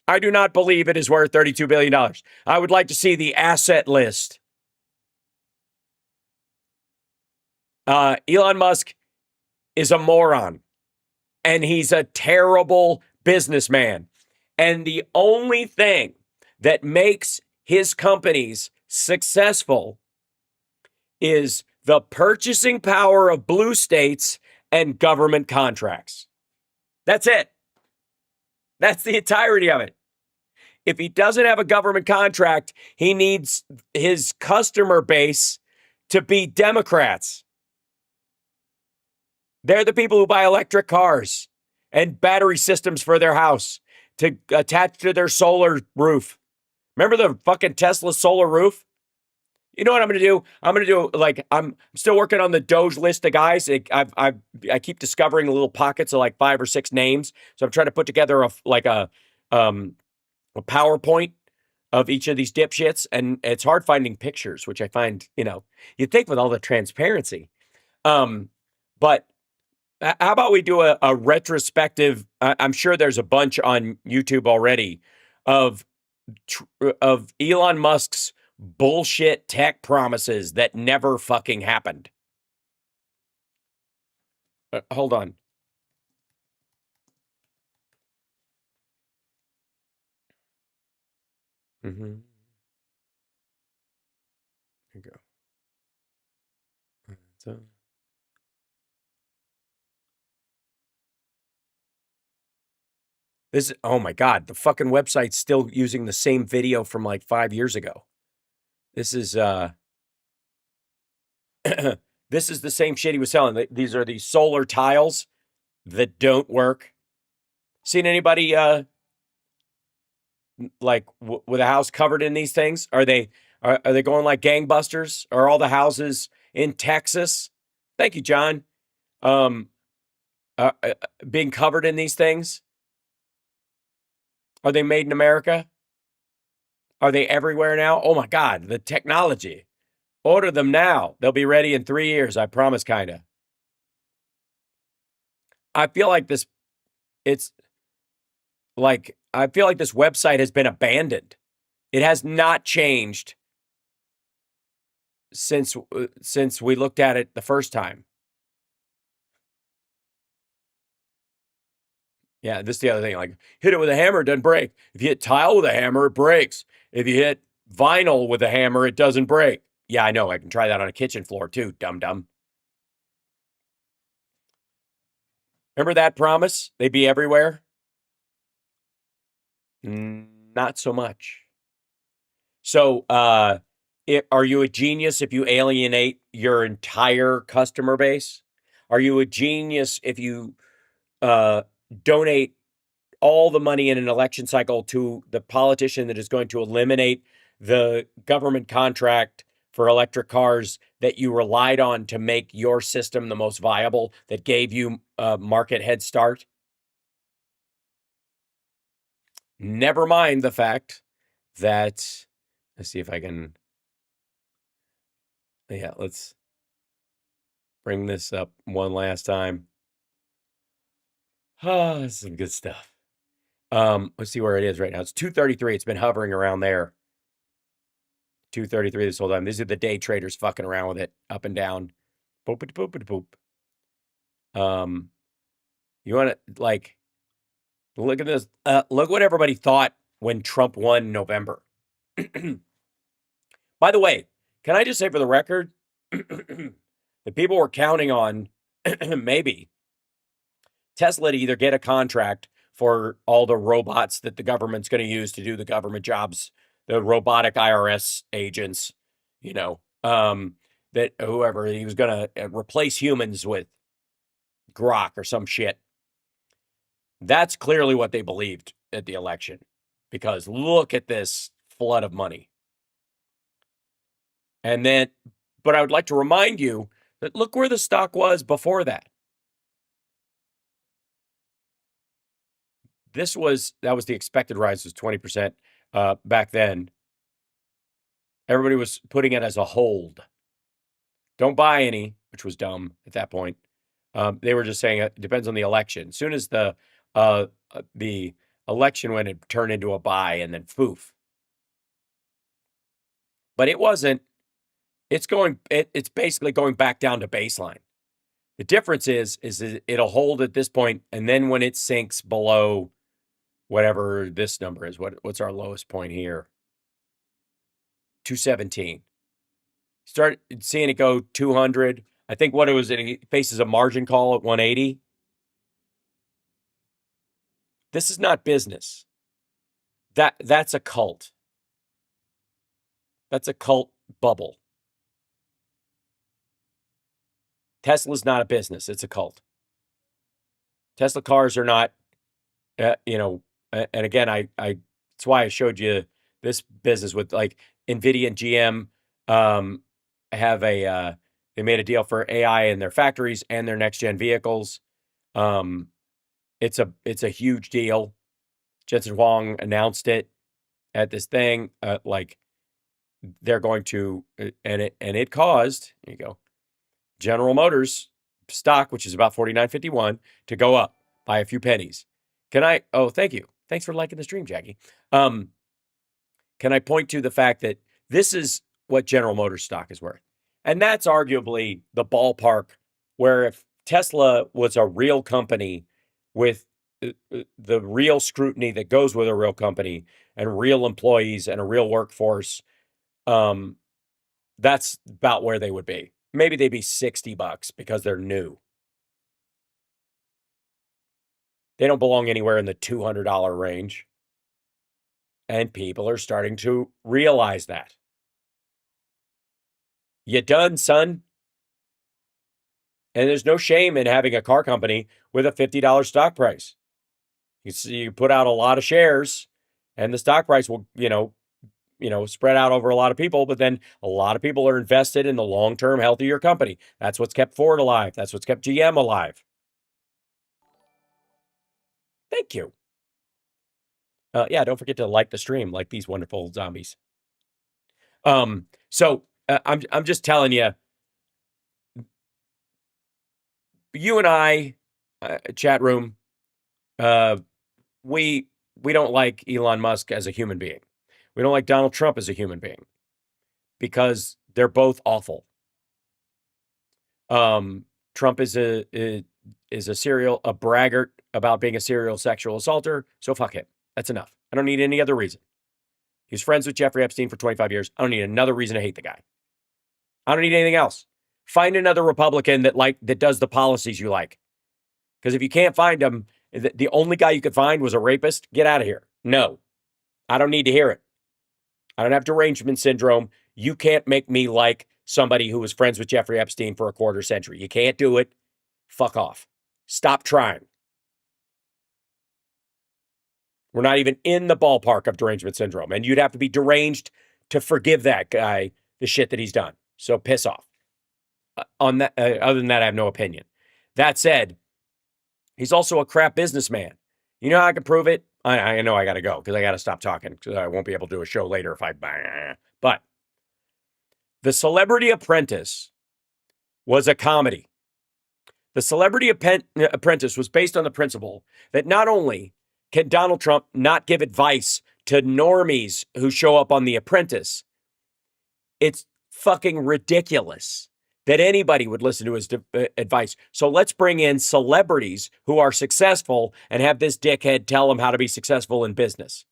I do not believe it is worth $32 billion. I would like to see the asset list. Elon Musk is a moron, and he's a terrible businessman. And the only thing that makes his companies successful is the purchasing power of blue states and government contracts. That's it. That's the entirety of it. If he doesn't have a government contract, he needs his customer base to be Democrats. They're the people who buy electric cars and battery systems for their house to attach to their solar roof. Remember the fucking Tesla solar roof? You know what I'm going to do? I'm going to do, like, I'm still working on the Doge list of guys. I keep discovering little pockets of like 5 or 6 names. So I'm trying to put together a PowerPoint of each of these dipshits. And it's hard finding pictures, which I find, you'd think with all the transparency. But how about we do a retrospective? I'm sure there's a bunch on YouTube already of Elon Musk's bullshit tech promises that never fucking happened. Hold on. Here you go. So. Oh my God, the fucking website's still using the same video from like 5 years ago. This is this is the same shit he was selling. These are these solar tiles that don't work. Seen anybody with a house covered in these things? Are they going like gangbusters? Are all the houses in Texas? Thank you, John. Being covered in these things? Are they made in America? Are they everywhere now? Oh my God, the technology. Order them now. They'll be ready in 3 years, I promise, kinda. I feel like this website has been abandoned. It has not changed since we looked at it the first time. Yeah, this is the other thing. Like, hit it with a hammer, it doesn't break. If you hit tile with a hammer, it breaks. If you hit vinyl with a hammer, it doesn't break. Yeah, I know. I can try that on a kitchen floor too, dum-dum. Remember that promise? They'd be everywhere? Not so much. So, are you a genius if you alienate your entire customer base? Are you a genius if you donate all the money in an election cycle to the politician that is going to eliminate the government contract for electric cars that you relied on to make your system the most viable, that gave you a market head start? Never mind the fact that, let's see if I can, let's bring this up one last time. Oh, this is some good stuff. Let's see where it is right now. It's 233. It's been hovering around there. 233 this whole time. These are the day traders fucking around with it, up and down. Boop it, boop it, boop. You want to, like, look at this. Look what everybody thought when Trump won in November. By the way, can I just say for the record that people were counting on maybe Tesla to either get a contract for all the robots that the government's going to use to do the government jobs, the robotic IRS agents, that whoever he was going to replace humans with Grok or some shit. That's clearly what they believed at the election, because look at this flood of money. And then, but I would like to remind you that look where the stock was before that. That was the expected rise, was 20% back then. Everybody was putting it as a hold. Don't buy any, which was dumb at that point. They were just saying it depends on the election. As soon as the election went, it turned into a buy, and then poof. But it wasn't. It's basically going back down to baseline. The difference is it'll hold at this point, and then when it sinks below whatever this number is, what's our lowest point here? 217. Start seeing it go 200. I think what it was, it faces a margin call at 180. This is not business. That's a cult. That's a cult bubble. Tesla's not a business. It's a cult. Tesla cars are not, and again, that's why I showed you this business with like NVIDIA and GM they made a deal for AI in their factories and their next gen vehicles. It's a huge deal. Jensen Huang announced it at this thing. They're going to, and it caused, here you go, General Motors stock, which is about $49.51, to go up by a few pennies. Oh, thank you. Thanks for liking the stream, Jackie. Can I point to the fact that this is what General Motors stock is worth? And that's arguably the ballpark where if Tesla was a real company with the real scrutiny that goes with a real company and real employees and a real workforce, that's about where they would be. Maybe they'd be $60 because they're new. They don't belong anywhere in the $200 range. And people are starting to realize that. You done, son? And there's no shame in having a car company with a $50 stock price. You put out a lot of shares and the stock price will, spread out over a lot of people, but then a lot of people are invested in the long-term health of your company. That's what's kept Ford alive. That's what's kept GM alive. Thank you. Don't forget to like the stream, like these wonderful zombies. I'm just telling you, you and I, chat room, we don't like Elon Musk as a human being. We don't like Donald Trump as a human being because they're both awful. Trump is a braggart about being a serial sexual assaulter. So fuck him. That's enough. I don't need any other reason. He was friends with Jeffrey Epstein for 25 years. I don't need another reason to hate the guy. I don't need anything else. Find another Republican that does the policies you like. Because if you can't find him, the only guy you could find was a rapist, get out of here. No, I don't need to hear it. I don't have derangement syndrome. You can't make me like somebody who was friends with Jeffrey Epstein for a quarter century. You can't do it. Fuck off. Stop trying. We're not even in the ballpark of derangement syndrome. And you'd have to be deranged to forgive that guy the shit that he's done. So piss off. On that, other than that, I have no opinion. That said, he's also a crap businessman. You know how I can prove it? I know I got to go because I got to stop talking because I won't be able to do a show later if I... But The Celebrity Apprentice was a comedy. The Celebrity Apprentice was based on the principle that not only can Donald Trump not give advice to normies who show up on The Apprentice? It's fucking ridiculous that anybody would listen to his advice. So let's bring in celebrities who are successful and have this dickhead tell them how to be successful in business.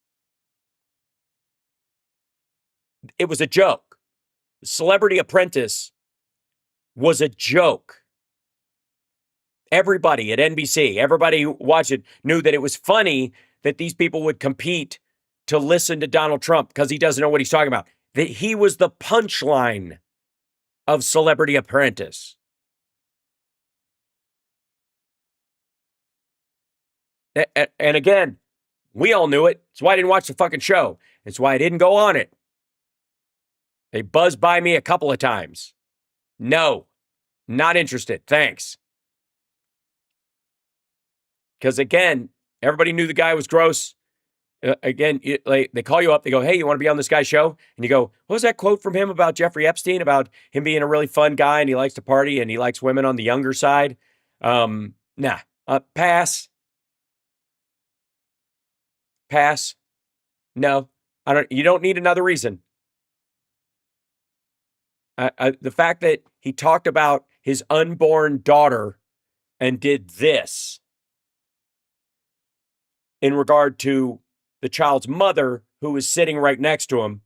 It was a joke. Celebrity Apprentice was a joke. Everybody at NBC, everybody who watched it knew that it was funny that these people would compete to listen to Donald Trump because he doesn't know what he's talking about. That he was the punchline of Celebrity Apprentice. And again, we all knew it. It's why I didn't watch the fucking show. It's why I didn't go on it. They buzzed by me a couple of times. No, not interested. Thanks. Because again, everybody knew the guy was gross. They call you up. They go, hey, you want to be on this guy's show? And you go, what was that quote from him about Jeffrey Epstein, about him being a really fun guy and he likes to party and he likes women on the younger side? Pass. Pass. No, I don't. You don't need another reason. The fact that he talked about his unborn daughter and did this in regard to the child's mother who was sitting right next to him,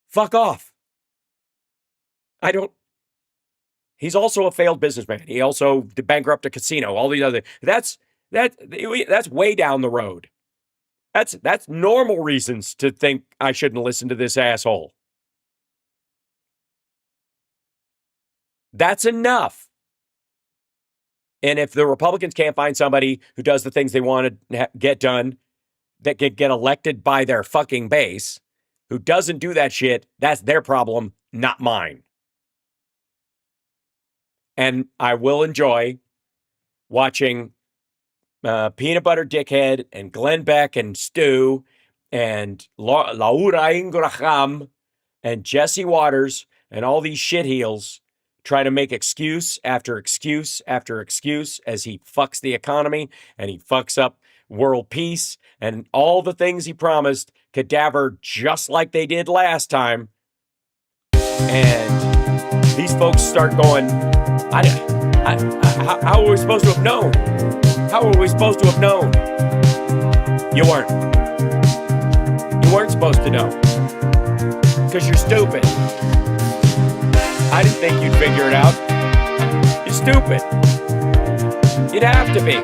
fuck off. He's also a failed businessman. He also bankrupted a casino, all these other, that's way down the road. That's normal reasons to think I shouldn't listen to this asshole. That's enough. And if the Republicans can't find somebody who does the things they want to get done, that can get elected by their fucking base, who doesn't do that shit, that's their problem, not mine. And I will enjoy watching Peanut Butter Dickhead and Glenn Beck and Stu and Laura Ingraham and Jesse Waters and all these shitheels try to make excuse after excuse after excuse as he fucks the economy and he fucks up world peace and all the things he promised cadaver just like they did last time. And these folks start going, how are we supposed to have known? How are we supposed to have known? You weren't. You weren't supposed to know. Because you're stupid. I didn't think you'd figure it out. You're stupid. You'd have to be.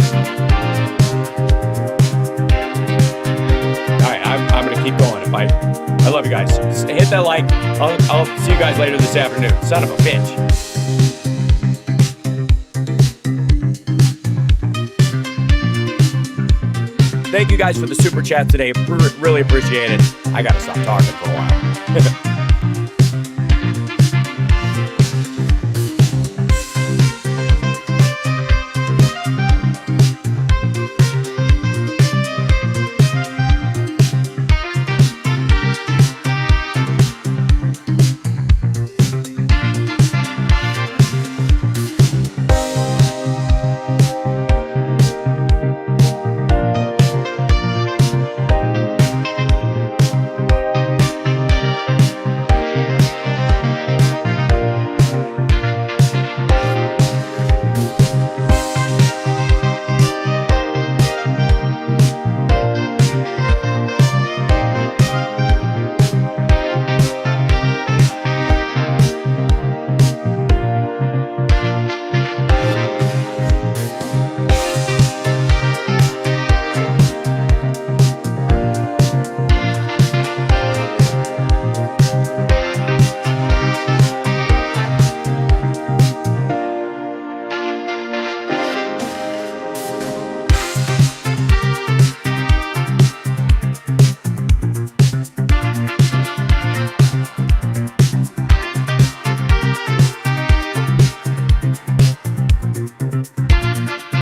All right, I'm going to keep going. I love you guys. Hit that like. I'll see you guys later this afternoon. Son of a bitch. Thank you guys for the super chat today. Really appreciate it. I got to stop talking for a while.